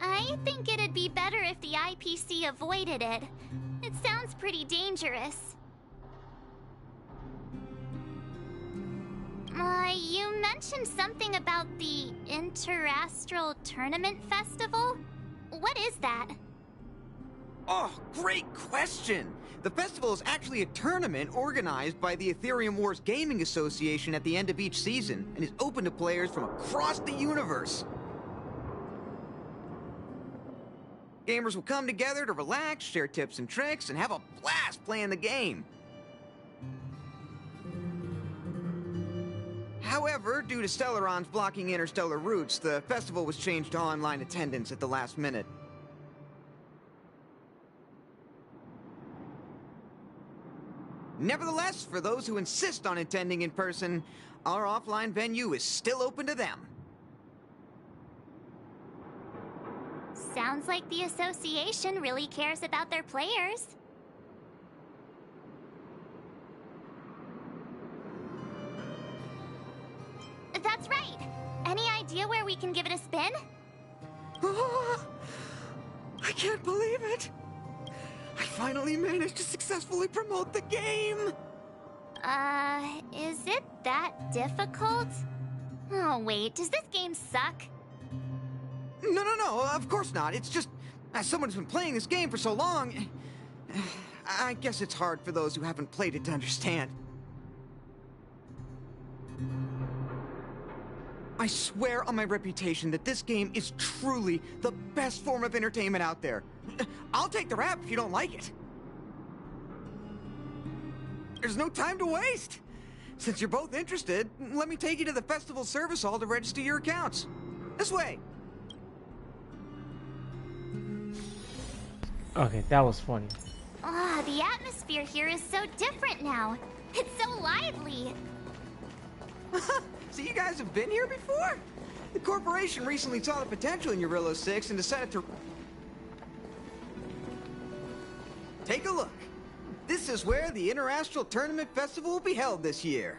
I think it'd be better if the IPC avoided it. It sounds pretty dangerous. You mentioned something about the Interastral Tournament Festival? What is that? Oh, great question! The festival is actually a tournament organized by the Ethereum Wars Gaming Association at the end of each season, and is open to players from across the universe. Gamers will come together to relax, share tips and tricks, and have a blast playing the game. However, due to Stellarons blocking interstellar routes, the festival was changed to online attendance at the last minute. Nevertheless, for those who insist on attending in person, our offline venue is still open to them. Sounds like the association really cares about their players. That's right! Any idea where we can give it a spin? I can't believe it! I finally managed to successfully promote the game! Is it that difficult? Oh wait, does this game suck? No, of course not. It's just, as someone who's been playing this game for so long, I guess it's hard for those who haven't played it to understand. I swear on my reputation that this game is truly the best form of entertainment out there. I'll take the rap if you don't like it. There's no time to waste. Since you're both interested, let me take you to the festival service hall to register your accounts. This way. Okay, that was funny. Ah, the atmosphere here is so different now. It's so lively. So you guys have been here before? The corporation recently saw the potential in Jarilo 6 and decided to... Take a look. This is where the Interastral Tournament Festival will be held this year.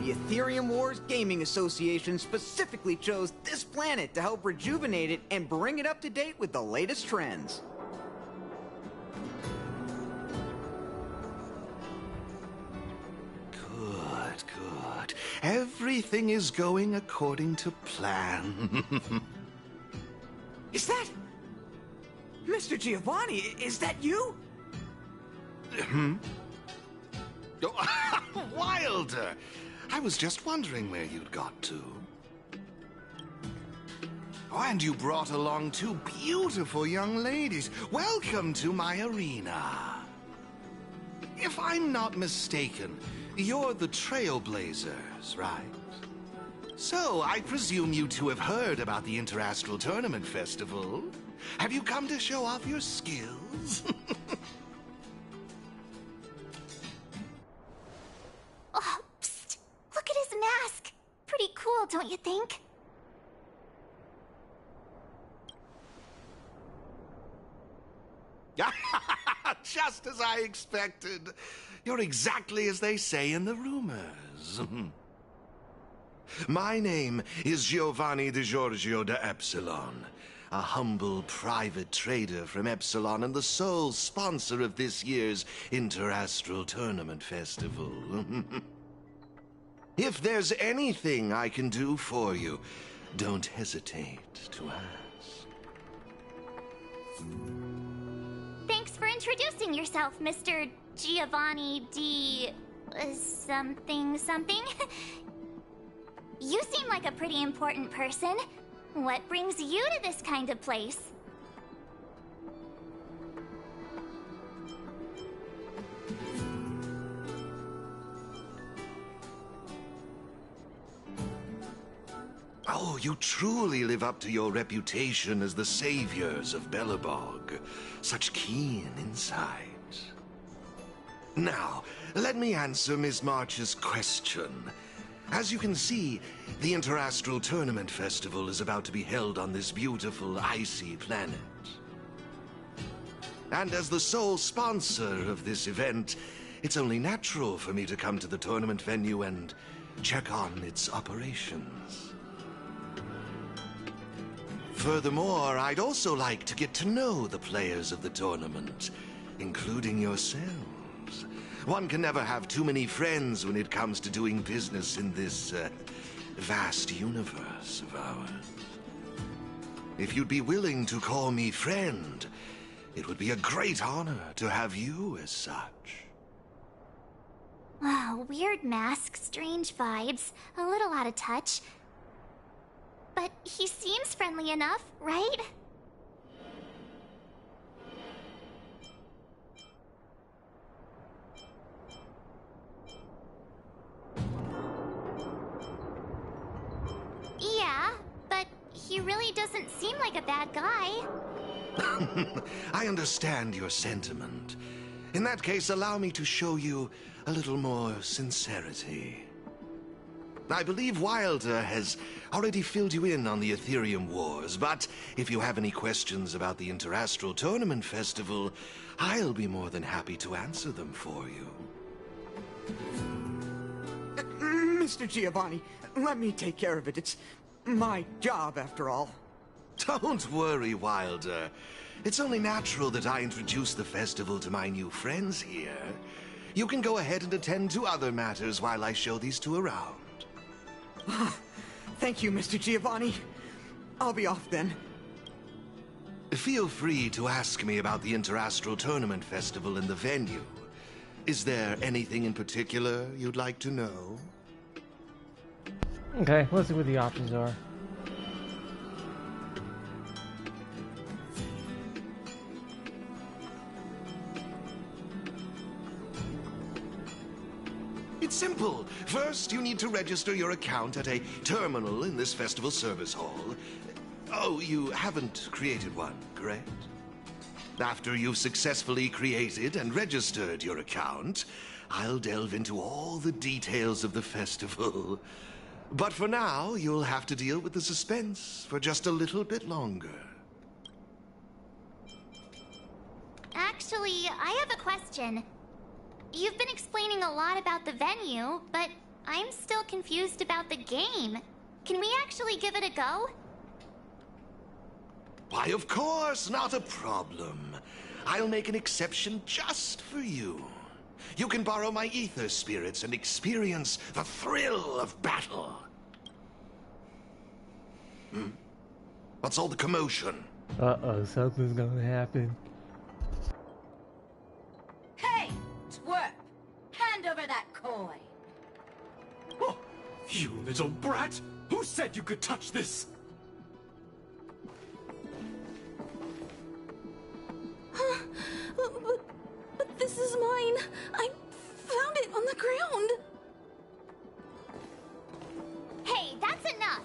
The Ethereum Wars Gaming Association specifically chose this planet to help rejuvenate it and bring it up to date with the latest trends. Good. Everything is going according to plan. Is that... Mr. Giovanni, is that you? Oh, Wilder! I was just wondering where you'd got to. Oh, and you brought along two beautiful young ladies. Welcome to my arena. If I'm not mistaken, you're the Trailblazers, right? So, I presume you two have heard about the Interastral Tournament Festival. Have you come to show off your skills? Oh, psst! Look at his mask! Pretty cool, don't you think? Just as I expected. You're exactly as they say in the rumors. My name is Giovanni Di Giorgio de Epsilon, a humble private trader from Epsilon and the sole sponsor of this year's Interastral Tournament Festival. If there's anything I can do for you, don't hesitate to ask. Thanks for introducing yourself, Mr. Giovanni D... something. You seem like a pretty important person. What brings you to this kind of place? Oh, you truly live up to your reputation as the saviors of Belobog. Such keen insight. Now, let me answer Ms. March's question. As you can see, the Interastral Tournament Festival is about to be held on this beautiful, icy planet. And as the sole sponsor of this event, it's only natural for me to come to the tournament venue and check on its operations. Furthermore, I'd also like to get to know the players of the tournament, including yourselves. One can never have too many friends when it comes to doing business in this vast universe of ours. If you'd be willing to call me friend, it would be a great honor to have you as such. Oh, weird mask, strange vibes, a little out of touch. But he seems friendly enough, right? Yeah, but he really doesn't seem like a bad guy. I understand your sentiment. In that case, allow me to show you a little more sincerity. I believe Wilder has already filled you in on the Ethereum Wars, but if you have any questions about the Interastral Tournament Festival, I'll be more than happy to answer them for you. Mr. Giovanni, let me take care of it. It's my job, after all. Don't worry, Wilder. It's only natural that I introduce the festival to my new friends here. You can go ahead and attend to other matters while I show these two around. Thank you, Mr. Giovanni. I'll be off then. Feel free to ask me about the Interastral Tournament Festival and the venue. Is there anything in particular you'd like to know? Okay, let's see what the options are. It's simple. First, you need to register your account at a terminal in this festival service hall. Oh, you haven't created one, correct? After you've successfully created and registered your account, I'll delve into all the details of the festival. But for now, you'll have to deal with the suspense for just a little bit longer. Actually, I have a question. You've been explaining a lot about the venue, but I'm still confused about the game. Can we actually give it a go? Why, of course, not a problem. I'll make an exception just for you. You can borrow my ether spirits and experience the thrill of battle. What's all the commotion? Uh-oh, something's gonna happen. Hey, twerp! Hand over that coin! Oh, you little brat! Who said you could touch this? But this is mine. I found it on the ground. Hey, that's enough!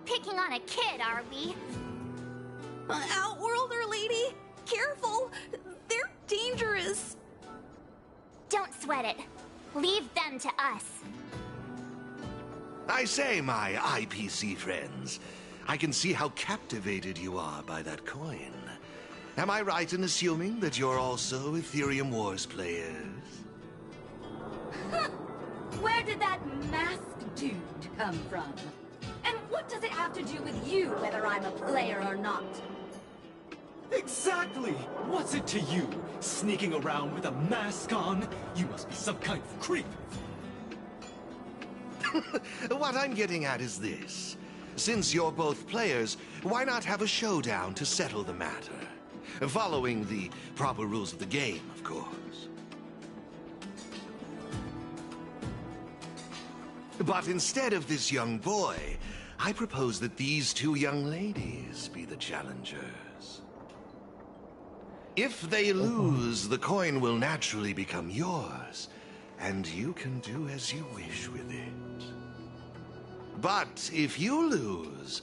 Picking on a kid, are we? Outworlder lady, careful. They're dangerous. Don't sweat it. Leave them to us. I say, my IPC friends, I can see how captivated you are by that coin. Am I right in assuming that you're also Ethereum Wars players? Where did that masked dude come from? And what does it have to do with you, whether I'm a player or not? Exactly! What's it to you? Sneaking around with a mask on? You must be some kind of creep. What I'm getting at is this. Since you're both players, why not have a showdown to settle the matter? Following the proper rules of the game, of course. But instead of this young boy, I propose that these two young ladies be the challengers. If they lose, the coin will naturally become yours, and you can do as you wish with it. But if you lose,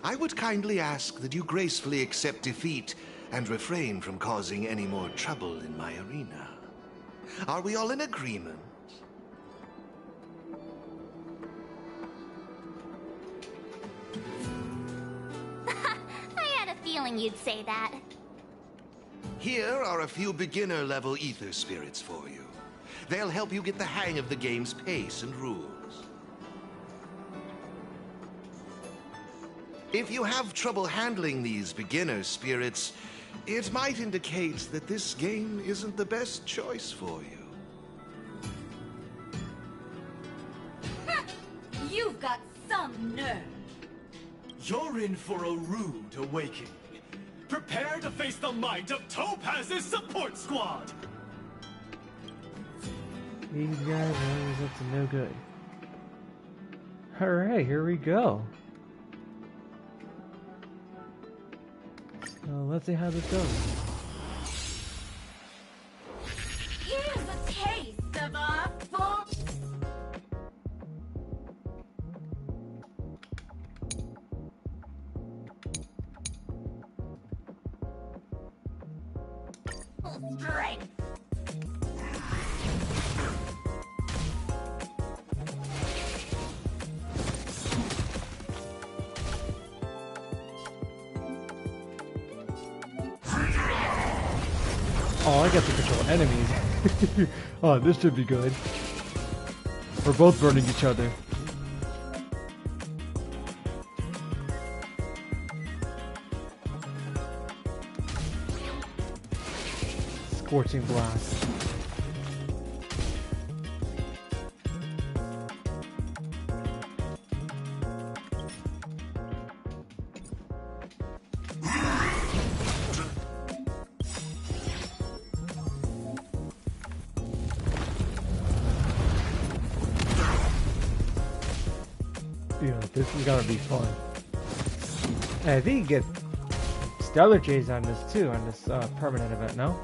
I would kindly ask that you gracefully accept defeat and refrain from causing any more trouble in my arena. Are we all in agreement? I had a feeling you'd say that. Here are a few beginner-level ether spirits for you. They'll help you get the hang of the game's pace and rules. If you have trouble handling these beginner spirits, it might indicate that this game isn't the best choice for you. You've got some nerve. You're in for a rude awakening. Prepare to face the might of Topaz's support squad! These guys are always up to no good. Alright, here we go. So let's see how this goes. Here's a taste of our full... strength. Oh, I get to control enemies. Oh, this should be good. We're both burning each other. Scorching blast. Yeah, this is gonna be fun. And I think you get Stellar Jays on this too, on this permanent event, no?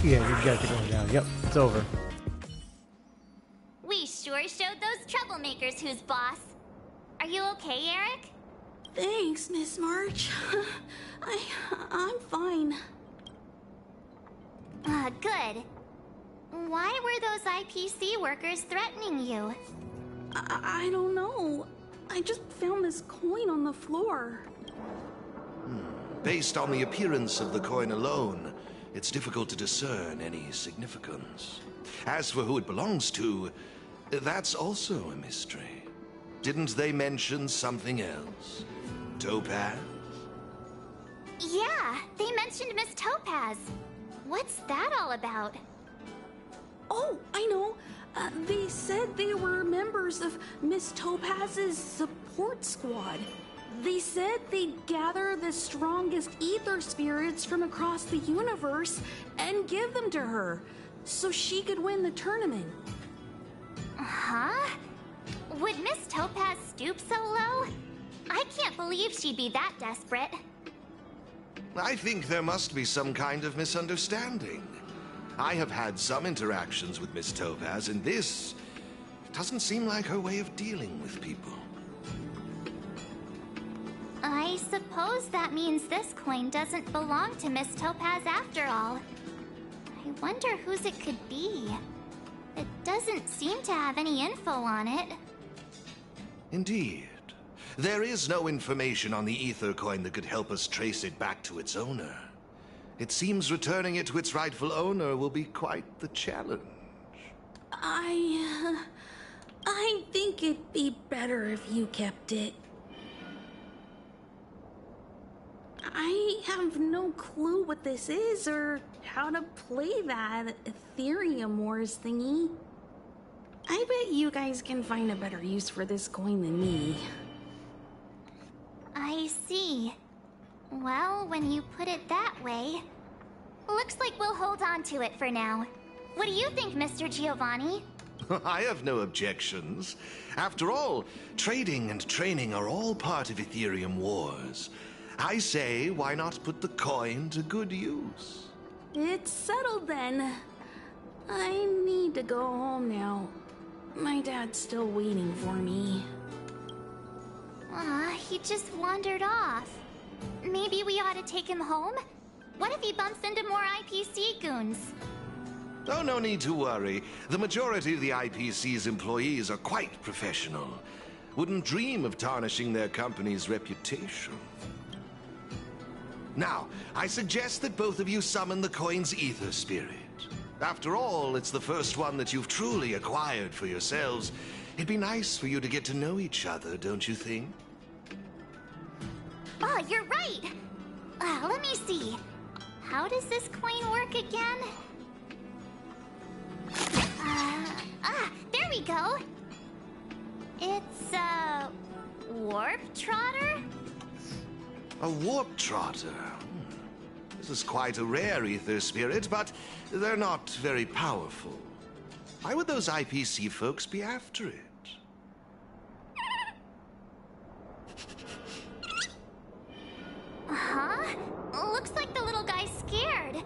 Yeah, you guys are going down. Yep, it's over. We sure showed those troublemakers who's boss. Are you okay, Eric? Thanks, Miss March. I'm fine. Good. Why were those IPC workers threatening you? I don't know. I just found this coin on the floor. Based on the appearance of the coin alone, it's difficult to discern any significance. As for who it belongs to, that's also a mystery. Didn't they mention something else? Topaz? Yeah, they mentioned Miss Topaz. What's that all about? Oh, I know. They said they were members of Miss Topaz's support squad. They said they'd gather the strongest ether spirits from across the universe and give them to her, so she could win the tournament. Huh? Would Miss Topaz stoop so low? I can't believe she'd be that desperate. I think there must be some kind of misunderstanding. I have had some interactions with Miss Topaz, and this doesn't seem like her way of dealing with people. I suppose that means this coin doesn't belong to Miss Topaz after all. I wonder whose it could be. It doesn't seem to have any info on it. Indeed. There is no information on the ether coin that could help us trace it back to its owner. It seems returning it to its rightful owner will be quite the challenge. I think it'd be better if you kept it. I have no clue what this is or how to play that Ethereum Wars thingy. I bet you guys can find a better use for this coin than me. I see. Well, when you put it that way, looks like we'll hold on to it for now. What do you think, Mr. Giovanni? I have no objections. After all, trading and training are all part of Ethereum Wars. I say, why not put the coin to good use? It's settled then. I need to go home now. My dad's still waiting for me. He just wandered off. Maybe we ought to take him home? What if he bumps into more IPC goons? Oh, no need to worry. The majority of the IPC's employees are quite professional. Wouldn't dream of tarnishing their company's reputation. Now, I suggest that both of you summon the coin's ether spirit. After all, it's the first one that you've truly acquired for yourselves. It'd be nice for you to get to know each other, don't you think? Oh, you're right! Let me see. How does this coin work again? There we go! It's a warp trotter? A warp trotter? This is quite a rare ether spirit, but they're not very powerful. Why would those IPC folks be after it? Huh? Looks like the little guy's scared.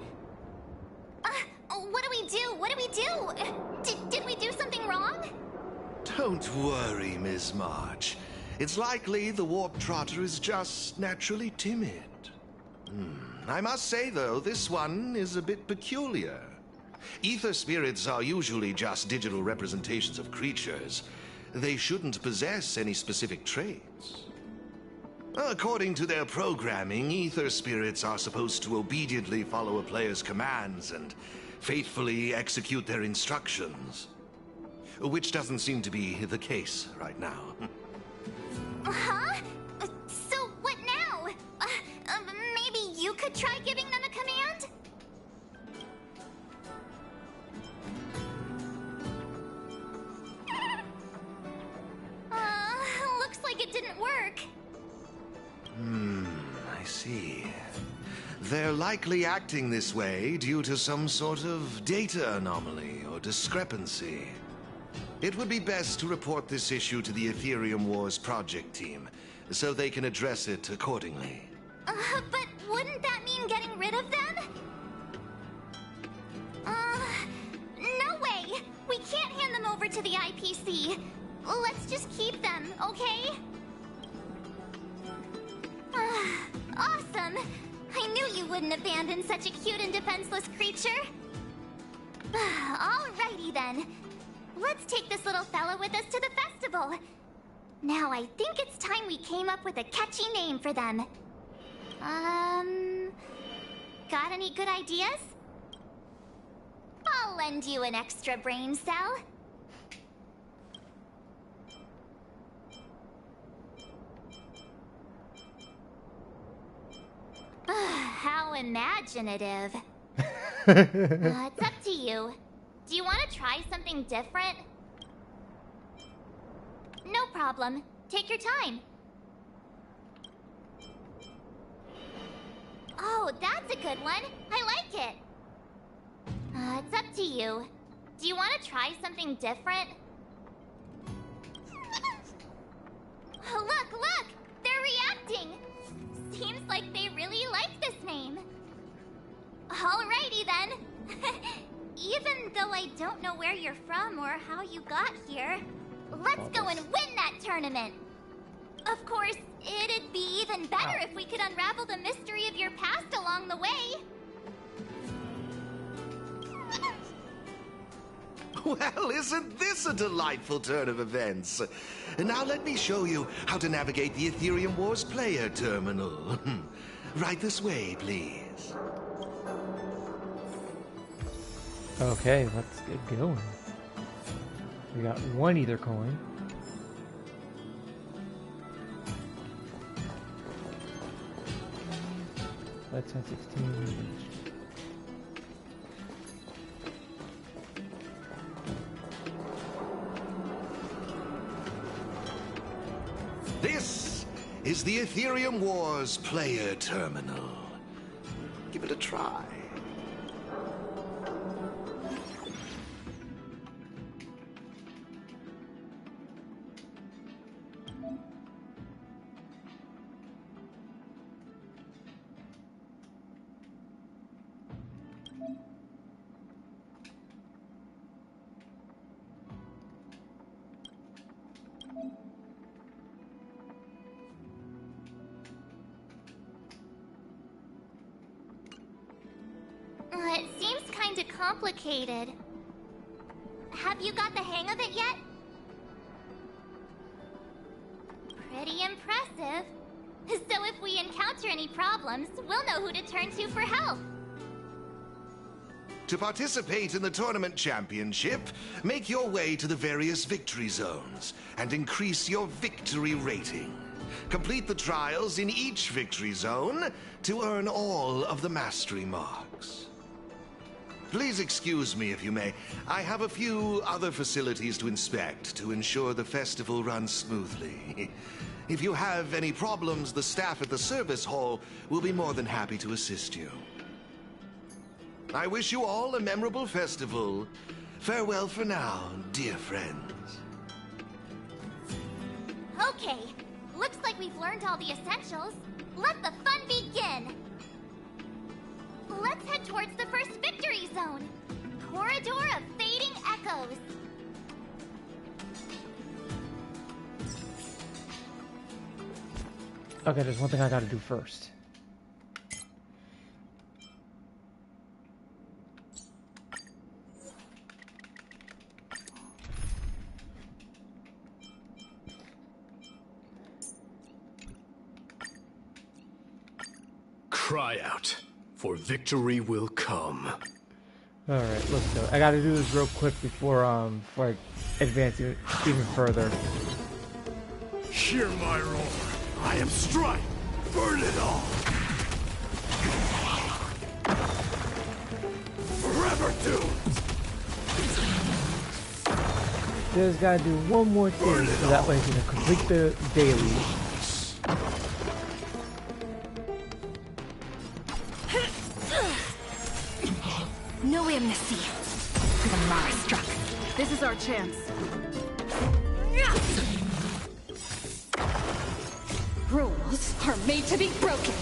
What do we do? What do we do? Did we do something wrong? Don't worry, Miss March. It's likely the warp trotter is just naturally timid. I must say, though, this one is a bit peculiar. Ether spirits are usually just digital representations of creatures. They shouldn't possess any specific traits. According to their programming, ether spirits are supposed to obediently follow a player's commands and faithfully execute their instructions. Which doesn't seem to be the case right now. Huh? So what now? Maybe you could try giving them a command? Looks like it didn't work. I see. They're likely acting this way due to some sort of data anomaly or discrepancy. It would be best to report this issue to the Ethereum Wars project team, so they can address it accordingly. But wouldn't that mean getting rid of them? the IPC. Let's just keep them, okay? Awesome! I knew you wouldn't abandon such a cute and defenseless creature. Alrighty then. Let's take this little fella with us to the festival. Now I think it's time we came up with a catchy name for them. Got any good ideas? I'll lend you an extra brain cell. How imaginative. It's up to you. Do you want to try something different? No problem. Take your time. Oh, that's a good one. I like it. It's up to you. Do you want to try something different? Look, look! They're reacting! Seems like they really like this name. Alrighty then. Even though I don't know where you're from or how you got here, let's go and win that tournament. Of course, it'd be even better if we could unravel the mystery of your past along the way. Well, isn't this a delightful turn of events? Now let me show you how to navigate the Ethereum Wars player terminal. Right this way, please. Okay, let's get going. We got one ether coin. That's 10, 16. This is the Ethereum Wars player terminal. Give it a try. It seems kinda complicated. Have you got the hang of it yet? Pretty impressive. So if we encounter any problems, we'll know who to turn to for help. To participate in the tournament championship, make your way to the various victory zones and increase your victory rating. Complete the trials in each victory zone to earn all of the mastery marks. Please excuse me if you may. I have a few other facilities to inspect to ensure the festival runs smoothly. If you have any problems, the staff at the service hall will be more than happy to assist you. I wish you all a memorable festival. Farewell for now, dear friends. Okay, looks like we've learned all the essentials. Let the fun begin! Let's head towards the first victory zone. Corridor of Fading Echoes. Okay, there's one thing I gotta do first. Cry out, for victory will come. Alright, let's go. I gotta do this real quick before I advance even further. Hear my roar. I am strife. Burn it all. Forever doomed. Just gotta do one more thing so that way I can complete the daily. No amnesty for the Mara struck. This is our chance. Rules are made to be broken.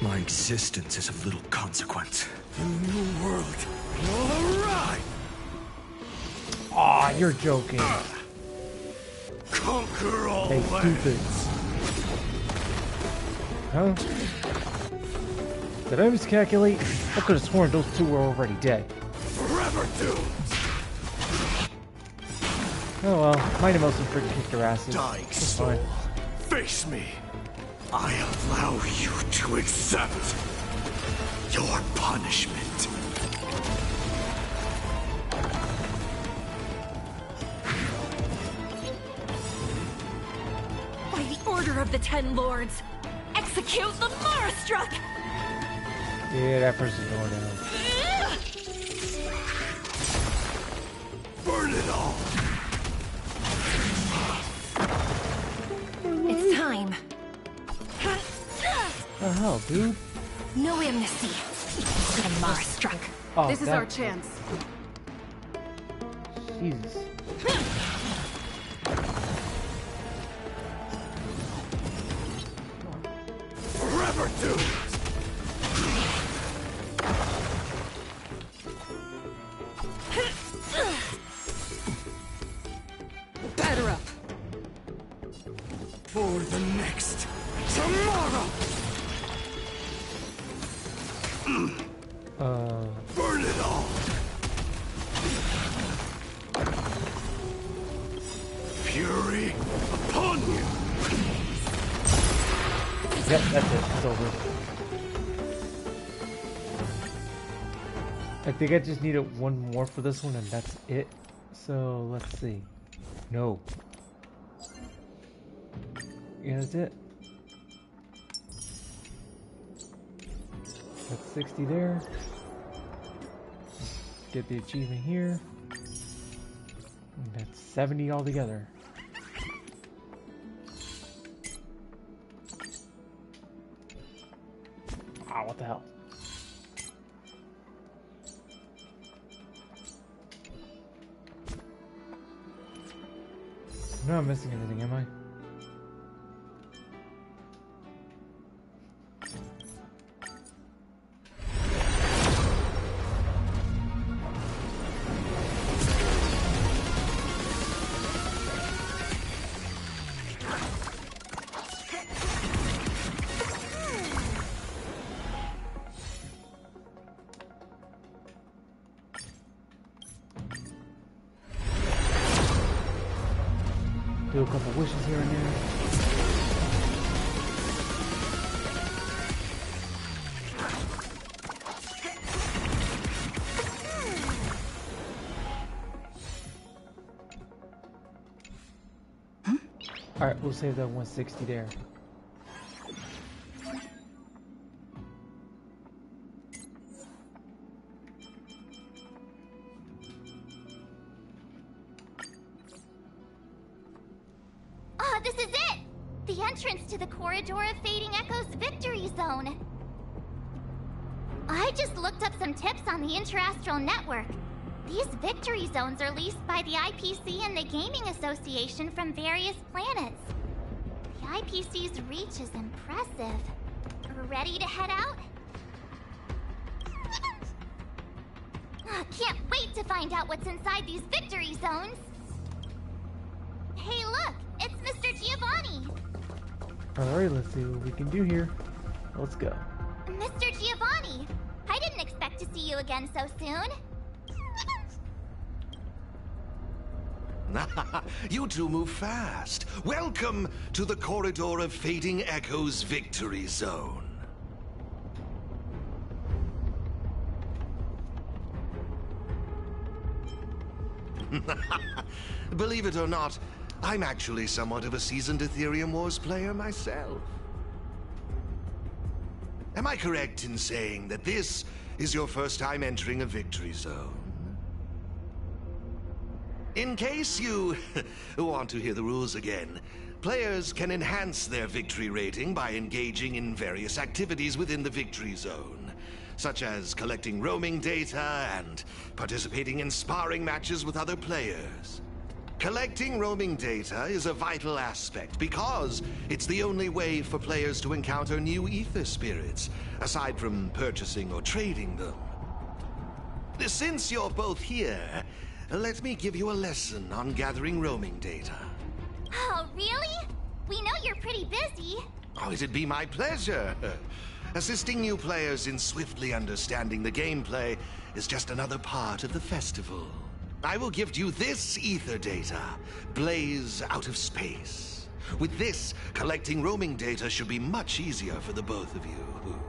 My existence is of little consequence. The new world will arrive! Aw, you're joking. Conquer all Hey, stupid. Huh? Did I miscalculate? I could have sworn those two were already dead. Forever doomed! Oh well, might have mostly freaking kicked their asses. Dying It's soul, fine. face me. I allow you to accept your punishment. By the order of the Ten Lords, execute the Marastruck! Yeah, that person's going down. Burn it all! It's time. The hell, dude? No amnesty. To the Marastruck. Oh, This is our chance. Jesus. Forever doomed! Batter up. For the next tomorrow! Burn it all! Fury upon you! Yep, that's it. It's over. I think I just needed one more for this one and that's it. So, let's see. No. Yeah, that's it. That's 60 there. Get the achievement here. And that's 70 altogether. Ah, what the hell? I'm not missing anything, am I? Do a couple wishes here and there. Alright, we'll save that 160 there. This is it! The entrance to the Corridor of Fading Echoes Victory Zone. I just looked up some tips on the Interastral Network. These victory zones are leased by the IPC and the Gaming Association from various planets. The IPC's reach is impressive. Ready to head out? Can't wait to find out what's inside these victory zones. Hey, look! It's Mr. Giovanni! Alright, let's see what we can do here. Let's go. Mr. Giovanni! I didn't expect to see you again so soon. You two move fast. Welcome to the Corridor of Fading Echoes Victory Zone. Believe it or not, I'm actually somewhat of a seasoned Ethereum Wars player myself. Am I correct in saying that this is your first time entering a victory zone? In case you want to hear the rules again, players can enhance their victory rating by engaging in various activities within the victory zone, such as collecting roaming data and participating in sparring matches with other players. Collecting roaming data is a vital aspect because it's the only way for players to encounter new ether spirits, aside from purchasing or trading them. Since you're both here, let me give you a lesson on gathering roaming data. Oh, really? We know you're pretty busy. Oh, it'd be my pleasure. Assisting new players in swiftly understanding the gameplay is just another part of the festival. I will gift you this ether data, Blaze Out of Space. With this, collecting roaming data should be much easier for the both of you.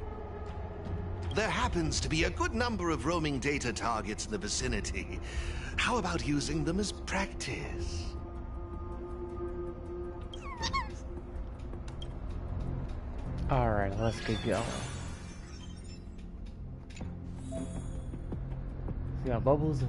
There happens to be a good number of roaming data targets in the vicinity. How about using them as practice? Alright, let's get going. We got bubbles and...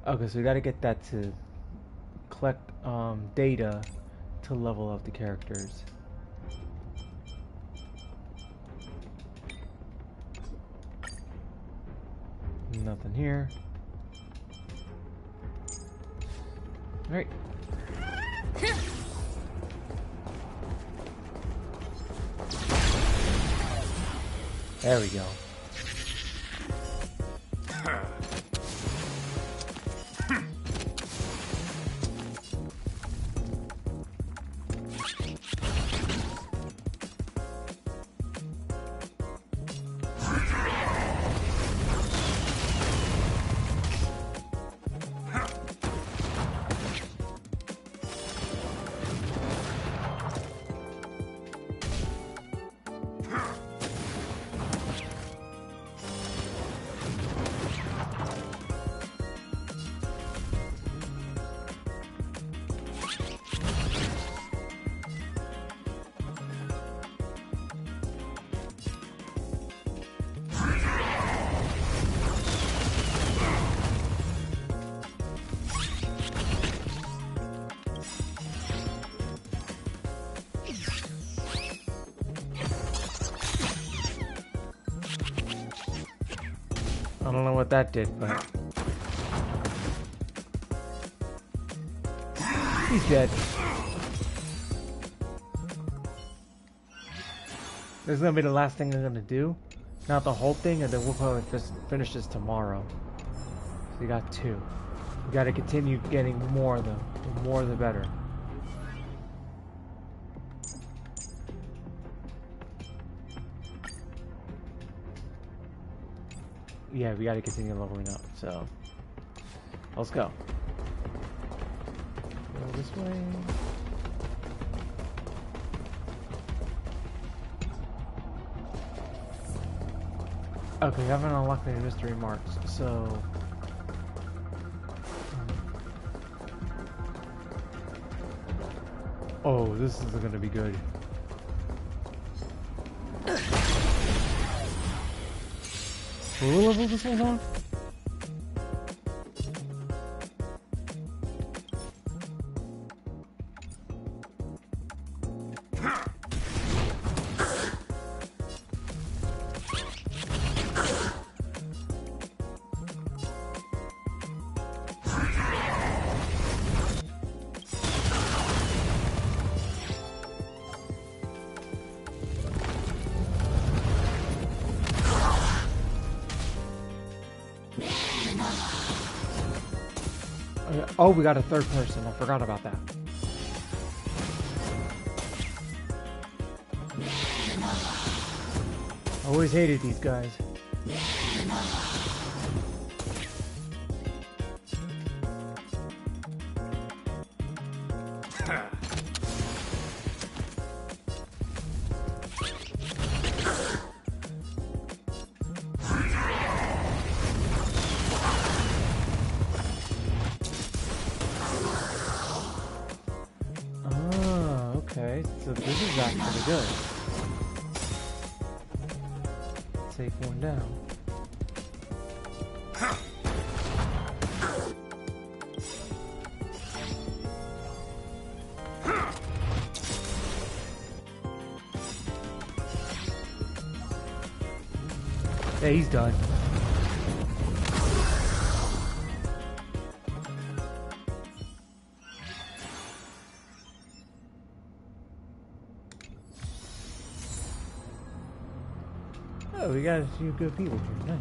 Okay, so we gotta get that to collect data to level up the characters. Nothing here. Alright. There we go. I don't know what that did, but he's dead. This is gonna be the last thing I'm gonna do. Not the whole thing, and then we'll probably just finish this tomorrow. So we got 2. We gotta continue getting more of them. The more the better. Yeah, we gotta continue leveling up, so let's go. Go this way. Okay, we haven't unlocked any mystery marks, so oh, this is gonna be good. What level this one's on? Oh, we got a third person. I forgot about that. I always hated these guys. Okay, so this is actually good. Take one down. Yeah, he's done. Oh, we got a few good people here. Nice.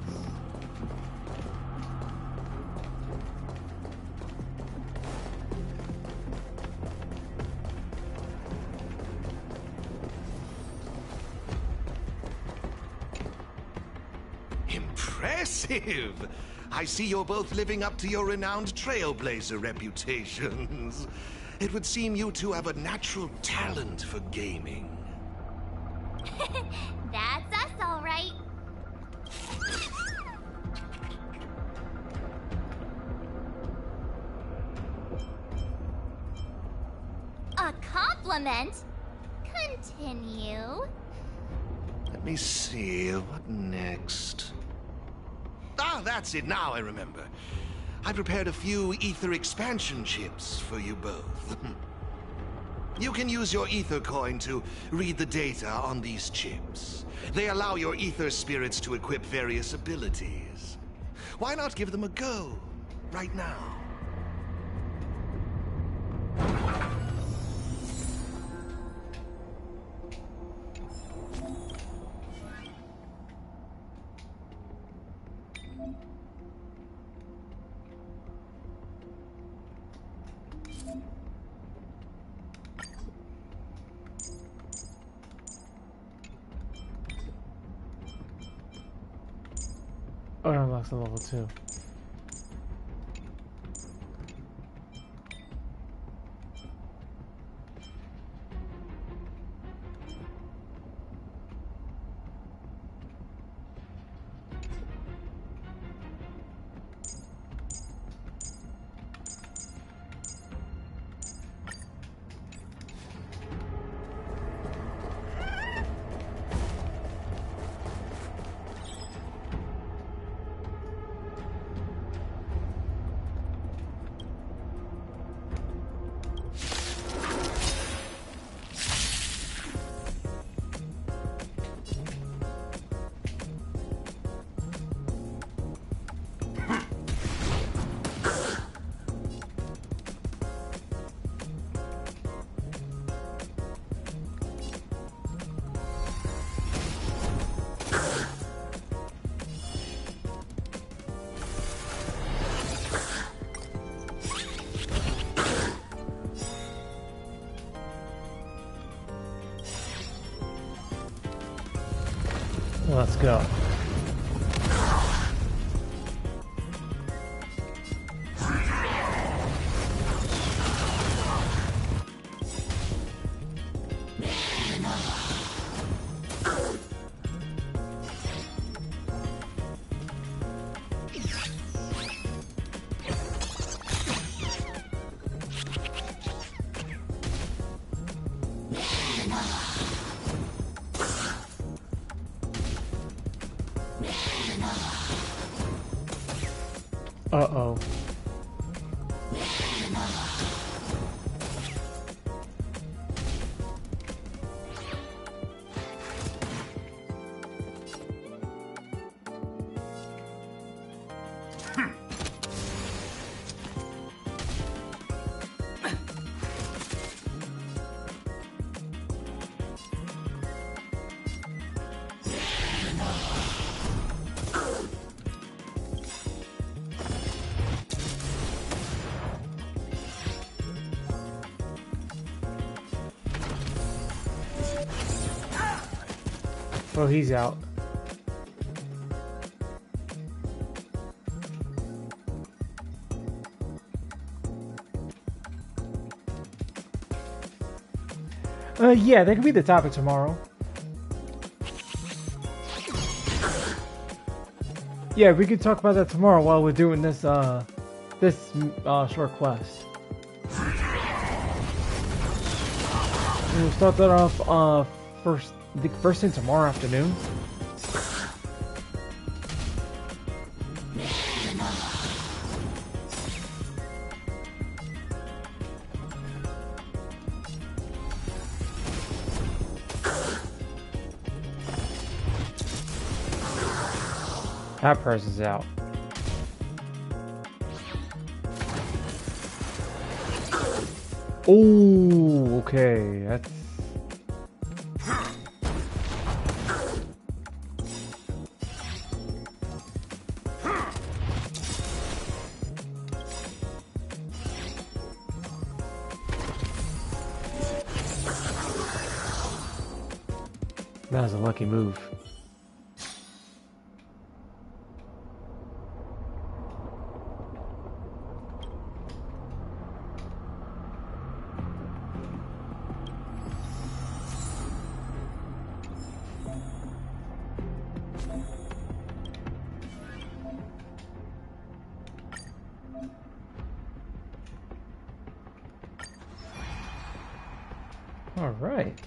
Impressive! I see you're both living up to your renowned trailblazer reputations. It would seem you two have a natural talent for gaming. That's us, all right. A compliment? Continue. Let me see, what next? Ah, that's it, now I remember. I prepared a few ether expansion chips for you both. You can use your ether coin to read the data on these chips. They allow your ether spirits to equip various abilities. Why not give them a go, right now? Oh, it unlocks a level 2. Let's go. Uh-oh. Oh, he's out. Yeah, that could be the topic tomorrow. Yeah, we could talk about that tomorrow while we're doing this, short quest. We'll start that off first thing tomorrow afternoon. That person's out. Oh, okay. That's that was a lucky move. All right.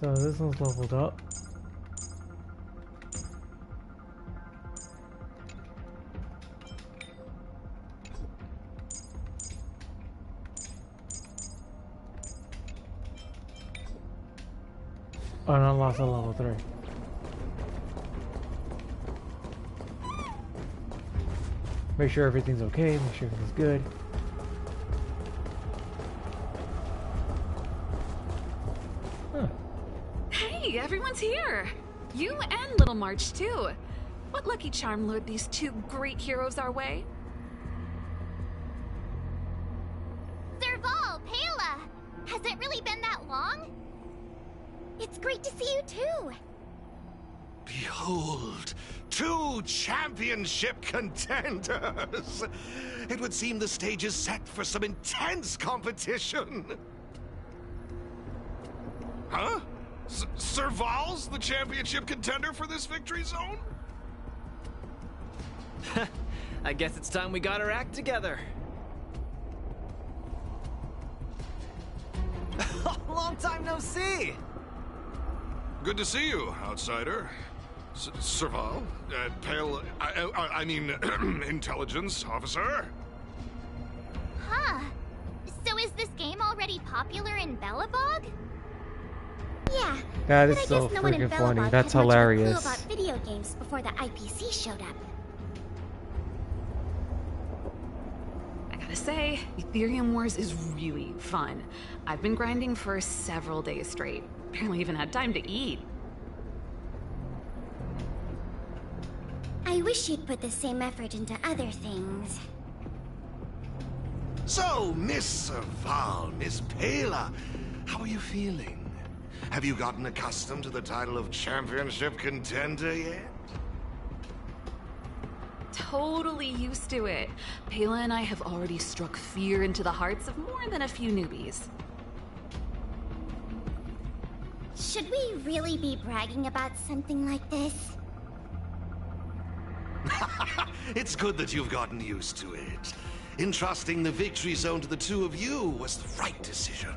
So this one's leveled up. Oh, and I lost a level 3. Make sure everything's okay, make sure everything's good. Huh. Hey, everyone's here! You and Little March, too. What lucky charm lured these two great heroes our way? Serval, Pela! Has it really been that long? It's great to see you too! Behold, 2 championship contenders! It would seem the stage is set for some intense competition. Huh? Serval's the championship contender for this victory zone? I guess it's time we got our act together. Long time no see! Good to see you, outsider. Serval, pale, I mean, intelligence officer. Huh. So is this game already popular in Belobog? Yeah, That but is I so guess no one in freaking funny. Belobog That's had much of a clue hilarious. about video games before the IPC showed up. I gotta say, Ethereum Wars is really fun. I've been grinding for several days straight. Barely even had time to eat. I wish you'd put the same effort into other things. So, Miss Serval, Miss Pela, how are you feeling? Have you gotten accustomed to the title of championship contender yet? Totally used to it. Pela and I have already struck fear into the hearts of more than a few newbies. Should we really be bragging about something like this? It's good that you've gotten used to it. Entrusting the victory zone to the 2 of you was the right decision.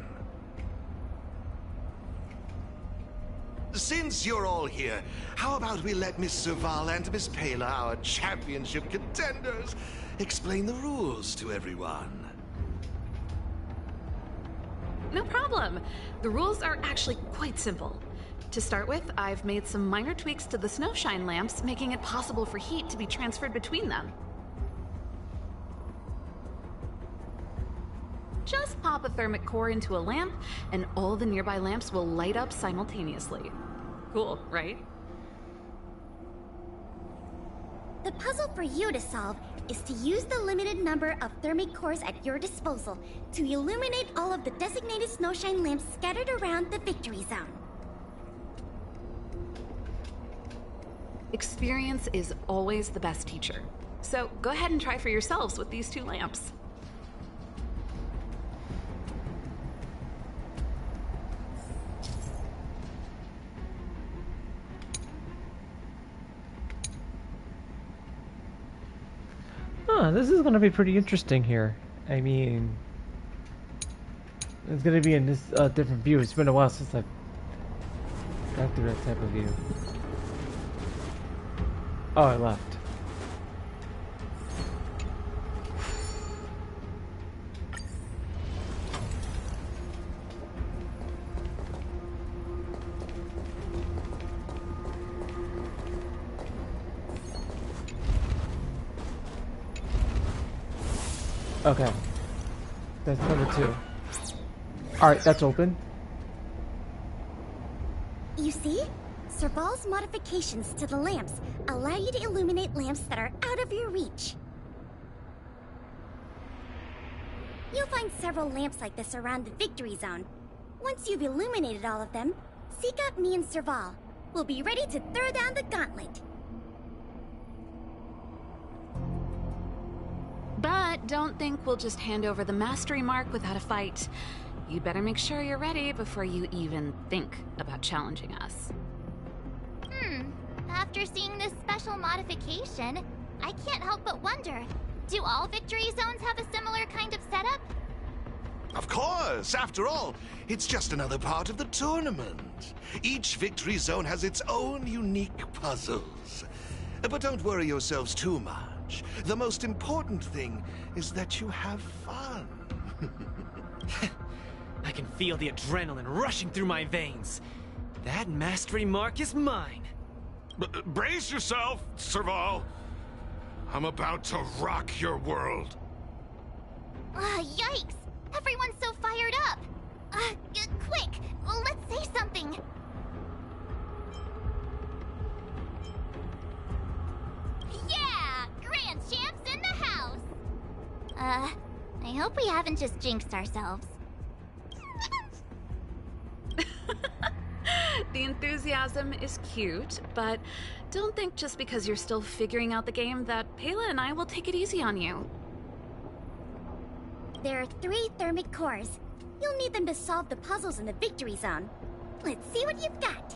Since you're all here, how about we let Miss Serval and Miss Pela, our championship contenders, explain the rules to everyone? No problem. The rules are actually quite simple. To start with, I've made some minor tweaks to the snowshine lamps, making it possible for heat to be transferred between them. Just pop a thermic core into a lamp, and all the nearby lamps will light up simultaneously. Cool, right? The puzzle for you to solve is to use the limited number of thermic cores at your disposal to illuminate all of the designated snowshine lamps scattered around the victory zone. Experience is always the best teacher. So go ahead and try for yourselves with these 2 lamps. Huh, this is gonna be pretty interesting here. I mean, it's gonna be in this different view. It's been a while since I've got through that type of view. Oh, I left. Okay. That's number 2. Alright, that's open. You see? Serval's modifications to the lamps allow you to illuminate lamps that are out of your reach. You'll find several lamps like this around the Victory Zone. Once you've illuminated all of them, seek out me and Serval. We'll be ready to throw down the gauntlet. But don't think we'll just hand over the mastery mark without a fight. You'd better make sure you're ready before you even think about challenging us. After seeing this special modification, I can't help but wonder, do all Victory Zones have a similar kind of setup? Of course! After all, it's just another part of the tournament. Each Victory Zone has its own unique puzzles. But don't worry yourselves too much. The most important thing is that you have fun. I can feel the adrenaline rushing through my veins. That mastery mark is mine. Brace yourself, Serval. I'm about to rock your world. Yikes! Everyone's so fired up! Quick! Let's say something! Yeah! Grand Champs in the house! I hope we haven't just jinxed ourselves. The enthusiasm is cute, but don't think just because you're still figuring out the game that Pela and I will take it easy on you. There are 3 thermic cores. You'll need them to solve the puzzles in the Victory Zone. Let's see what you've got.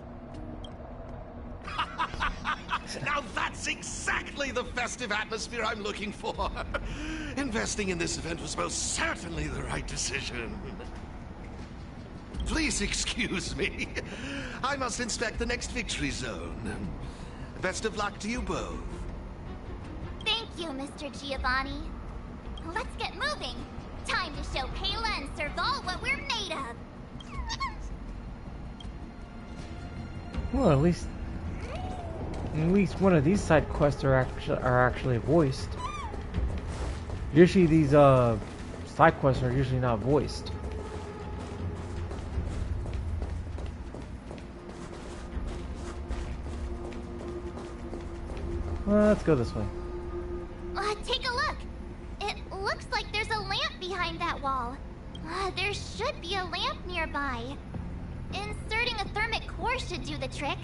Now that's exactly the festive atmosphere I'm looking for. Investing in this event was most certainly the right decision. Please excuse me. I must inspect the next Victory Zone. Best of luck to you both. Thank you, Mr. Giovanni. Let's get moving. Time to show Pela and Serval what we're made of. Well, at least one of these side quests are actually voiced. Usually these side quests are usually not voiced. Well, let's go this way. Take a look. It looks like there's a lamp behind that wall. There should be a lamp nearby. Inserting a thermic core should do the trick.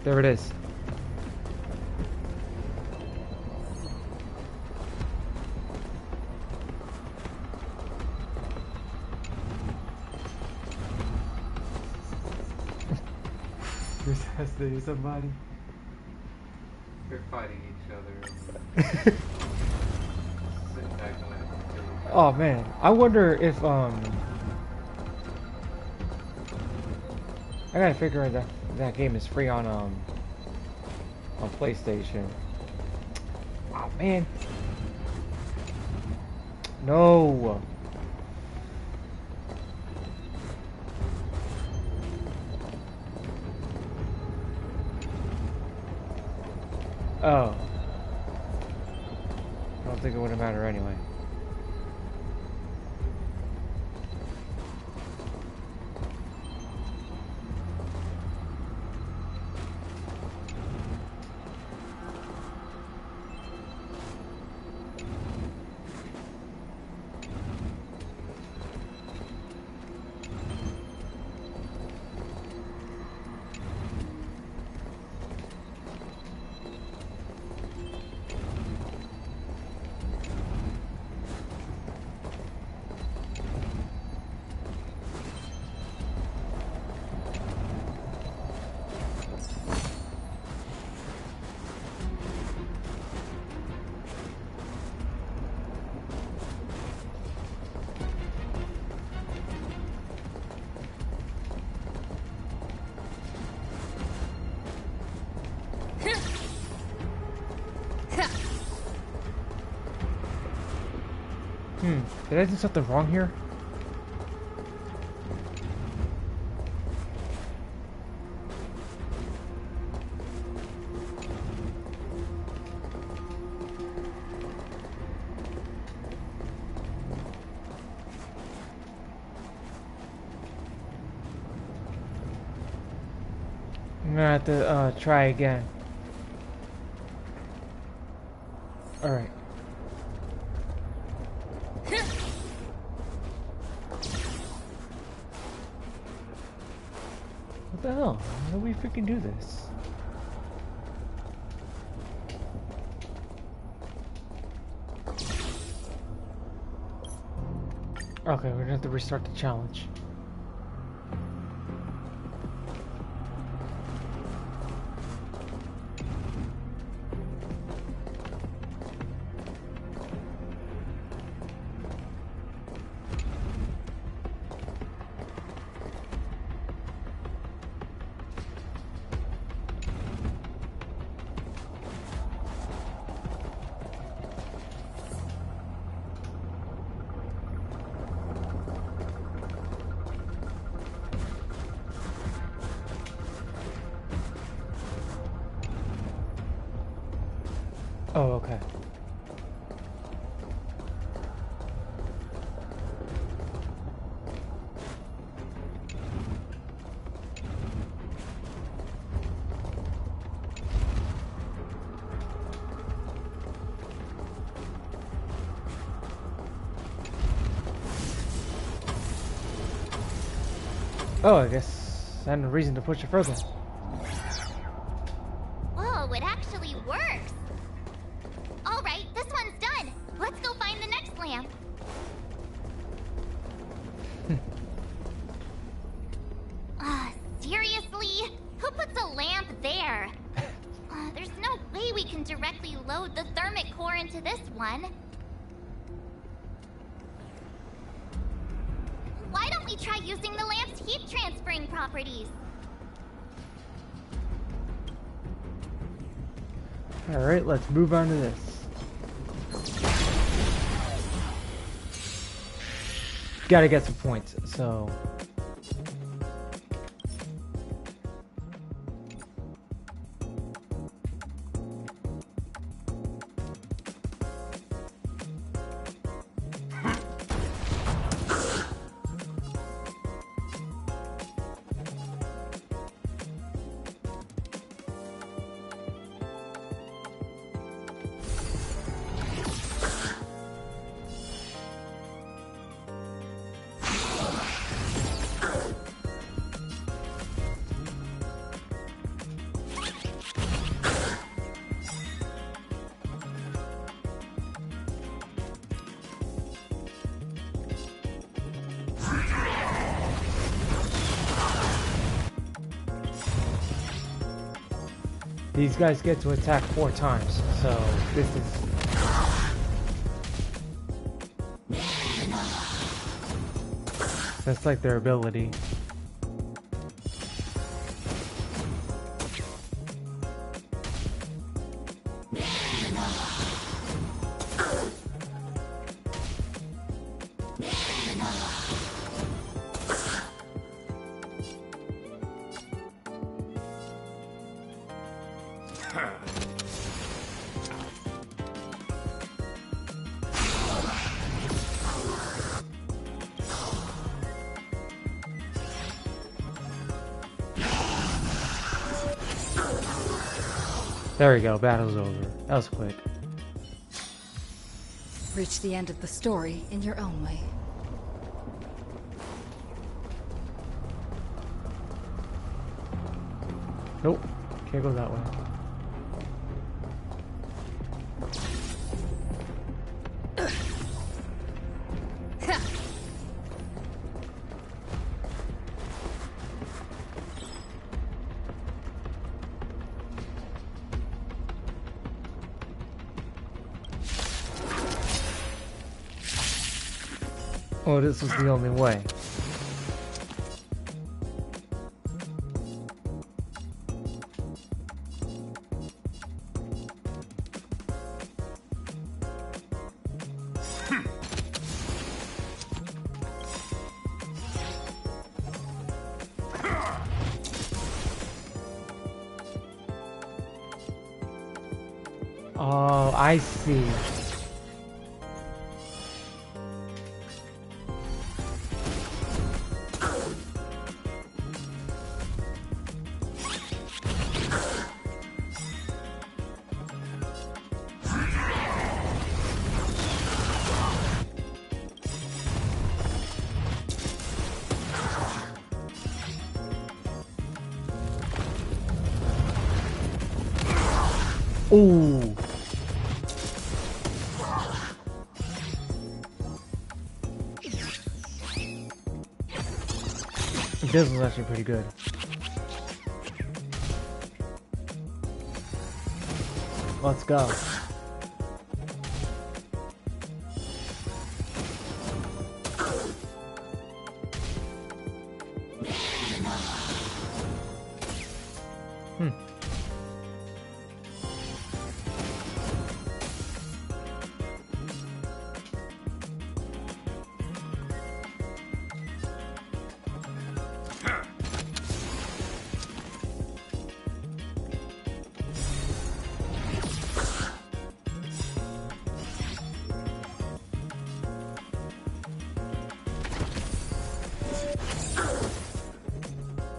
There it is. Chris has to do somebody. They're fighting each other. Oh man, I wonder if I gotta figure out that game is free on PlayStation. Oh man, no. Oh. I don't think it would matter anyway. Did I do something wrong here? I'm gonna have to try again. Alright. What the hell? How do we freaking do this? Okay, we're gonna have to restart the challenge. Oh, okay. Oh, I guess I had no reason to push it further. Whoa, it actually works! Alright, this one's done! Let's go find the next lamp! Seriously? Who puts a lamp there? There's no way we can directly load the thermic core into this one. Why don't we try using the lamp's heat transferring properties? Alright, let's move on to this. Gotta get some points, so... These guys get to attack 4 times, so this is... That's like their ability. There we go, battle's over. That was quick. Reach the end of the story in your own way. Nope, can't go that way. Oh, this was the only way. Oh, I see. Ooh. This was actually pretty good. Let's go.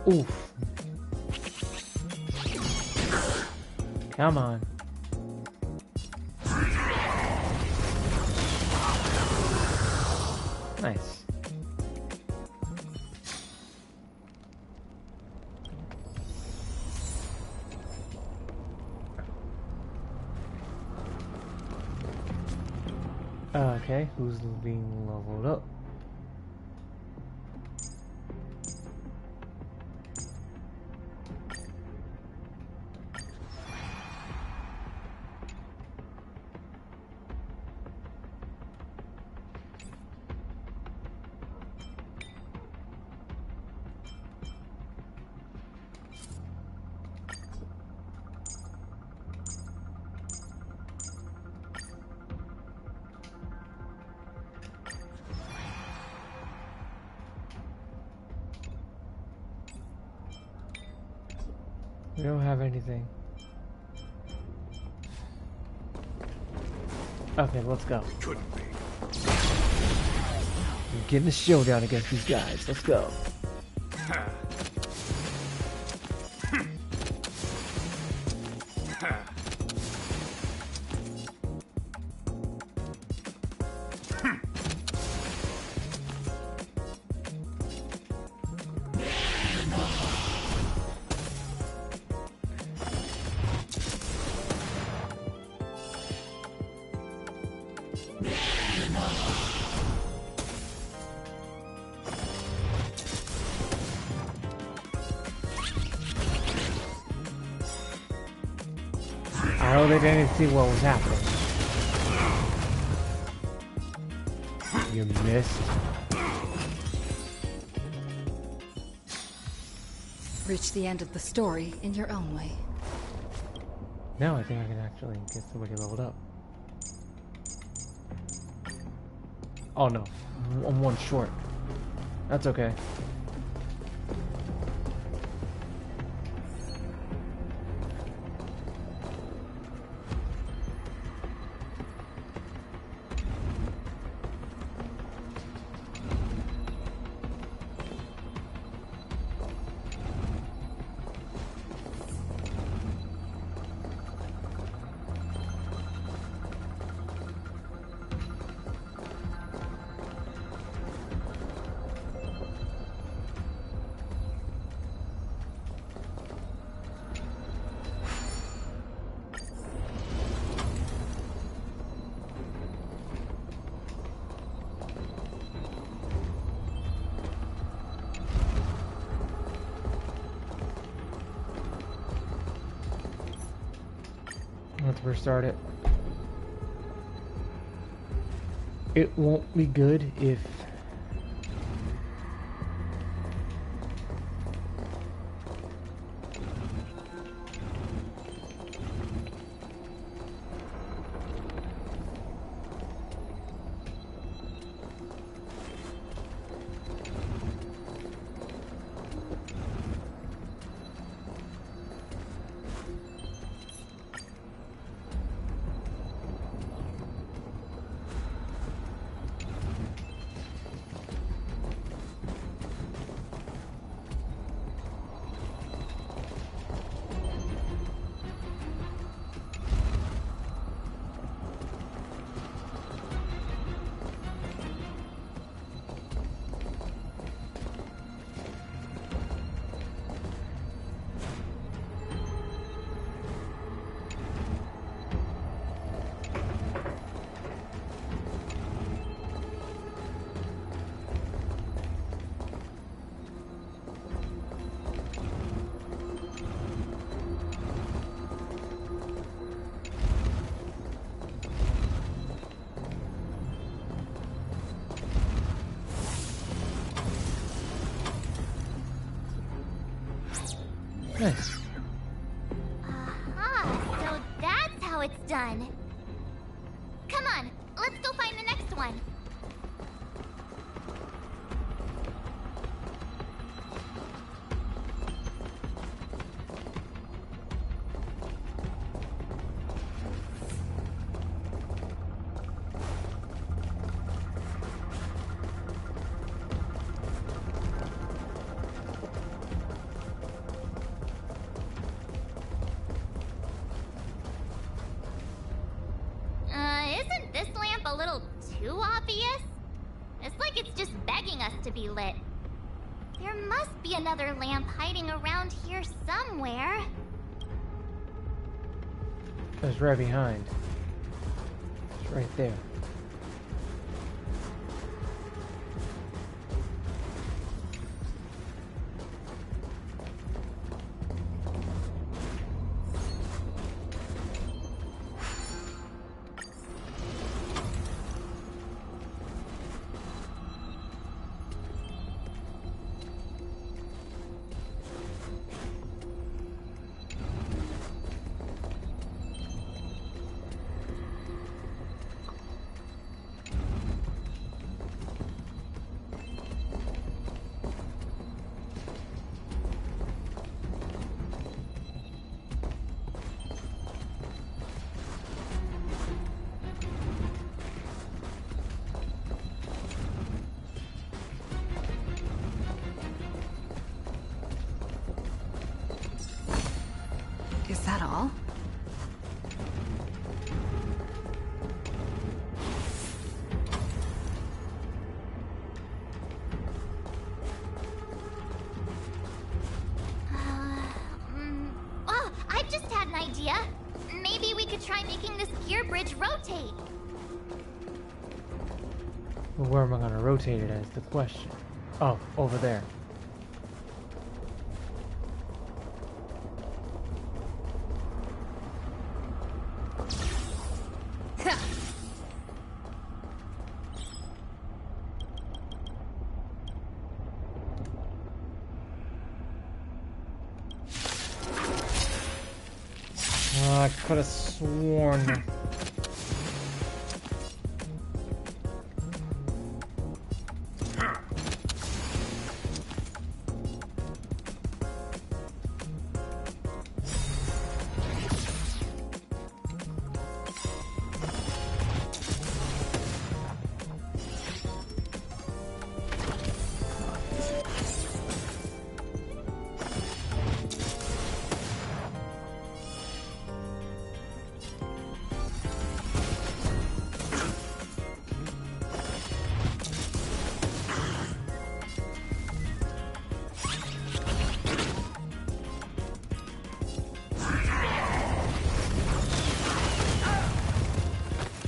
Oof. Come on. Nice. Okay, who's being leveled up? We don't have anything. Okay, let's go. Couldn't be. We're getting a showdown against these guys. Let's go. I know they didn't see what was happening. You missed. Reach the end of the story in your own way. Now I think I can actually get somebody leveled up. Oh no, I'm one short. That's okay. Let's restart it. It won't be good if Nice. Aha, so that's how it's done. Come on, let's go find the next one. Isn't this lamp a little too obvious? It's like it's just begging us to be lit. There must be another lamp hiding around here somewhere. It's right behind. It's right there. Is that all? Oh, I just had an idea. Maybe we could try making this gear bridge rotate. Well, where am I gonna rotate it as the question? Oh, over there. I could have sworn.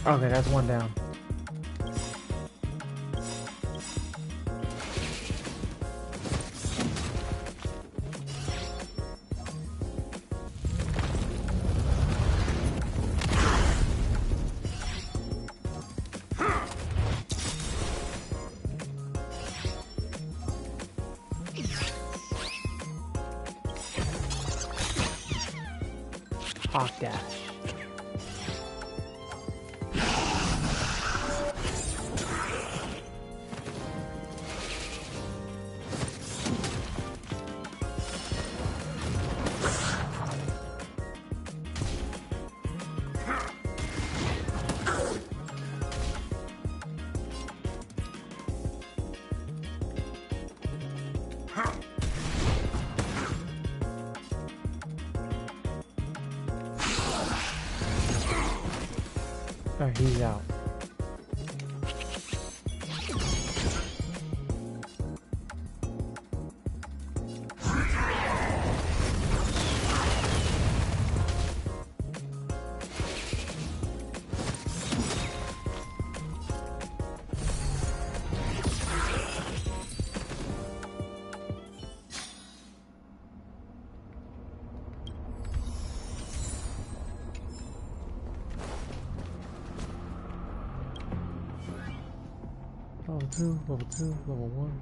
Okay, that's one down. Hawk dash. Alright, he's out. Level 2, level 2, level 1.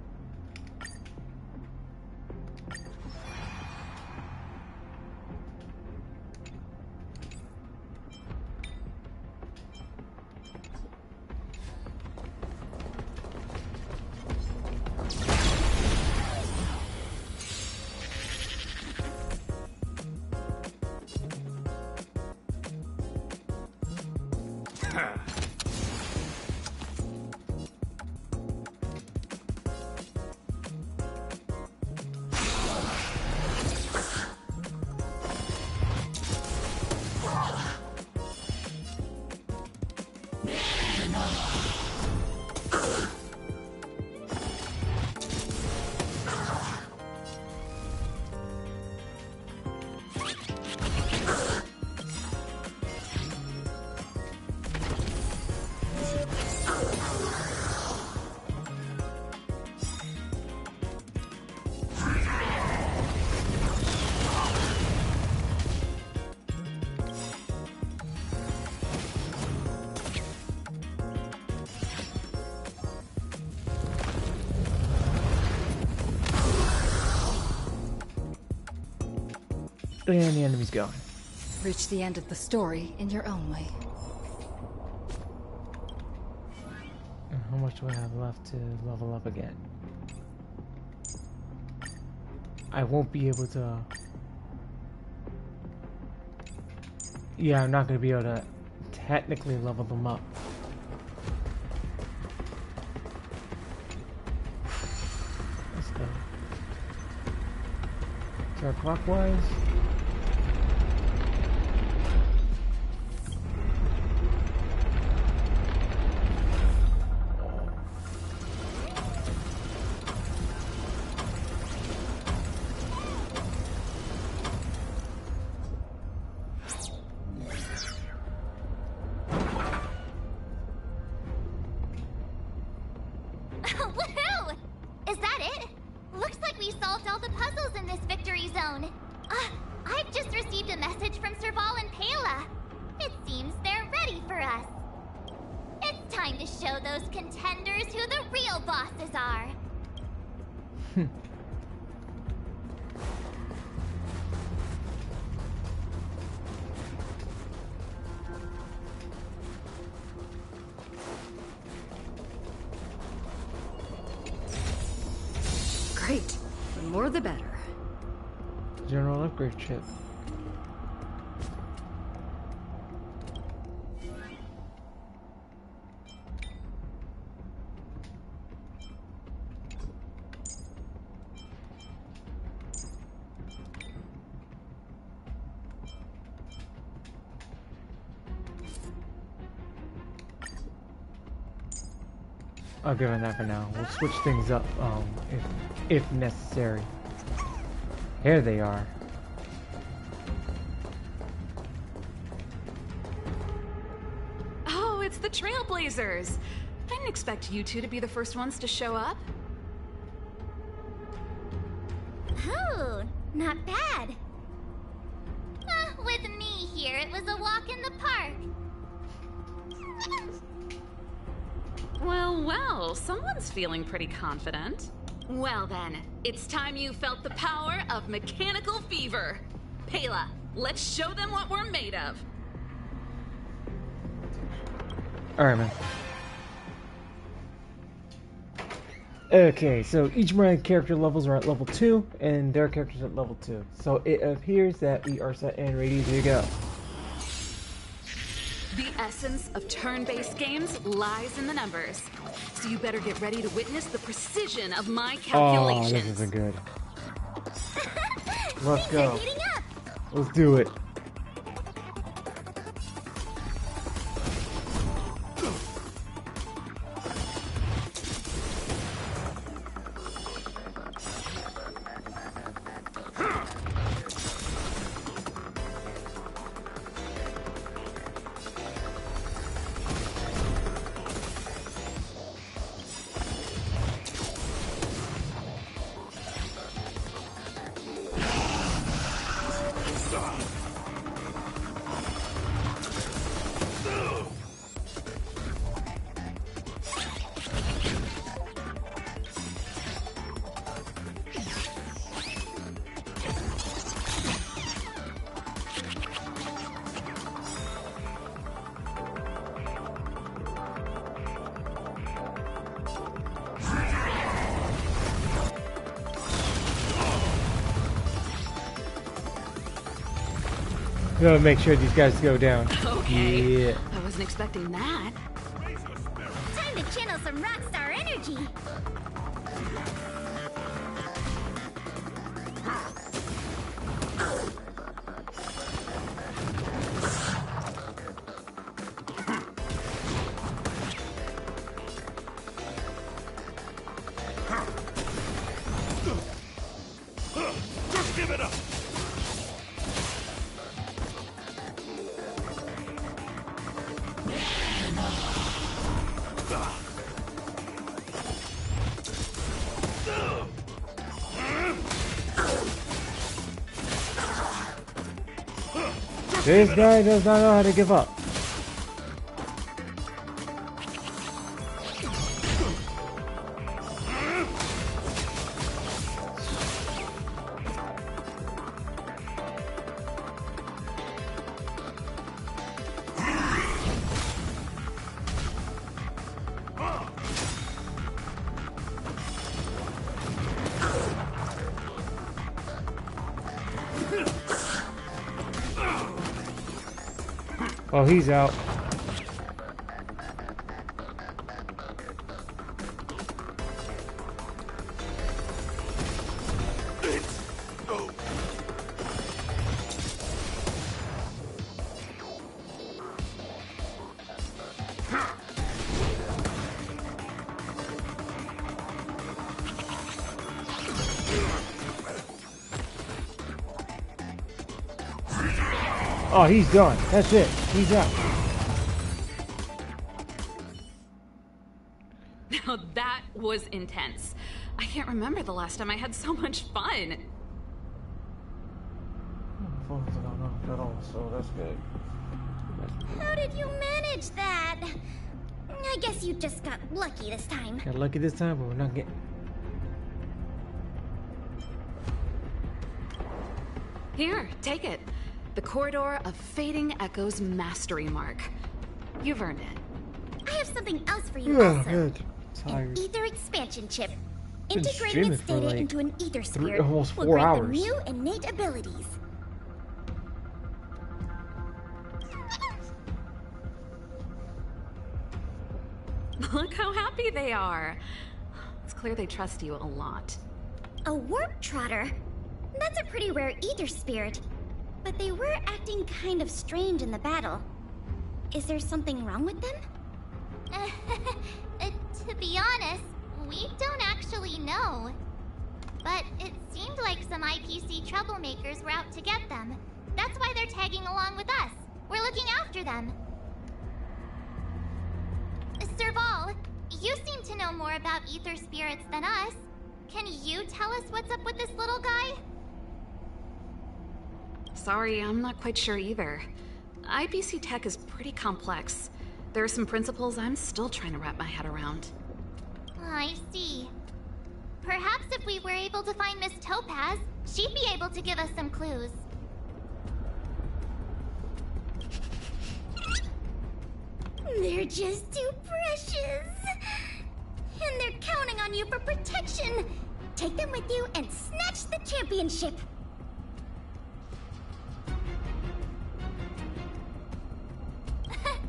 And the enemy's gone. Reach the end of the story in your own way. And how much do I have left to level up again? I won't be able to... Yeah, I'm not going to be able to technically level them up. Let's go. Start clockwise. Woohoo! Is that it? Looks like we solved all the puzzles in this victory zone. I've just received a message from Serval and Pela. It seems they're ready for us. It's time to show those contenders who the real bosses are. Great. The more the better. General upgrade chip. I'll give it that for now. We'll switch things up if necessary. Here they are. Oh, it's the Trailblazers. I didn't expect you two to be the first ones to show up. Oh, not bad. With me here, it was a walk in the park. Well, someone's feeling pretty confident. Well then, it's time you felt the power of mechanical fever. Pela, let's show them what we're made of. Alright, man. Okay, so each of my character levels are at level 2, and their characters at level 2. So it appears that we are set and ready to go. The essence of turn-based games lies in the numbers. So you better get ready to witness the precision of my calculations. Oh, this isn't good. Let's go. Let's do it. Gotta make sure these guys go down. Okay. Yeah. I wasn't expecting that. Time to channel some rockstar energy. Just give it up! This guy does not know how to give up. Oh, he's out. Oh, he's done. That's it. He's out. Now that was intense. I can't remember the last time I had so much fun. So that's good. How did you manage that? I guess you just got lucky this time. Got lucky this time, but we're not getting. Here, take it. The Corridor of Fading Echoes Mastery Mark. You've earned it. I have something else for you also. Good. An Tired. ether expansion chip. Been Integrating streaming its for, data like, into an ether spirit almost will 4 grant hours. them new innate abilities. Look how happy they are. It's clear they trust you a lot. A warp trotter? That's a pretty rare ether spirit. But they were acting kind of strange in the battle. Is there something wrong with them? To be honest, we don't actually know. But it seemed like some IPC troublemakers were out to get them. That's why they're tagging along with us. We're looking after them. Serval, you seem to know more about ether spirits than us. Can you tell us what's up with this little guy? Sorry, I'm not quite sure either. IPC tech is pretty complex. There are some principles I'm still trying to wrap my head around. I see. Perhaps if we were able to find Miss Topaz, she'd be able to give us some clues. They're just too precious. And they're counting on you for protection. Take them with you and snatch the championship.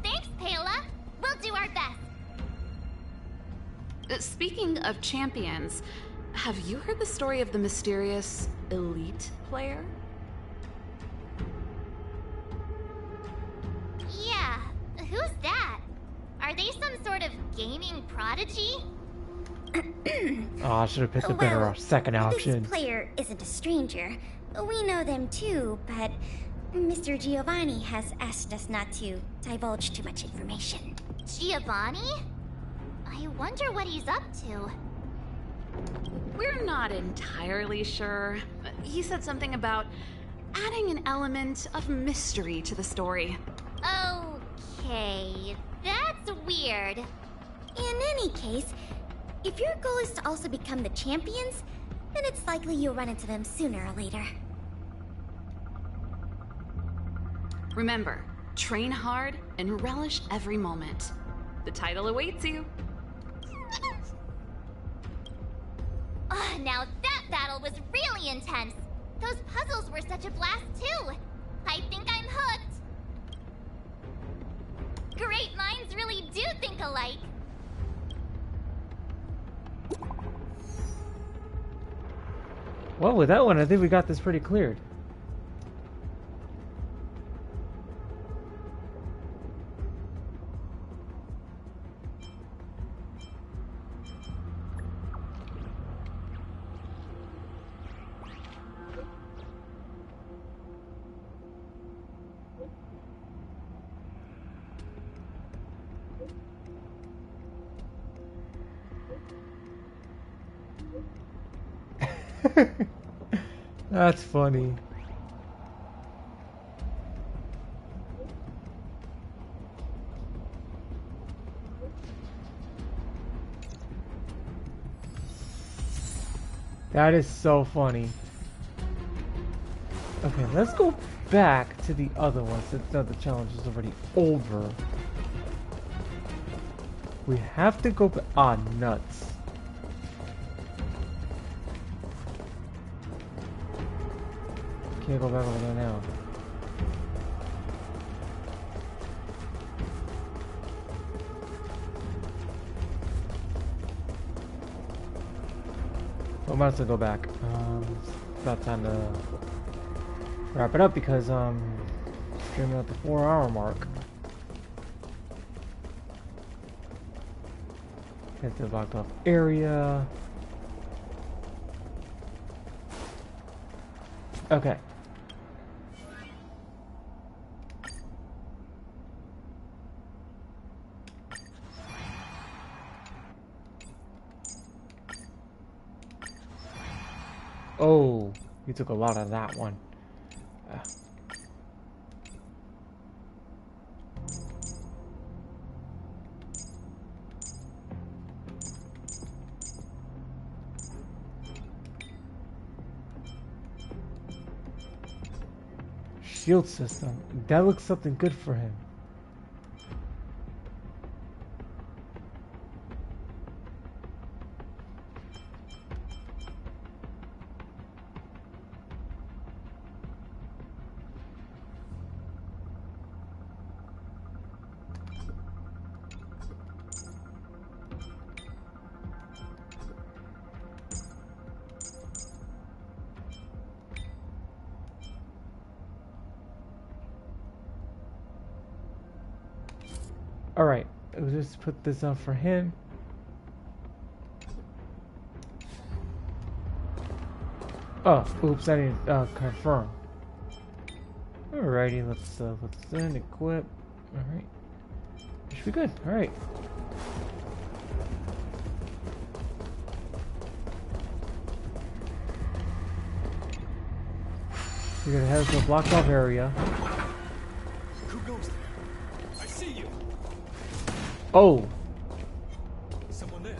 Thanks, Paola. We'll do our best. Speaking of champions, have you heard the story of the mysterious elite player? Yeah, who's that? Are they some sort of gaming prodigy? Oh, I should have picked a better Well, second option. This player isn't a stranger. We know them too, but Mr. Giovanni has asked us not to divulge too much information. Giovanni? I wonder what he's up to. We're not entirely sure. He said something about adding an element of mystery to the story. Okay, that's weird. In any case, if your goal is to also become the champions, then it's likely you'll run into them sooner or later. Remember, train hard and relish every moment. The title awaits you. Now that battle was really intense. Those puzzles were such a blast too. I think I'm hooked. Great minds really do think alike. Well, with that one, I think we got this pretty cleared. That's funny. That is so funny. Okay, let's go back to the other one since the other challenge is already over. We have to go back. Ah, nuts. Can't go back over there now. I might as well go back. It's about time to wrap it up because streaming at the 4-hour mark. Get the locked off area. Okay. Oh, you took a lot of that one. Shield system. That looks something good for him. Alright, we'll just put this on for him. Oh, oops, I didn't confirm. Alrighty, let's put this in, equip. Alright. Should be good, alright. We're gonna head to a blocked off area. Who goes there? I see you. Oh! Someone there.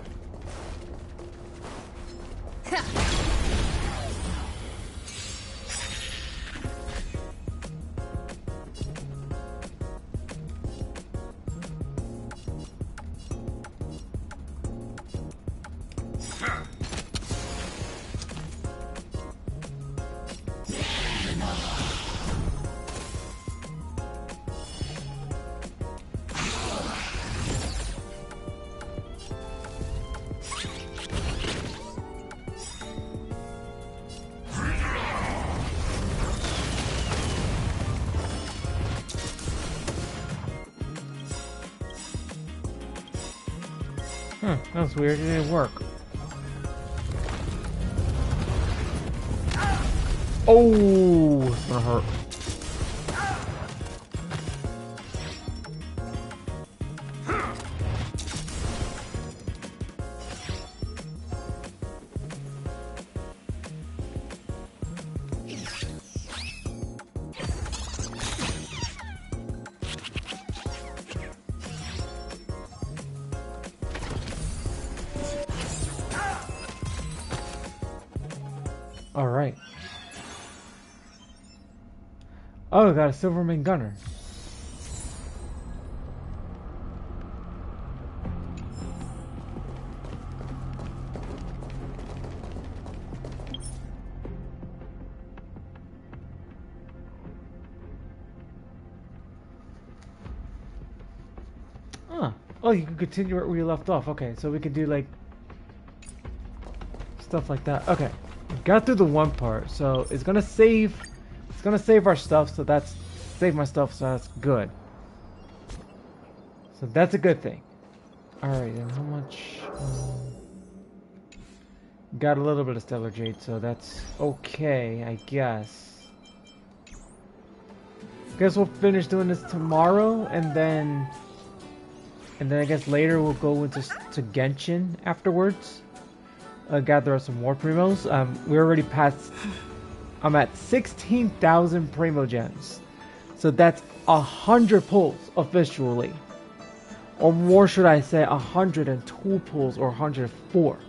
That was weird, it didn't work. Oh, it's gonna hurt. Alright. Oh, got a Silverman gunner. Huh. Oh, you can continue where we left off. Okay, so we can do like stuff like that. Okay. Got through the one part, so it's gonna save our stuff, so that's save my stuff, so that's good. So that's a good thing. Alright, and how much got a little bit of stellar jade, so that's okay, I guess. Guess we'll finish doing this tomorrow, and then I guess later we'll go into Genshin afterwards. Gather some more primos. We already passed. I'm at 16,000 primo gems, so that's 100 pulls officially, or more should I say 102 pulls or 104,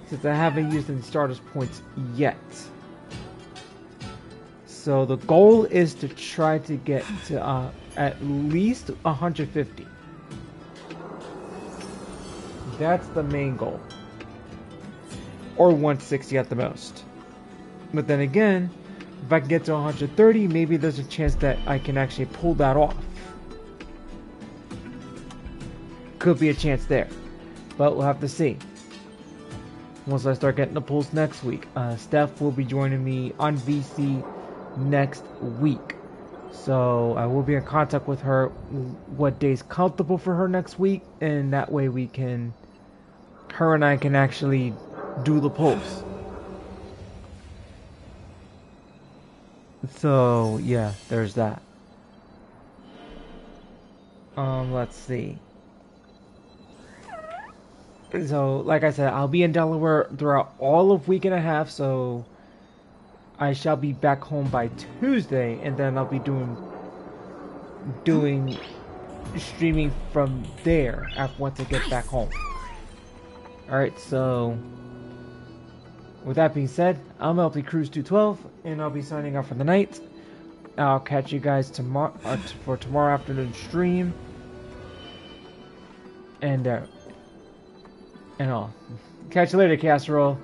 since I haven't used any starters points yet. So the goal is to try to get to at least 150. That's the main goal. Or 160 at the most. But then again, if I can get to 130, maybe there's a chance that I can actually pull that off. Could be a chance there. But we'll have to see. once I start getting the pulls next week. Steph will be joining me on VC next week. So I will be in contact with her what day's comfortable for her next week, and that way her and I can actually do the pulls. So yeah, there's that. Let's see. So like I said, I'll be in Delaware throughout all of week and a half, so I shall be back home by Tuesday, and then I'll be doing streaming from there once I get back home. Alright, so with that being said, I'm LP Cruise 212, and I'll be signing off for the night. I'll catch you guys tomorrow for tomorrow afternoon stream, and all. Catch you later, Casserole.